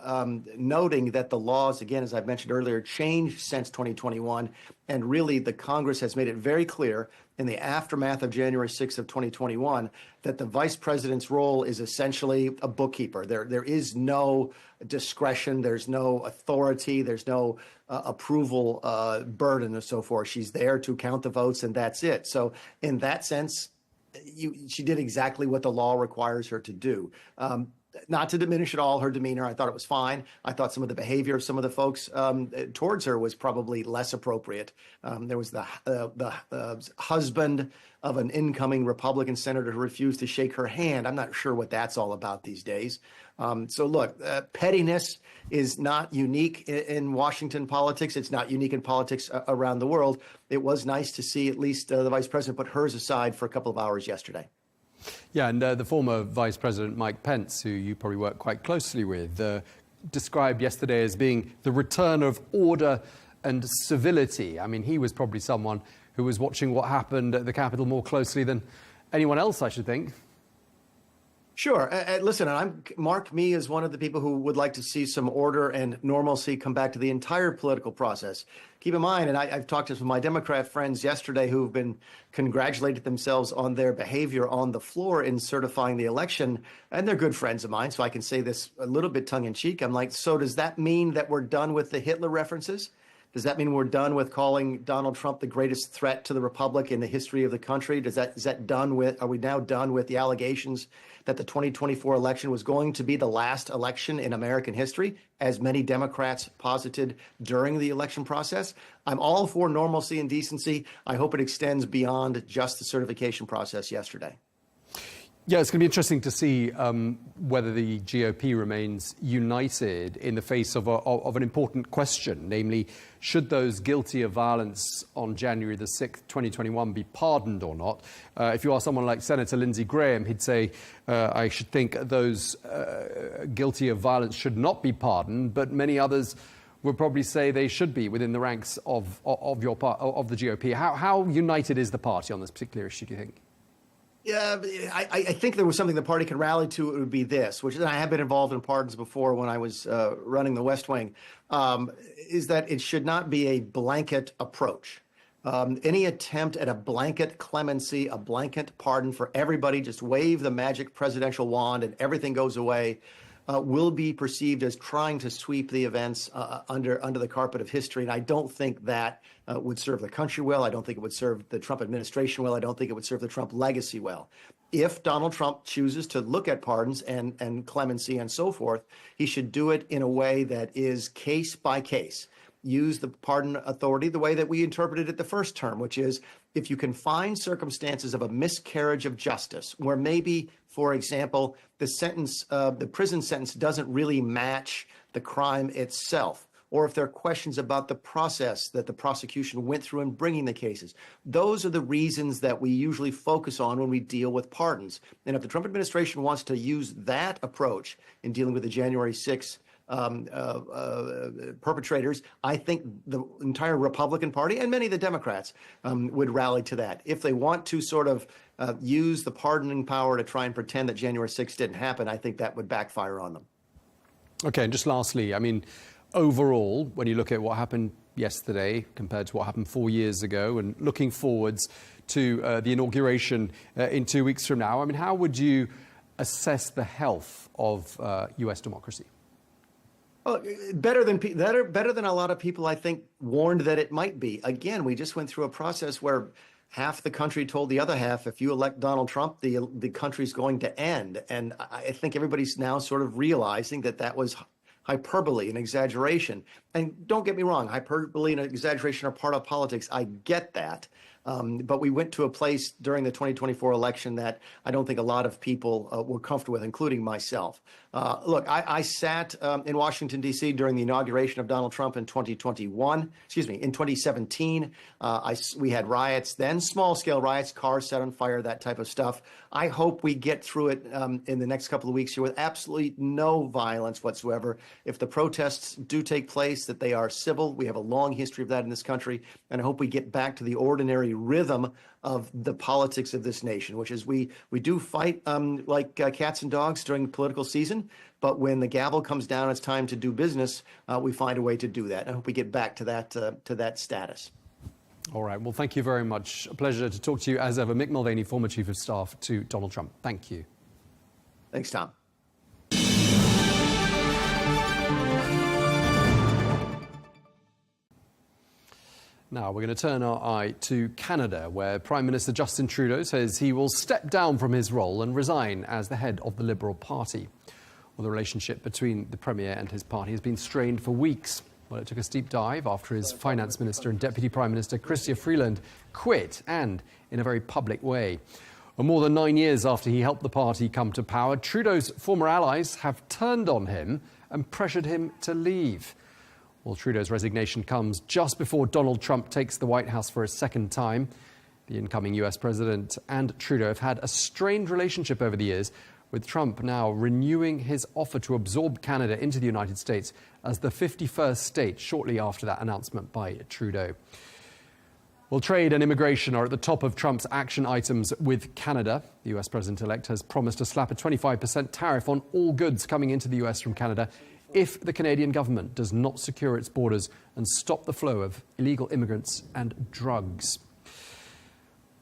noting that the laws, again, as I've mentioned earlier, changed since 2021. And really, the Congress has made it very clear in the aftermath of January 6th of 2021 that the vice president's role is essentially a bookkeeper. There is no discretion, there's no authority, there's no approval burden and so forth. She's there to count the votes, and that's it. So in that sense, she did exactly what the law requires her to do. Not to diminish at all her demeanor. I thought it was fine. I thought some of the behavior of some of the folks towards her was probably less appropriate. There was the husband of an incoming Republican senator who refused to shake her hand. I'm not sure what that's all about these days. So look, pettiness is not unique in Washington politics. It's not unique in politics around the world. It was nice to see at least the vice president put hers aside for a couple of hours yesterday. Yeah, and the former Vice President Mike Pence, who you probably work quite closely with, described yesterday as being the return of order and civility. I mean, he was probably someone who was watching what happened at the Capitol more closely than anyone else, I should think. Sure. Listen, mark me as one of the people who would like to see some order and normalcy come back to the entire political process. Keep in mind, and I've talked to some of my Democrat friends yesterday who've been congratulated themselves on their behavior on the floor in certifying the election, and they're good friends of mine, so I can say this a little bit tongue-in-cheek. I'm like, so does that mean that we're done with the Hitler references? Does that mean we're done with calling Donald Trump the greatest threat to the republic in the history of the country? Is that done with? Are we now done with the allegations that the 2024 election was going to be the last election in American history, as many Democrats posited during the election process? I'm all for normalcy and decency. I hope it extends beyond just the certification process yesterday. Yeah, it's going to be interesting to see whether the GOP remains united in the face of an important question, namely, should those guilty of violence on January the 6th, 2021 be pardoned or not? If you ask someone like Senator Lindsey Graham, he'd say, I should think those guilty of violence should not be pardoned, but many others would probably say they should be within the ranks of the GOP. How united is the party on this particular issue, do you think? Yeah, I think there was something the party can rally to. It would be this, which I have been involved in pardons before when I was running the West Wing, is that it should not be a blanket approach. Any attempt at a blanket clemency, a blanket pardon for everybody, just wave the magic presidential wand and everything goes away, will be perceived as trying to sweep the events under the carpet of history. And I don't think that would serve the country well. I don't think it would serve the Trump administration well. I don't think it would serve the Trump legacy well. If Donald Trump chooses to look at pardons and clemency and so forth, he should do it in a way that is case by case. Use the pardon authority the way that we interpreted it the first term, which is if you can find circumstances of a miscarriage of justice where maybe, for example, the prison sentence doesn't really match the crime itself, or if there are questions about the process that the prosecution went through in bringing the cases. Those are the reasons that we usually focus on when we deal with pardons. And if the Trump administration wants to use that approach in dealing with the January 6th perpetrators, I think the entire Republican Party and many of the Democrats would rally to that. If they want to sort of use the pardoning power to try and pretend that January 6th didn't happen, I think that would backfire on them. Okay, and just lastly, I mean, overall, when you look at what happened yesterday compared to what happened 4 years ago and looking forwards to the inauguration in 2 weeks from now, I mean, how would you assess the health of US democracy? Well, better than a lot of people, I think, warned that it might be. Again, we just went through a process where half the country told the other half, if you elect Donald Trump, the country's going to end. And I think everybody's now sort of realizing that that was hyperbole and exaggeration. And don't get me wrong, hyperbole and exaggeration are part of politics. I get that. But we went to a place during the 2024 election that I don't think a lot of people were comfortable with, including myself. Look, I sat in Washington, D.C. during the inauguration of Donald Trump in 2017. We had riots, then small-scale riots, cars set on fire, that type of stuff. I hope we get through it in the next couple of weeks here with absolutely no violence whatsoever. If the protests do take place, that they are civil. We have a long history of that in this country, and I hope we get back to the ordinary rhythm of the politics of this nation, which is we do fight like cats and dogs during the political season, but when the gavel comes down, it's time to do business. We find a way to do that. I hope we get back to that status. All right. Well, thank you very much. A pleasure to talk to you as ever. Mick Mulvaney, former Chief of Staff to Donald Trump. Thank you. Thanks, Tom. Now we're going to turn our eye to Canada, where Prime Minister Justin Trudeau says he will step down from his role and resign as the head of the Liberal Party. Well, the relationship between the Premier and his party has been strained for weeks. Well, it took a steep dive after his Finance Minister and Deputy Prime Minister Chrystia Freeland quit, and in a very public way. Well, more than 9 years after he helped the party come to power, Trudeau's former allies have turned on him and pressured him to leave. Well, Trudeau's resignation comes just before Donald Trump takes the White House for a second time. The incoming US president and Trudeau have had a strained relationship over the years, with Trump now renewing his offer to absorb Canada into the United States as the 51st state shortly after that announcement by Trudeau. Well, trade and immigration are at the top of Trump's action items with Canada. The US president-elect has promised to slap a 25% tariff on all goods coming into the US from Canada if the Canadian government does not secure its borders and stop the flow of illegal immigrants and drugs.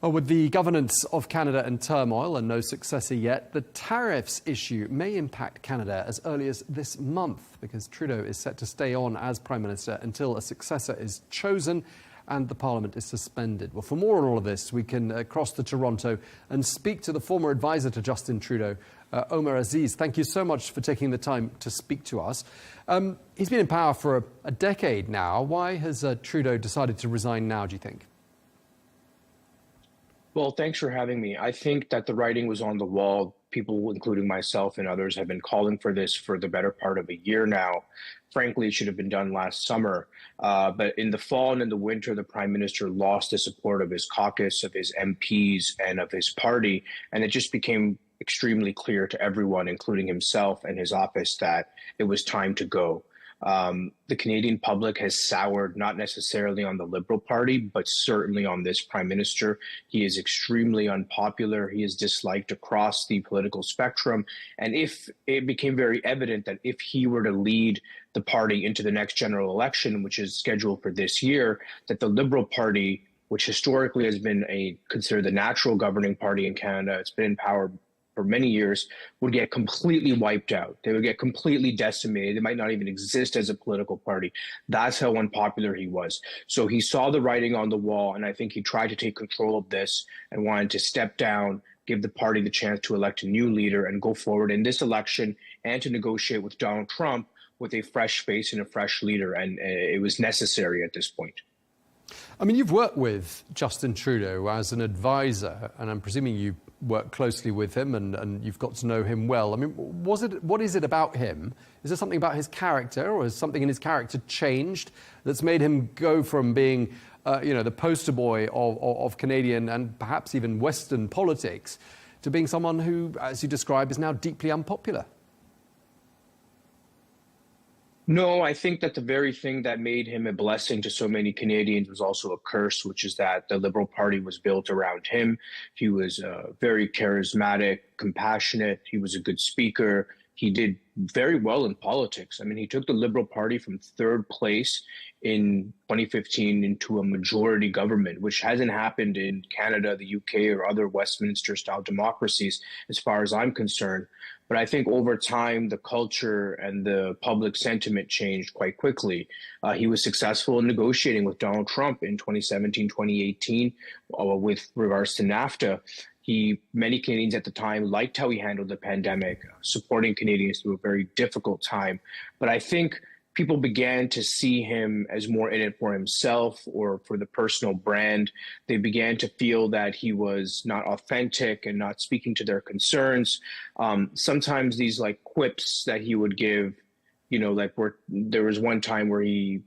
Well, with the governance of Canada in turmoil and no successor yet, the tariffs issue may impact Canada as early as this month, because Trudeau is set to stay on as Prime Minister until a successor is chosen and the Parliament is suspended. Well, for more on all of this, we can cross to Toronto and speak to the former advisor to Justin Trudeau, Omar Aziz. Thank you so much for taking the time to speak to us. He's been in power for a decade now. Why has Trudeau decided to resign now, do you think? Well, thanks for having me. I think that the writing was on the wall. People, including myself and others, have been calling for this for the better part of a year now. Frankly, it should have been done last summer. But in the fall and in the winter, the Prime Minister lost the support of his caucus, of his MPs, and of his party. And it just became extremely clear to everyone, including himself and his office, that it was time to go. The Canadian public has soured, not necessarily on the Liberal Party, but certainly on this Prime Minister. He is extremely unpopular. He is disliked across the political spectrum. And if it became very evident that if he were to lead the party into the next general election, which is scheduled for this year, that the Liberal Party, which historically has been considered the natural governing party in Canada, it's been in power for many years, would get completely wiped out. They would get completely decimated. They might not even exist as a political party. That's how unpopular he was. So he saw the writing on the wall, and I think he tried to take control of this and wanted to step down, give the party the chance to elect a new leader and go forward in this election and to negotiate with Donald Trump with a fresh face and a fresh leader. And it was necessary at this point. I mean, you've worked with Justin Trudeau as an advisor, and I'm presuming you work closely with him and you've got to know him well. I mean, what is it about him? Is there something about his character, or has something in his character changed that's made him go from being, the poster boy of Canadian and perhaps even Western politics to being someone who, as you describe, is now deeply unpopular? No, I think that the very thing that made him a blessing to so many Canadians was also a curse, which is that the Liberal Party was built around him. He was very charismatic, compassionate. He was a good speaker. He did very well in politics. I mean, he took the Liberal Party from third place in 2015 into a majority government, which hasn't happened in Canada, the UK, or other Westminster-style democracies, as far as I'm concerned. But I think over time, the culture and the public sentiment changed quite quickly. He was successful in negotiating with Donald Trump in 2017, 2018, with regards to NAFTA. Many Canadians at the time liked how he handled the pandemic, supporting Canadians through a very difficult time. But I think people began to see him as more in it for himself or for the personal brand. They began to feel that he was not authentic and not speaking to their concerns. Sometimes these quips that he would give, there was one time where he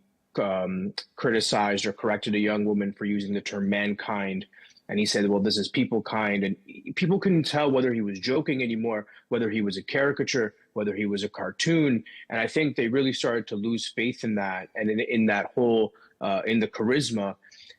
criticized or corrected a young woman for using the term mankind. And he said, well, this is people kind. And people couldn't tell whether he was joking anymore, whether he was a caricature, whether he was a cartoon. And I think they really started to lose faith in that and in that whole, in the charisma.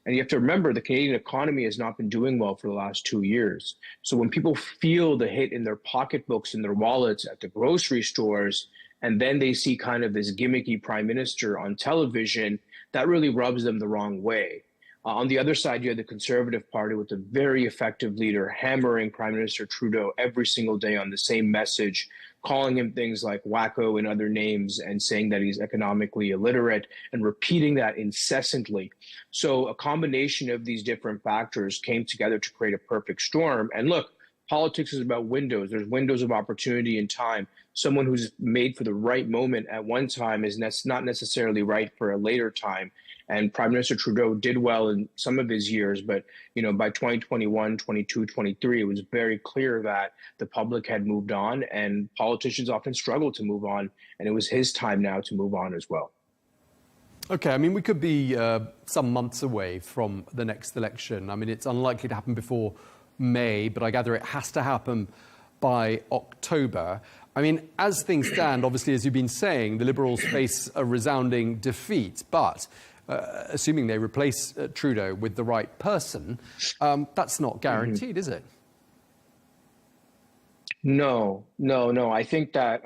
And you have to remember, the Canadian economy has not been doing well for the last 2 years. So when people feel the hit in their pocketbooks, in their wallets, at the grocery stores, and then they see kind of this gimmicky prime minister on television, that really rubs them the wrong way. On the other side, you had the Conservative Party with a very effective leader hammering Prime Minister Trudeau every single day on the same message, calling him things like wacko and other names and saying that he's economically illiterate and repeating that incessantly. So a combination of these different factors came together to create a perfect storm. And look, politics is about windows. There's windows of opportunity and time. Someone who's made for the right moment at one time is not necessarily right for a later time. And Prime Minister Trudeau did well in some of his years, but by 2021, 22, 23, it was very clear that the public had moved on, and politicians often struggle to move on, and it was his time now to move on as well. Okay, I mean, we could be some months away from the next election. I mean, it's unlikely to happen before May, but I gather it has to happen by October. I mean, as things stand, obviously, as you've been saying, the Liberals face a resounding defeat. But assuming they replace Trudeau with the right person, that's not guaranteed, is it? No. I think that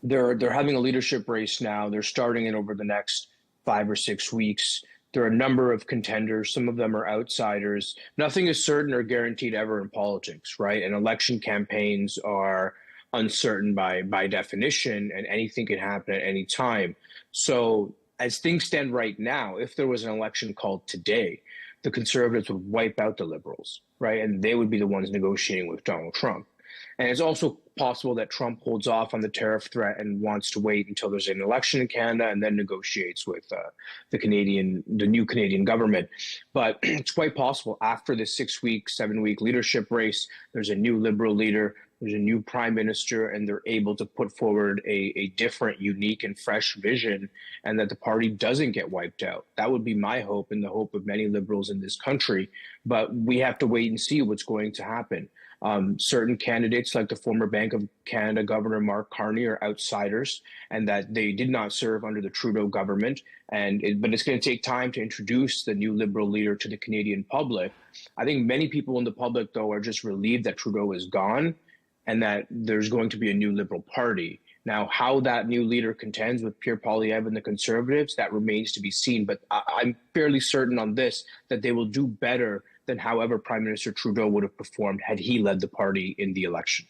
they're having a leadership race now. They're starting it over the next 5 or 6 weeks. There are a number of contenders. Some of them are outsiders. Nothing is certain or guaranteed ever in politics, right? And election campaigns are uncertain by definition, and anything can happen at any time. So as things stand right now, if there was an election called today, the Conservatives would wipe out the Liberals, right? And they would be the ones negotiating with Donald Trump. And it's also possible that Trump holds off on the tariff threat and wants to wait until there's an election in Canada and then negotiates with the new Canadian government. But it's quite possible after the 6-week, 7-week leadership race, there's a new Liberal leader, there's a new prime minister, and they're able to put forward a different, unique, and fresh vision, and that the party doesn't get wiped out. That would be my hope and the hope of many Liberals in this country. But we have to wait and see what's going to happen. Certain candidates, like the former Bank of Canada Governor Mark Carney, are outsiders, and that they did not serve under the Trudeau government. But it's going to take time to introduce the new Liberal leader to the Canadian public. I think many people in the public, though, are just relieved that Trudeau is gone and that there's going to be a new Liberal Party. Now, how that new leader contends with Pierre Poilievre and the Conservatives, that remains to be seen. But I'm fairly certain on this, that they will do better than however Prime Minister Trudeau would have performed had he led the party in the election.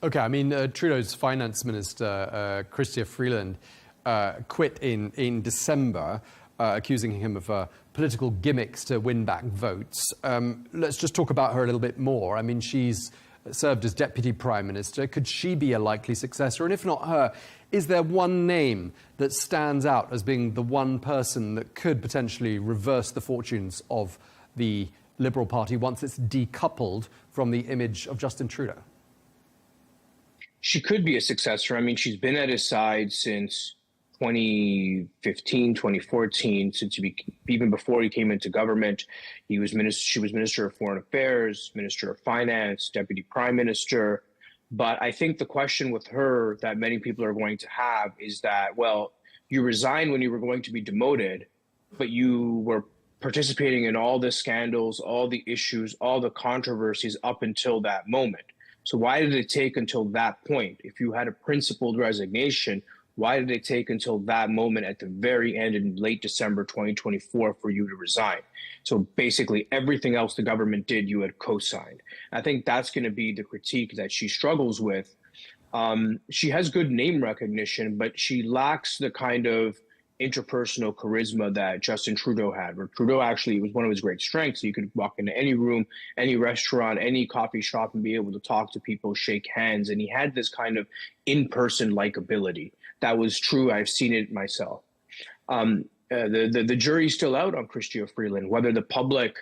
Okay, I mean, Trudeau's finance minister, Chrystia Freeland, quit in December, accusing him of political gimmicks to win back votes. Let's just talk about her a little bit more. I mean, she's served as Deputy Prime Minister. Could she be a likely successor? And if not her, is there one name that stands out as being the one person that could potentially reverse the fortunes of the Liberal Party once it's decoupled from the image of Justin Trudeau? She could be a successor. I mean, she's been at his side since 2015, 2014, even before he came into government. She was Minister of Foreign Affairs, Minister of Finance, Deputy Prime Minister. But I think the question with her that many people are going to have is that, well, you resigned when you were going to be demoted, but you were participating in all the scandals, all the issues, all the controversies up until that moment. So why did it take until that point? If you had a principled resignation, why did it take until that moment at the very end in late December 2024 for you to resign? So basically everything else the government did, you had co-signed. I think that's going to be the critique that she struggles with. She has good name recognition, but she lacks the kind of interpersonal charisma that Justin Trudeau had, where Trudeau actually was one of his great strengths. You could walk into any room, any restaurant, any coffee shop and be able to talk to people, shake hands. And he had this kind of in-person likability. That was true. I've seen it myself. The jury's still out on Chrystia Freeland, whether the public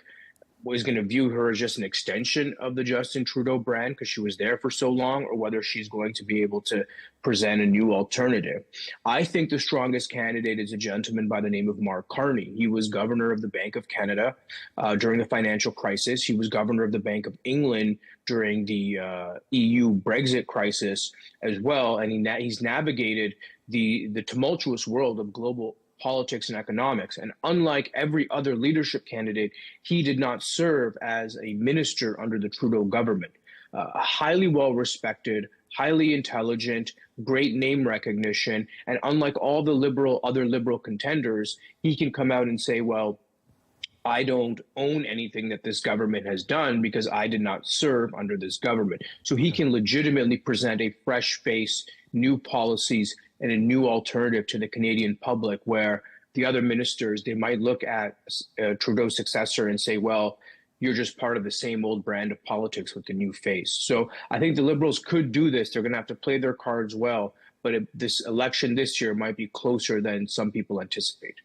was going to view her as just an extension of the Justin Trudeau brand because she was there for so long, or whether she's going to be able to present a new alternative. I think the strongest candidate is a gentleman by the name of Mark Carney. He was governor of the Bank of Canada during the financial crisis. He was governor of the Bank of England during the EU Brexit crisis as well. And he's navigated the tumultuous world of global politics and economics. And unlike every other leadership candidate, he did not serve as a minister under the Trudeau government. Highly well-respected, highly intelligent, great name recognition. And unlike all the other liberal contenders, he can come out and say, well, I don't own anything that this government has done because I did not serve under this government. So he can legitimately present a fresh face, new policies, and a new alternative to the Canadian public, where the other ministers, they might look at Trudeau's successor and say, well, you're just part of the same old brand of politics with the new face. So I think the Liberals could do this. They're going to have to play their cards well. But this election this year might be closer than some people anticipate.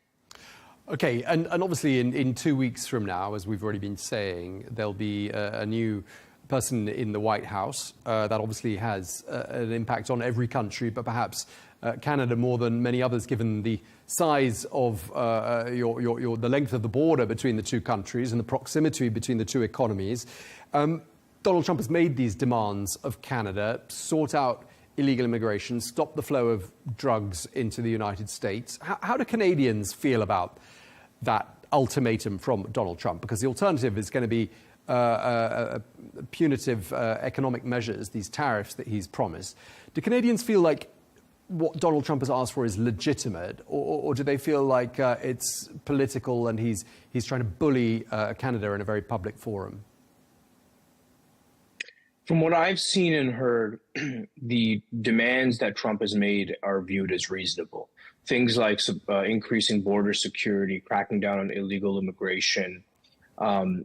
Okay, and obviously in 2 weeks from now, as we've already been saying, there'll be a new person in the White House. That obviously has an impact on every country, but perhaps Canada more than many others, given the size of the length of the border between the two countries and the proximity between the two economies. Donald Trump has made these demands of Canada, sort out illegal immigration, stop the flow of drugs into the United States. How do Canadians feel about that ultimatum from Donald Trump? Because the alternative is going to be punitive economic measures, these tariffs that he's promised. Do Canadians feel like what Donald Trump has asked for is legitimate, or do they feel like it's political and he's trying to bully Canada in a very public forum? From what I've seen and heard, the demands that Trump has made are viewed as reasonable. Things like increasing border security, cracking down on illegal immigration,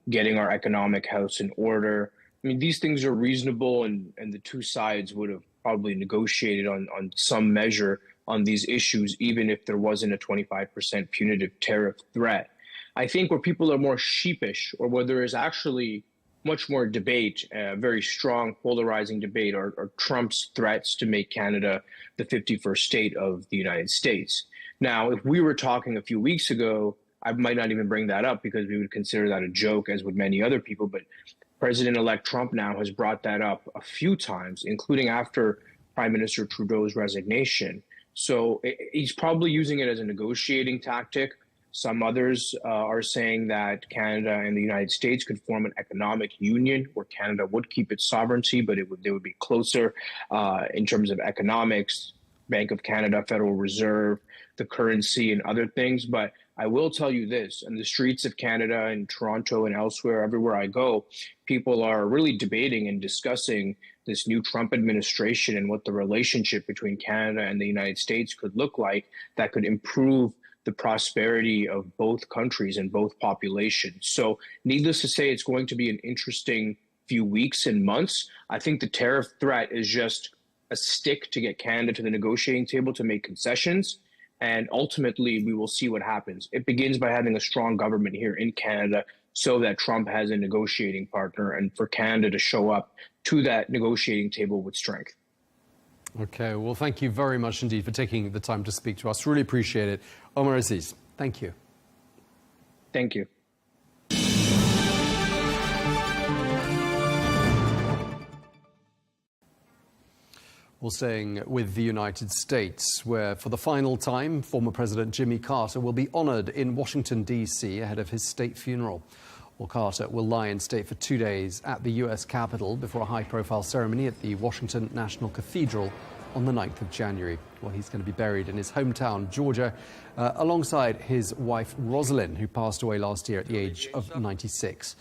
getting our economic house in order. I mean, these things are reasonable, and the two sides would have probably negotiated on some measure on these issues, even if there wasn't a 25% punitive tariff threat. I think where people are more sheepish, or where there is actually much more debate, very strong polarizing debate, are Trump's threats to make Canada the 51st state of the United States. Now, if we were talking a few weeks ago, I might not even bring that up because we would consider that a joke, as would many other people. But President-elect Trump now has brought that up a few times, including after Prime Minister Trudeau's resignation. So he's probably using it as a negotiating tactic. Some others are saying that Canada and the United States could form an economic union where Canada would keep its sovereignty, but they would be closer in terms of economics, Bank of Canada, Federal Reserve, the currency, and other things. But I will tell you this, in the streets of Canada, in Toronto and elsewhere, everywhere I go, people are really debating and discussing this new Trump administration and what the relationship between Canada and the United States could look like that could improve the prosperity of both countries and both populations. So needless to say, it's going to be an interesting few weeks and months. I think the tariff threat is just a stick to get Canada to the negotiating table to make concessions. And ultimately, we will see what happens. It begins by having a strong government here in Canada so that Trump has a negotiating partner, and for Canada to show up to that negotiating table with strength. Okay, well, thank you very much indeed for taking the time to speak to us. Really appreciate it. Omar Aziz, thank you. Thank you. Well, staying with the United States, where for the final time, former President Jimmy Carter will be honored in Washington, D.C. ahead of his state funeral. Well, Carter will lie in state for 2 days at the U.S. Capitol before a high-profile ceremony at the Washington National Cathedral on the 9th of January. Well, he's going to be buried in his hometown, Georgia, alongside his wife, Rosalind, who passed away last year at the age of 96.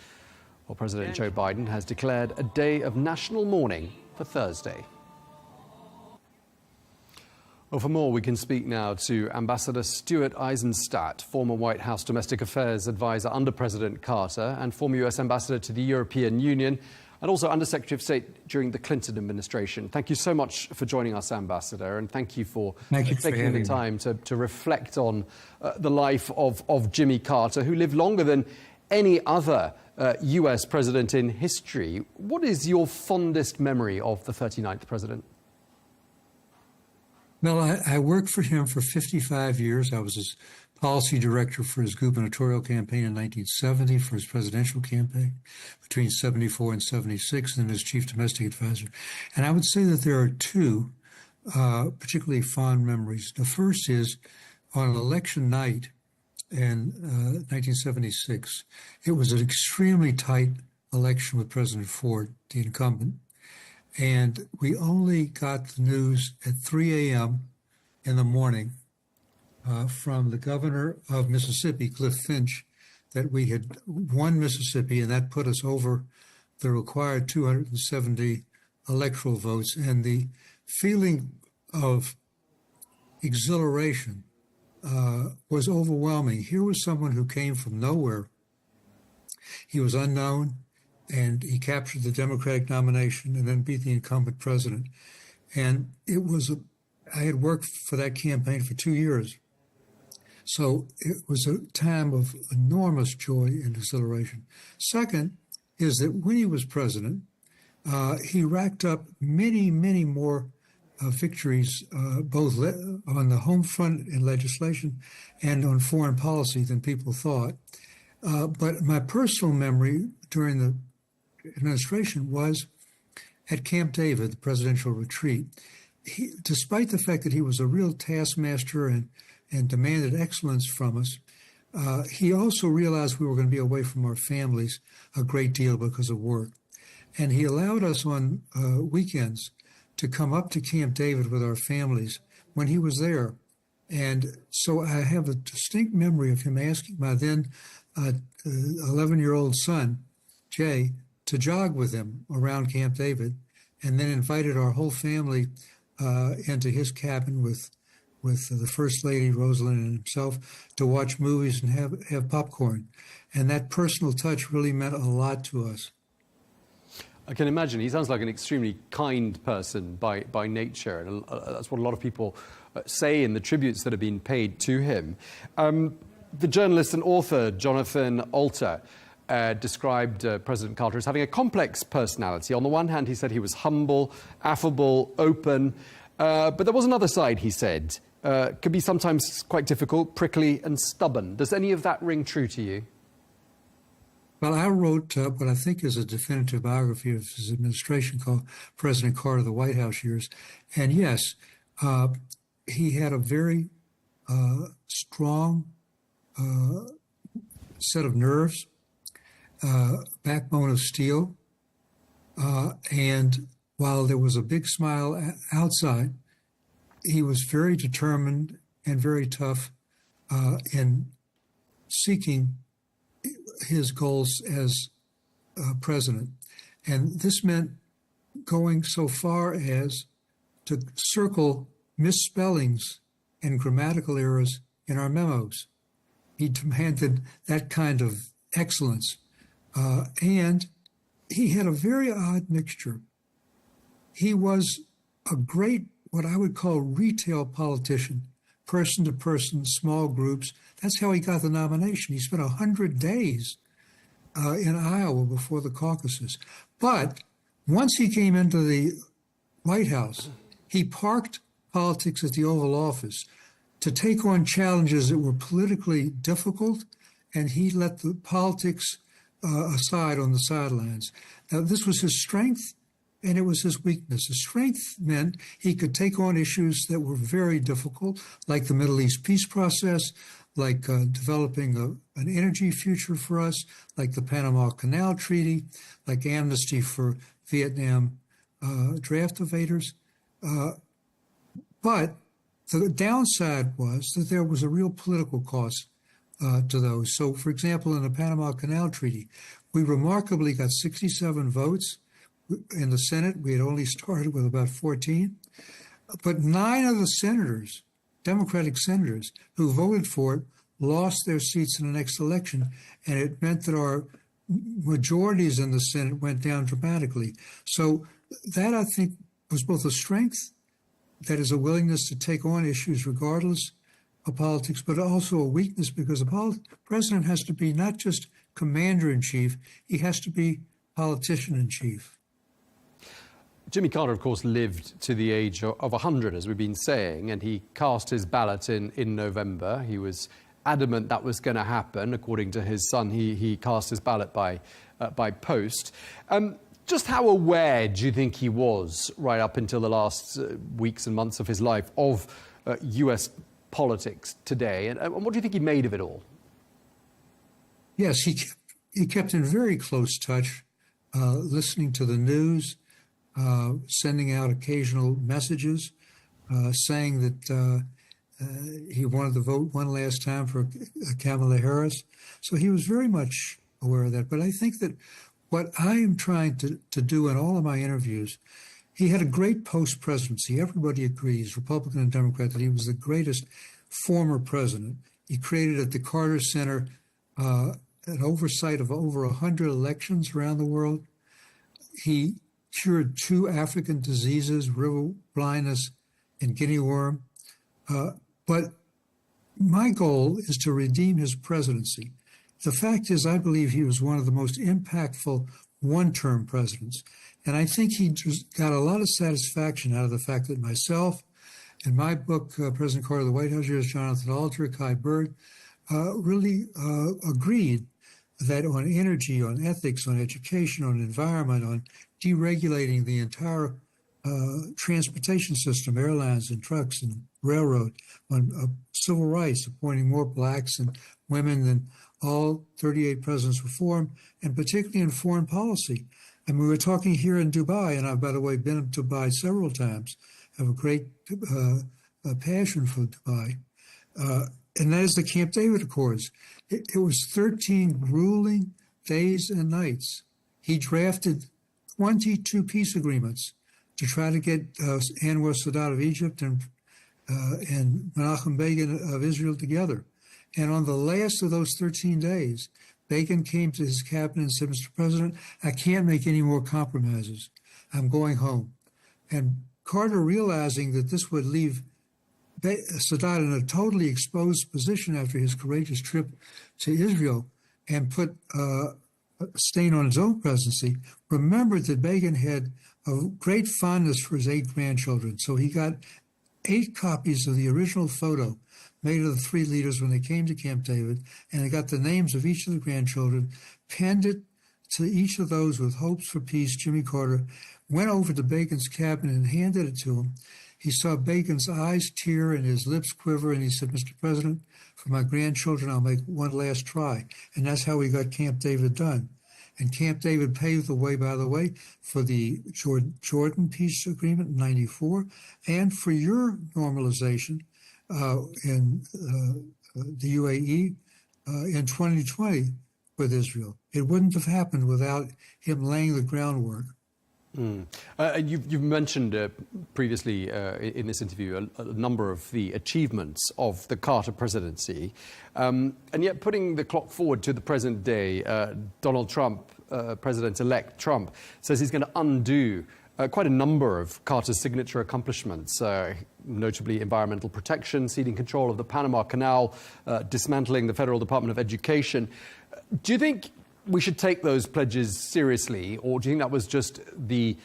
Well, President Joe Biden has declared a day of national mourning for Thursday. Well, for more, we can speak now to Ambassador Stuart Eizenstat, former White House Domestic Affairs Advisor under President Carter and former U.S. Ambassador to the European Union, and also Undersecretary of State during the Clinton administration. Thank you so much for joining us, Ambassador, and thank you for taking the time to reflect on the life of Jimmy Carter, who lived longer than any other U.S. president in history. What is your fondest memory of the 39th president? Well, I worked for him for 55 years. I was his policy director for his gubernatorial campaign in 1970, for his presidential campaign between 74 and 76, and his chief domestic advisor. And I would say that there are two particularly fond memories. The first is on election night in 1976. It was an extremely tight election with President Ford, the incumbent. And we only got the news at 3 a.m. in the morning from the governor of Mississippi, Cliff Finch, that we had won Mississippi, and that put us over the required 270 electoral votes. And the feeling of exhilaration was overwhelming. Here was someone who came from nowhere. He was unknown, and he captured the Democratic nomination and then beat the incumbent president. And it was I had worked for that campaign for 2 years. So it was a time of enormous joy and exhilaration. Second is that when he was president, he racked up many, many more victories, both on the home front in legislation and on foreign policy than people thought. But my personal memory during the administration was at Camp David, the presidential retreat. Despite the fact that he was a real taskmaster and demanded excellence from us, he also realized we were going to be away from our families a great deal because of work. And he allowed us on weekends to come up to Camp David with our families when he was there. And so I have a distinct memory of him asking my then 11-year-old son, Jay, to jog with him around Camp David, and then invited our whole family into his cabin with the First Lady, Rosalind, and himself to watch movies and have popcorn. And that personal touch really meant a lot to us. I can imagine. He sounds like an extremely kind person by nature, and that's what a lot of people say in the tributes that have been paid to him. The journalist and author Jonathan Alter described President Carter as having a complex personality. On the one hand, he said he was humble, affable, open, but there was another side, he said, could be sometimes quite difficult, prickly and stubborn. Does any of that ring true to you? Well, I wrote what I think is a definitive biography of his administration called President Carter, the White House Years. And yes, he had a very strong set of nerves, backbone of steel. And while there was a big smile outside, he was very determined and very tough in seeking his goals as president. And this meant going so far as to circle misspellings and grammatical errors in our memos. He demanded that kind of excellence. And he had a very odd mixture. He was a great, what I would call retail politician, person to person, small groups. That's how he got the nomination. He spent 100 days in Iowa before the caucuses. But once he came into the White House, he parked politics at the Oval Office to take on challenges that were politically difficult, and he let the politics aside on the sidelines. Now, this was his strength, and it was his weakness. His strength meant he could take on issues that were very difficult, like the Middle East peace process, like developing an energy future for us, like the Panama Canal Treaty, like amnesty for Vietnam draft evaders. But the downside was that there was a real political cost to those. So, for example, in the Panama Canal Treaty, we remarkably got 67 votes. In the Senate, we had only started with about 14. But 9 of the senators, Democratic senators, who voted for it, lost their seats in the next election. And it meant that our majorities in the Senate went down dramatically. So that, I think, was both a strength, that is a willingness to take on issues regardless of politics, but also a weakness because the president has to be not just commander-in-chief, he has to be politician-in-chief. Jimmy Carter, of course, lived to the age of 100, as we've been saying, and he cast his ballot in November. He was adamant that was going to happen. According to his son, he cast his ballot by post. Just how aware do you think he was, right up until the last weeks and months of his life, of US politics today? And what do you think he made of it all? Yes, he kept in very close touch, listening to the news, sending out occasional messages, saying that he wanted to vote one last time for Kamala Harris. So he was very much aware of that. But I think that what I am trying to do in all of my interviews, he had a great post-presidency. Everybody agrees, Republican and Democrat, that he was the greatest former president. He created at the Carter Center an oversight of over 100 elections around the world. He cured 2 African diseases, river blindness and guinea worm. But my goal is to redeem his presidency. The fact is, I believe he was one of the most impactful one-term presidents. And I think he just got a lot of satisfaction out of the fact that myself, in my book, President Carter, the White House Years, Jonathan Alter, Kai Bird, really agreed that on energy, on ethics, on education, on environment, on deregulating the entire transportation system, airlines and trucks and railroad, on civil rights, appointing more blacks and women than all 38 presidents before him, and particularly in foreign policy. And we were talking here in Dubai, and I've, by the way, been to Dubai several times, have a great passion for Dubai. And that is the Camp David Accords. It was 13 grueling days and nights. He drafted 22 peace agreements to try to get Anwar Sadat of Egypt and Menachem Begin of Israel together. And on the last of those 13 days, Begin came to his cabinet and said, Mr. President, I can't make any more compromises. I'm going home. And Carter, realizing that this would leave Sadat in a totally exposed position after his courageous trip to Israel and put a stain on his own presidency, remembered that Begin had a great fondness for his 8 grandchildren. So he got 8 copies of the original photo made of the 3 leaders when they came to Camp David, and he got the names of each of the grandchildren, penned it to each of those with hopes for peace. Jimmy Carter went over to Begin's cabinet and handed it to him. He saw Begin's eyes tear and his lips quiver, and he said, Mr. President, for my grandchildren, I'll make one last try. And that's how we got Camp David done. And Camp David paved the way, by the way, for the Jordan peace agreement in '94 and for your normalization in the UAE in 2020 with Israel. It wouldn't have happened without him laying the groundwork. You've mentioned previously in this interview a number of the achievements of the Carter presidency, and yet putting the clock forward to the present day, Donald Trump, President-elect Trump, says he's going to undo quite a number of Carter's signature accomplishments, notably environmental protection, ceding control of the Panama Canal, dismantling the Federal Department of Education. Do you think we should take those pledges seriously, or do you think that was just the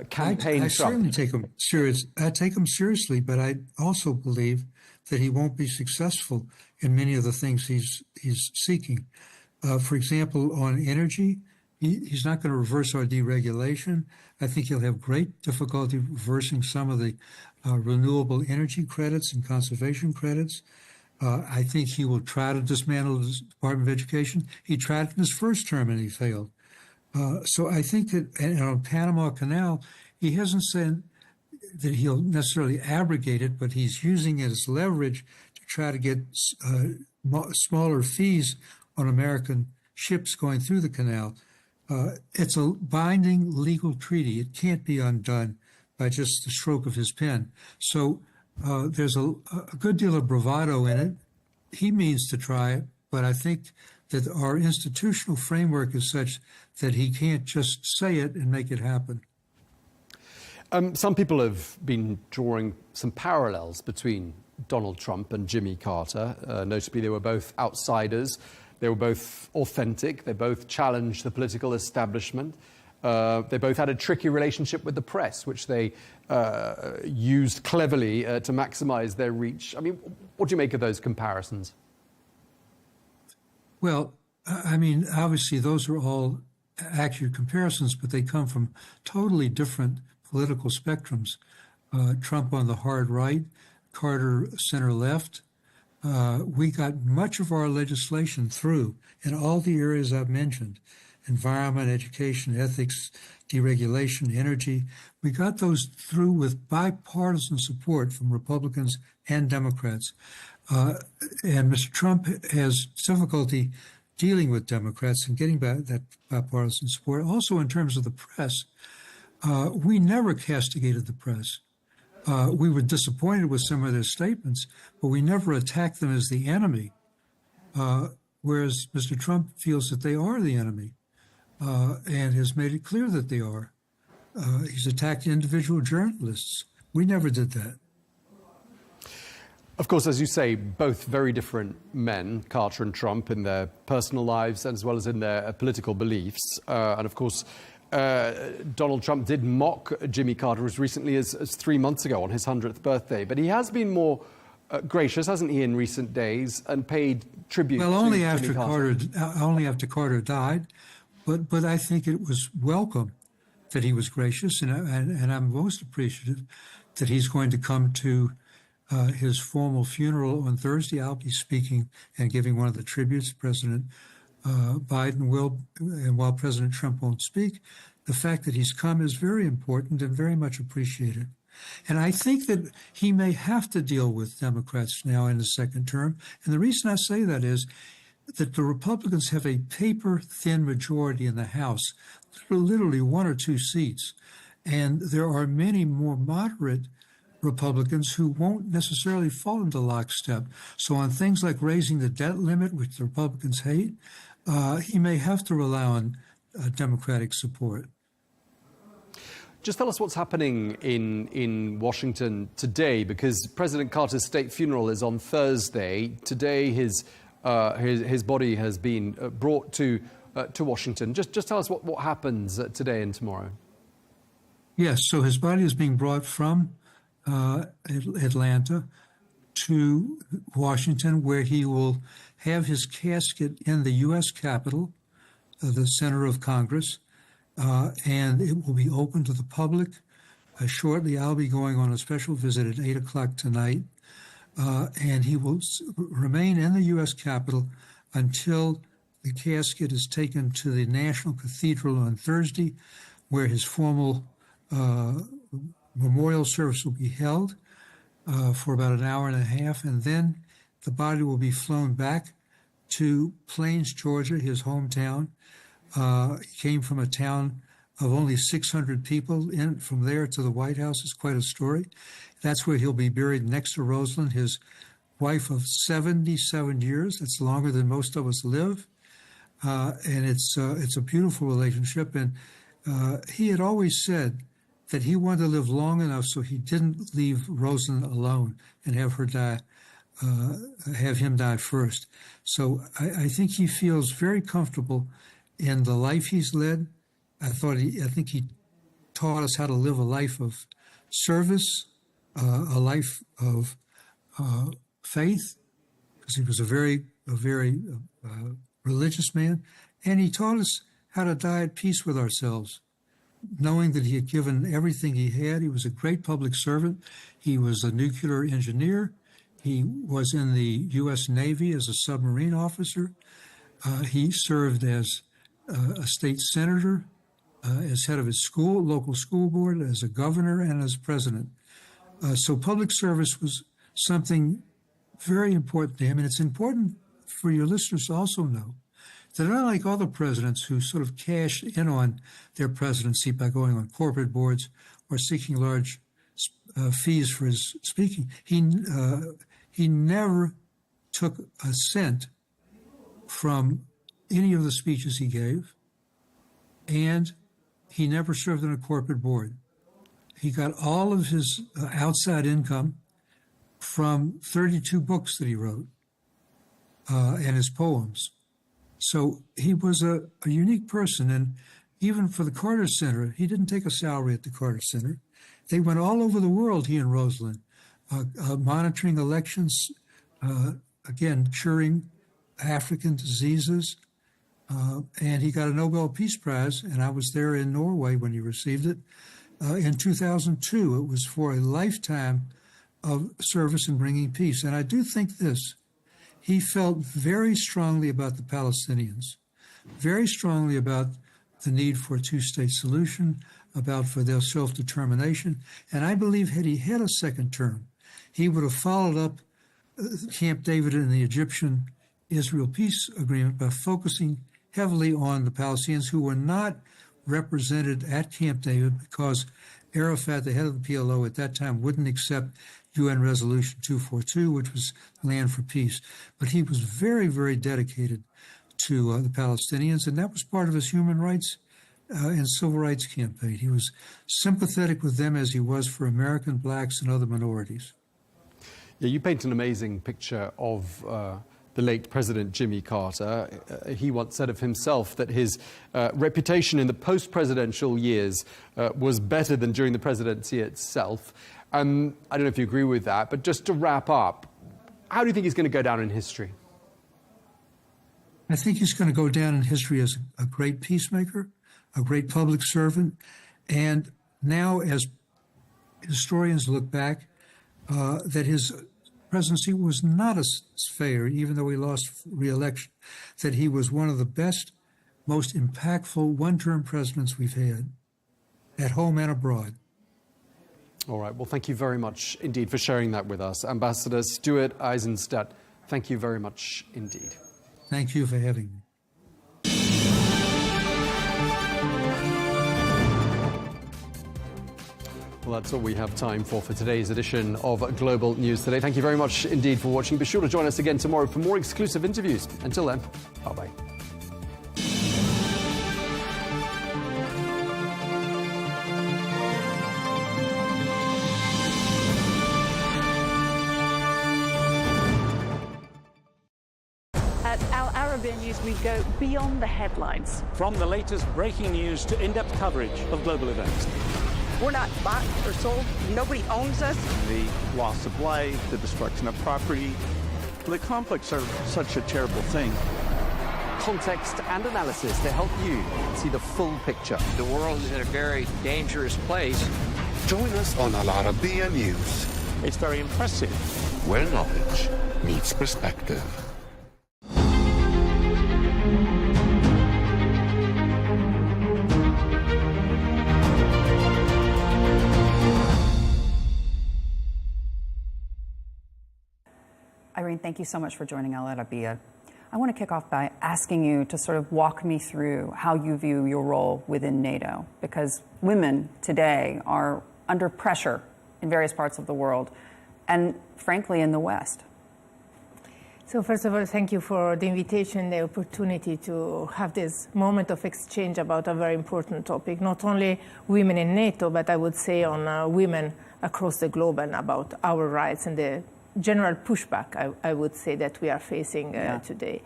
campaign? I certainly take them serious. I take them seriously, but I also believe that he won't be successful in many of the things he's seeking. For example, on energy, he's not going to reverse our deregulation. I think he'll have great difficulty reversing some of the renewable energy credits and conservation credits. I think he will try to dismantle the Department of Education. He tried in his first term and he failed. So I think that, and on Panama Canal, he hasn't said that he'll necessarily abrogate it, but he's using it as leverage to try to get smaller fees on American ships going through the canal. It's a binding legal treaty. It can't be undone by just the stroke of his pen. So there's a good deal of bravado in it. He means to try it, but I think that our institutional framework is such that he can't just say it and make it happen. Some people have been drawing some parallels between Donald Trump and Jimmy Carter. Notably, they were both outsiders. They were both authentic. They both challenged the political establishment. They both had a tricky relationship with the press, which they used cleverly to maximize their reach. I mean, what do you make of those comparisons? Well, I mean, obviously, those are all accurate comparisons, but they come from totally different political spectrums. Trump on the hard right, Carter center left. We got much of our legislation through in all the areas I've mentioned: environment, education, ethics, deregulation, energy. We got those through with bipartisan support from Republicans and Democrats. And Mr. Trump has difficulty dealing with Democrats and getting back that bipartisan support. Also, in terms of the press, we never castigated the press. We were disappointed with some of their statements, but we never attacked them as the enemy, whereas Mr. Trump feels that they are the enemy and has made it clear that they are. He's attacked individual journalists. We never did that. Of course, as you say, both very different men, Carter and Trump, in their personal lives as well as in their political beliefs. And of course, Donald Trump did mock Jimmy Carter as recently as 3 months ago on his 100th birthday. But he has been more gracious, hasn't he, in recent days, and paid tribute. Well, to only Jimmy after Carter died, but I think it was welcome that he was gracious, and I'm most appreciative that he's going to come to his formal funeral on Thursday. I'll be speaking and giving one of the tributes. President Biden will, and while President Trump won't speak, the fact that he's come is very important and very much appreciated. And I think that he may have to deal with Democrats now in the second term. And the reason I say that is that the Republicans have a paper-thin majority in the House, literally 1 or 2 seats. And there are many more moderate Republicans who won't necessarily fall into lockstep. So on things like raising the debt limit, which the Republicans hate, he may have to rely on Democratic support. Just tell us what's happening in Washington today, because President Carter's state funeral is on Thursday. Today, his body has been brought to Washington. Just tell us what happens today and tomorrow. Yes, so his body is being brought from Atlanta to Washington, where he will have his casket in the U.S. Capitol, the center of Congress, and it will be open to the public. Shortly, I'll be going on a special visit at 8 o'clock tonight, and he will remain in the U.S. Capitol until the casket is taken to the National Cathedral on Thursday, where his formal memorial service will be held for about an hour and a half, and then the body will be flown back to Plains, Georgia, his hometown. He came from a town of only 600 people. From there to the White House is quite a story. That's where he'll be buried next to Rosalind, his wife of 77 years. That's longer than most of us live. And it's a beautiful relationship. And he had always said that he wanted to live long enough so he didn't leave Rosalind alone and have her die, have him die first. So I think he feels very comfortable in the life he's led. I think he taught us how to live a life of service, a life of faith, because he was a very religious man, and he taught us how to die at peace with ourselves, knowing that he had given everything he had. He was a great public servant. He was a nuclear engineer. He was in the U.S. Navy as a submarine officer. He served as a state senator, as head of his local school board, as a governor, and as president. So public service was something very important to him. And it's important for your listeners to also know that unlike other presidents who sort of cashed in on their presidency by going on corporate boards or seeking large fees for his speaking, he never took a cent from any of the speeches he gave, and he never served on a corporate board. He got all of his outside income from 32 books that he wrote and his poems. So he was a unique person. And even for the Carter Center, he didn't take a salary at the Carter Center. They went all over the world, he and Rosalind, monitoring elections, again, curing African diseases. And he got a Nobel Peace Prize, and I was there in Norway when he received it in 2002. It was for a lifetime of service in bringing peace. And I do think this. He felt very strongly about the Palestinians, very strongly about the need for a two-state solution, for their self-determination. And I believe had he had a second term, he would have followed up Camp David and the Egyptian-Israel peace agreement by focusing heavily on the Palestinians who were not represented at Camp David because Arafat, the head of the PLO at that time, wouldn't accept UN Resolution 242, which was Land for Peace. But he was very, very dedicated to the Palestinians, and that was part of his human rights and civil rights campaign. He was sympathetic with them as he was for American blacks and other minorities. Yeah, you paint an amazing picture of the late President Jimmy Carter. He once said of himself that his reputation in the post-presidential years was better than during the presidency itself. I don't know if you agree with that, but just to wrap up, how do you think he's going to go down in history? I think he's going to go down in history as a great peacemaker, a great public servant, and now as historians look back, that his presidency was not a failure, even though he lost re-election, that he was one of the best, most impactful one-term presidents we've had, at home and abroad. All right. Well, thank you very much indeed for sharing that with us. Ambassador Stuart Eisenstadt, thank you very much indeed. Thank you for having me. Well, that's all we have time for today's edition of Global News Today. Thank you very much indeed for watching. Be sure to join us again tomorrow for more exclusive interviews. Until then, bye-bye. At Arabiya News, we go beyond the headlines. From the latest breaking news to in-depth coverage of global events. We're not bought or sold. Nobody owns us. The loss of life, the destruction of property. The conflicts are such a terrible thing. Context and analysis to help you see the full picture. The world is in a very dangerous place. Join us on Arabiya News, It's very impressive. where knowledge meets perspective. Irene, thank you so much for joining Al Arabiya. I want to kick off by asking you to sort of walk me through how you view your role within NATO, because women today are under pressure in various parts of the world and, frankly, in the West. So first of all, thank you for the invitation, the opportunity to have this moment of exchange about a very important topic, not only women in NATO, but I would say on women across the globe and about our rights and the general pushback, I would say, that we are facing today.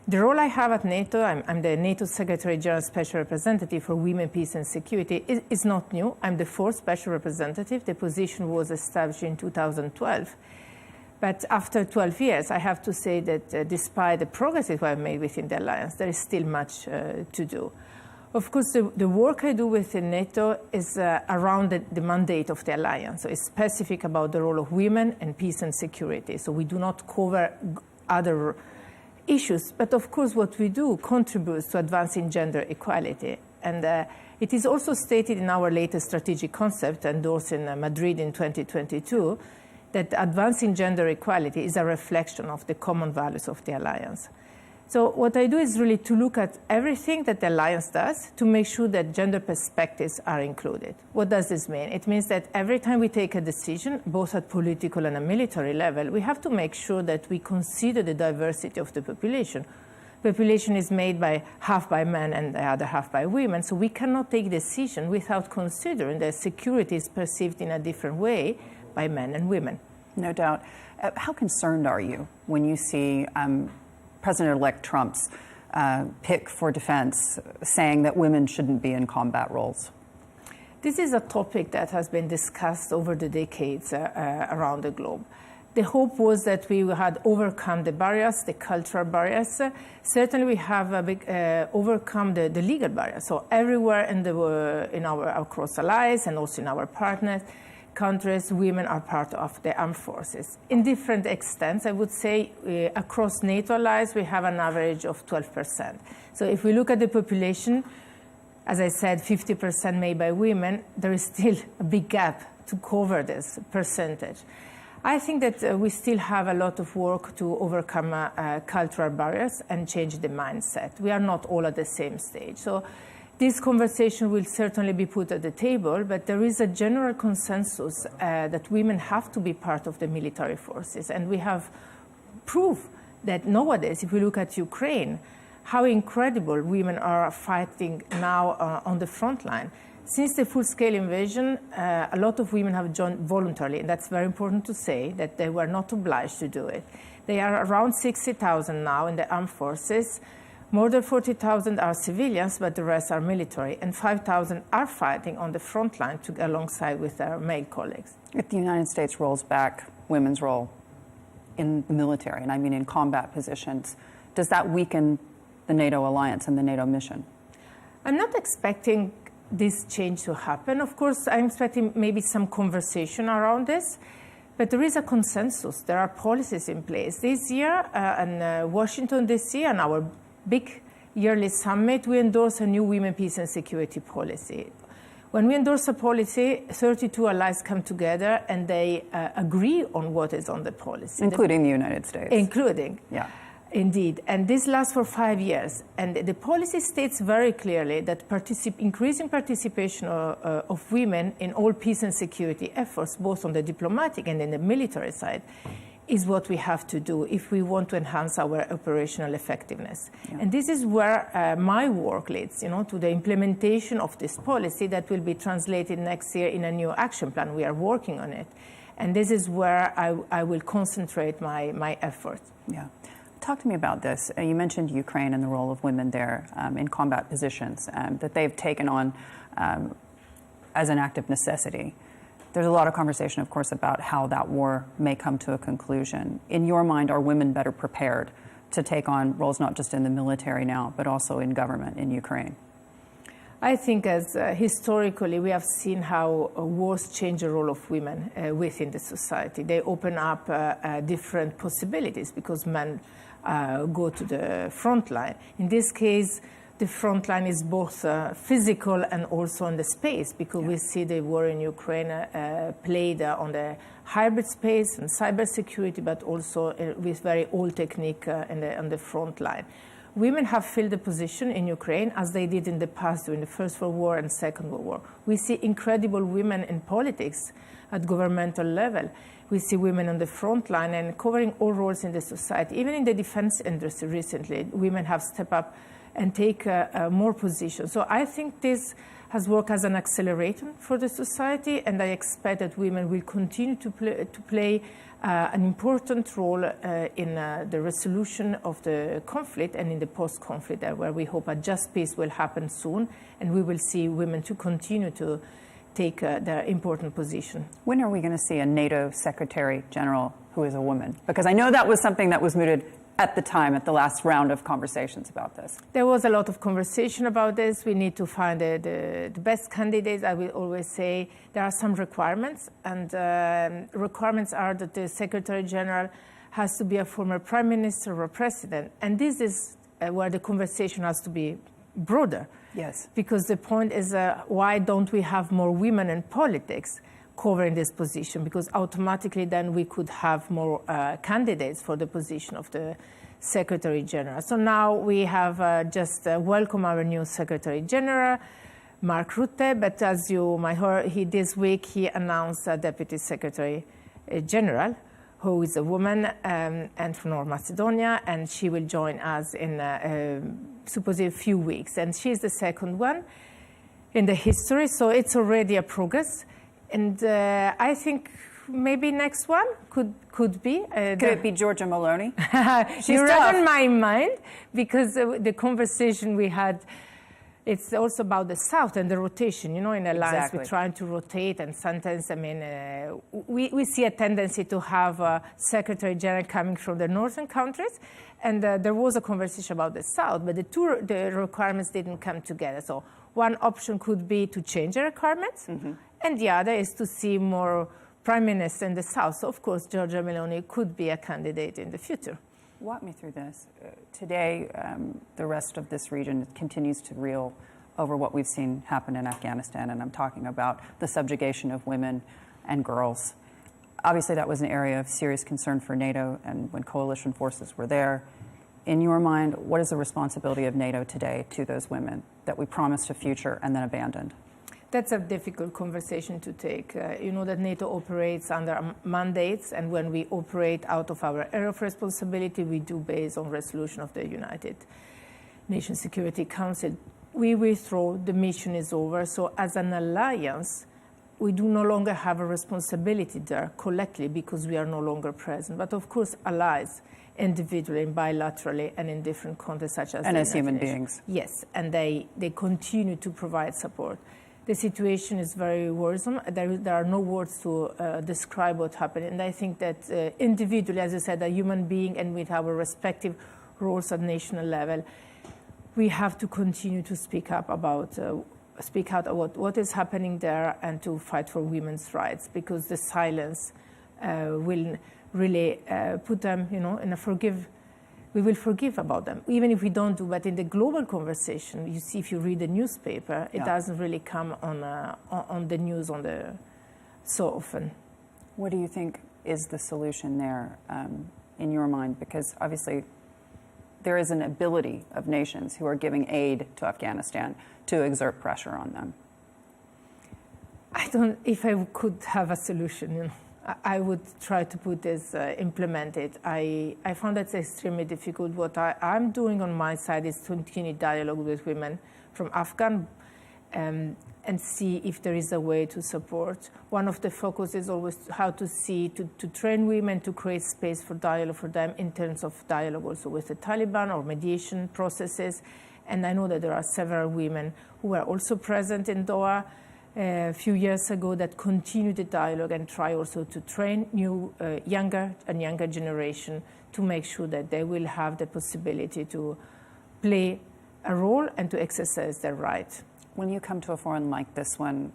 The role I have at NATO, I'm the NATO Secretary General Special Representative for Women, Peace and Security, is not new. I'm the fourth Special Representative. The position was established in 2012. But after 12 years, I have to say that despite the progress that we have made within the alliance, there is still much to do. Of course, the work I do within NATO is around the mandate of the alliance. So it's specific about the role of women and peace and security. So we do not cover other issues. But of course, what we do contributes to advancing gender equality. And it is also stated in our latest strategic concept, endorsed in Madrid in 2022, that advancing gender equality is a reflection of the common values of the alliance. So what I do is really to look at everything that the alliance does to make sure that gender perspectives are included. What does this mean? It means that every time we take a decision, both at political and a military level, we have to make sure that we consider the diversity of the population. Population is made by half by men and the other half by women, so we cannot take decision without considering that security is perceived in a different way by men and women. No doubt. How concerned are you when you see President-elect Trump's pick for defense saying that women shouldn't be in combat roles? This is a topic that has been discussed over the decades around the globe. The hope was that we had overcome the barriers, the cultural barriers. Certainly we have overcome the legal barriers. So everywhere in our across allies and also in our partners, countries, women are part of the armed forces. In different extents, I would say across NATO allies, we have an average of 12%. So if we look at the population, as I said, 50% made by women, there is still a big gap to cover this percentage. I think that we still have a lot of work to overcome cultural barriers and change the mindset. We are not all at the same stage. So this conversation will certainly be put at the table, but there is a general consensus that women have to be part of the military forces. And we have proof that nowadays, if we look at Ukraine, how incredible women are fighting now on the front line. Since the full-scale invasion, a lot of women have joined voluntarily, and that's very important to say, that they were not obliged to do it. They are around 60,000 now in the armed forces. More than 40,000 are civilians, but the rest are military, and 5,000 are fighting on the front line alongside with their male colleagues. If the United States rolls back women's role in the military, and I mean in combat positions, does that weaken the NATO alliance and the NATO mission? I'm not expecting this change to happen. Of course, I'm expecting maybe some conversation around this, but there is a consensus. There are policies in place. This year, in Washington, D.C., and our big yearly summit, we endorse a new women, peace, and security policy. When we endorse a policy, 32 allies come together and they agree on what is on the policy. Including the United States. Including. Yeah. Indeed. And this lasts for 5 years. And the policy states very clearly that increasing participation of women in all peace and security efforts, both on the diplomatic and in the military side, is what we have to do if we want to enhance our operational effectiveness. Yeah. And this is where my work leads, to the implementation of this policy that will be translated next year in a new action plan. We are working on it. And this is where I will concentrate my efforts. Yeah. Talk to me about this. You mentioned Ukraine and the role of women there in combat positions that they've taken on as an act of necessity. There's a lot of conversation, of course, about how that war may come to a conclusion. In your mind, are women better prepared to take on roles not just in the military now, but also in government in Ukraine? I think as historically we have seen how wars change the role of women within the society. They open up different possibilities because men go to the front line. In this case, the front line is both physical and also on the space, because we see the war in Ukraine played on the hybrid space and cybersecurity, but also with very old technique on the front line. Women have filled the position in Ukraine as they did in the past during the First World War and Second World War. We see incredible women in politics at governmental level. We see women on the front line and covering all roles in the society. Even in the defense industry recently, women have stepped up and take more positions. So I think this has worked as an accelerator for the society, and I expect that women will continue to play an important role in the resolution of the conflict and in the post-conflict, where we hope a just peace will happen soon, and we will see women to continue to take their important position. When are we going to see a NATO Secretary General who is a woman? Because I know that was something that was mooted at the time, at the last round of conversations about this. There was a lot of conversation about this. We need to find the best candidates. I will always say there are some requirements, and requirements are that the Secretary General has to be a former Prime Minister or a President. And this is where the conversation has to be broader. Yes. Because the point is, why don't we have more women in politics covering this position? Because automatically then we could have more candidates for the position of the Secretary General. So now we have just welcomed our new Secretary General, Mark Rutte, but as you might heard, this week he announced a Deputy Secretary General, who is a woman and from North Macedonia, and she will join us in supposedly a few weeks. And she's the second one in the history, so it's already a progress. And I think maybe next one could be. Could it be Giorgia Meloni? You read in my mind, because the conversation we had, it's also about the South and the rotation. In alliance, exactly. We're trying to rotate, and sometimes, we see a tendency to have a Secretary General coming from the northern countries, and there was a conversation about the South, but the requirements didn't come together. So one option could be to change the requirements, and the other is to see more prime minister in the South. So, of course, Giorgia Meloni could be a candidate in the future. Walk me through this. Today, the rest of this region continues to reel over what we've seen happen in Afghanistan, and I'm talking about the subjugation of women and girls. Obviously, that was an area of serious concern for NATO, and when coalition forces were there. In your mind, what is the responsibility of NATO today to those women that we promised a future and then abandoned? That's a difficult conversation to take. You know that NATO operates under mandates, and when we operate out of our area of responsibility, we do based on resolution of the United Nations Security Council. We withdraw, the mission is over. So as an alliance, we do no longer have a responsibility there collectively because we are no longer present. But of course, allies, individually and bilaterally and in different contexts such as... And as human beings. Yes, and they continue to provide support. The situation is very worrisome. There are no words to describe what happened. And I think that individually, as I said, a human being and with our respective roles at national level, we have to continue to speak out about what is happening there and to fight for women's rights, because the silence will really put them, in a we will forgive about them, even if we don't do. But in the global conversation, you see, if you read the newspaper, it doesn't really come on the news so often. What do you think is the solution there in your mind? Because obviously there is an ability of nations who are giving aid to Afghanistan to exert pressure on them. If I could have a solution, I would try to put this, implement it. I found that extremely difficult. What I'm doing on my side is to continue dialogue with women from Afghan and see if there is a way to support. One of the focus is always how to train women to create space for dialogue for them in terms of dialogue also with the Taliban or mediation processes. And I know that there are several women who were also present in Doha a few years ago that continue the dialogue and try also to train younger generation to make sure that they will have the possibility to play a role and to exercise their right. When you come to a forum like this one,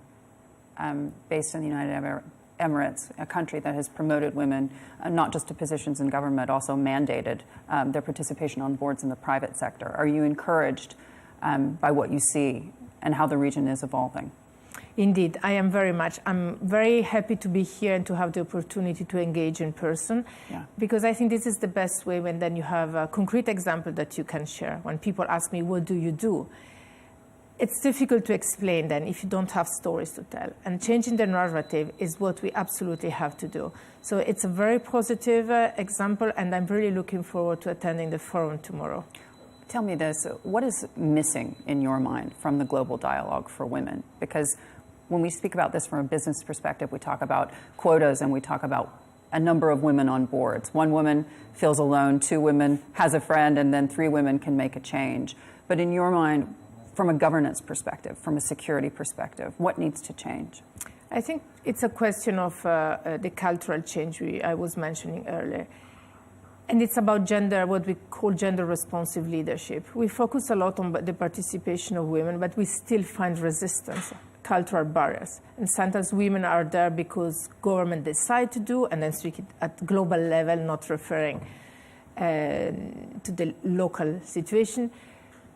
based in the United Emirates, a country that has promoted women, not just to positions in government, also mandated their participation on boards in the private sector, are you encouraged by what you see and how the region is evolving? Indeed, I am very much. I'm very happy to be here and to have the opportunity to engage in person, because I think this is the best way when then you have a concrete example that you can share. When people ask me, what do you do? It's difficult to explain then if you don't have stories to tell. And changing the narrative is what we absolutely have to do. So it's a very positive example, and I'm really looking forward to attending the forum tomorrow. Tell me this, what is missing in your mind from the global dialogue for women? Because when we speak about this from a business perspective, we talk about quotas and we talk about a number of women on boards. One woman feels alone, 2 women has a friend, and then 3 women can make a change. But in your mind, from a governance perspective, from a security perspective, what needs to change? I think it's a question of the cultural change I was mentioning earlier. And it's about gender, what we call gender-responsive leadership. We focus a lot on the participation of women, but we still find resistance, cultural barriers. And sometimes women are there because government decide to do, and then speak at global level, not referring to the local situation.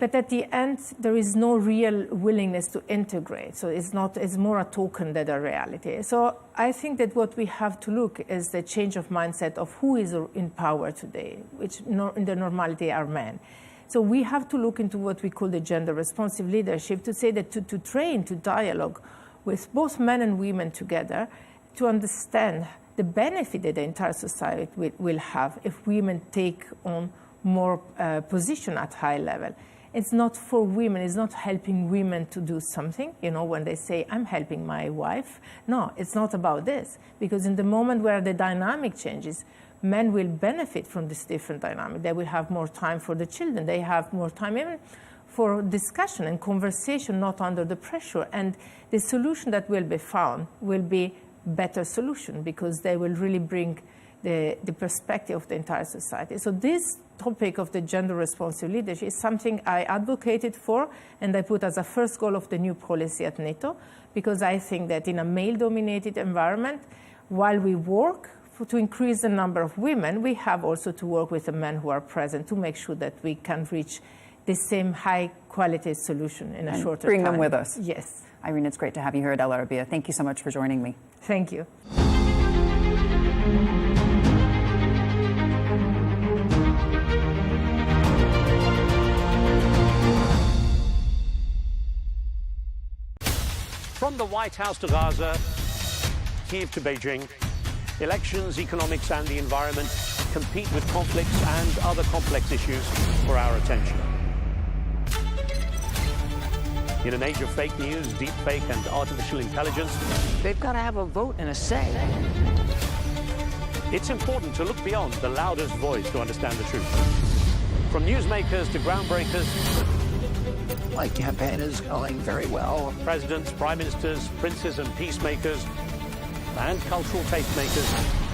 But at the end, there is no real willingness to integrate. So it's more a token than a reality. So I think that what we have to look is the change of mindset of who is in power today, which in the normality are men. So we have to look into what we call the gender-responsive leadership to say that to train, to dialogue with both men and women together to understand the benefit that the entire society will have if women take on more position at high level. It's not for women, it's not helping women to do something, when they say, I'm helping my wife. No, it's not about this. Because in the moment where the dynamic changes, men will benefit from this different dynamic. They will have more time for the children. They have more time even for discussion and conversation, not under the pressure. And the solution that will be found will be better solution, because they will really bring the perspective of the entire society. So this topic of the gender-responsive leadership is something I advocated for, and I put as a first goal of the new policy at NATO, because I think that in a male-dominated environment, while we work to increase the number of women, we have also to work with the men who are present to make sure that we can reach the same high-quality solution in a shorter time. Bring them with us. Yes. Irene, it's great to have you here at Al Arabiya. Thank you so much for joining me. Thank you. From the White House to Gaza, Kyiv to Beijing, elections, economics and the environment compete with conflicts and other complex issues for our attention. In an age of fake news, deep fake and artificial intelligence, they've got to have a vote and a say. It's important to look beyond the loudest voice to understand the truth. From newsmakers to groundbreakers, my campaign is going very well. Presidents, prime ministers, princes and peacemakers, and cultural tastemakers,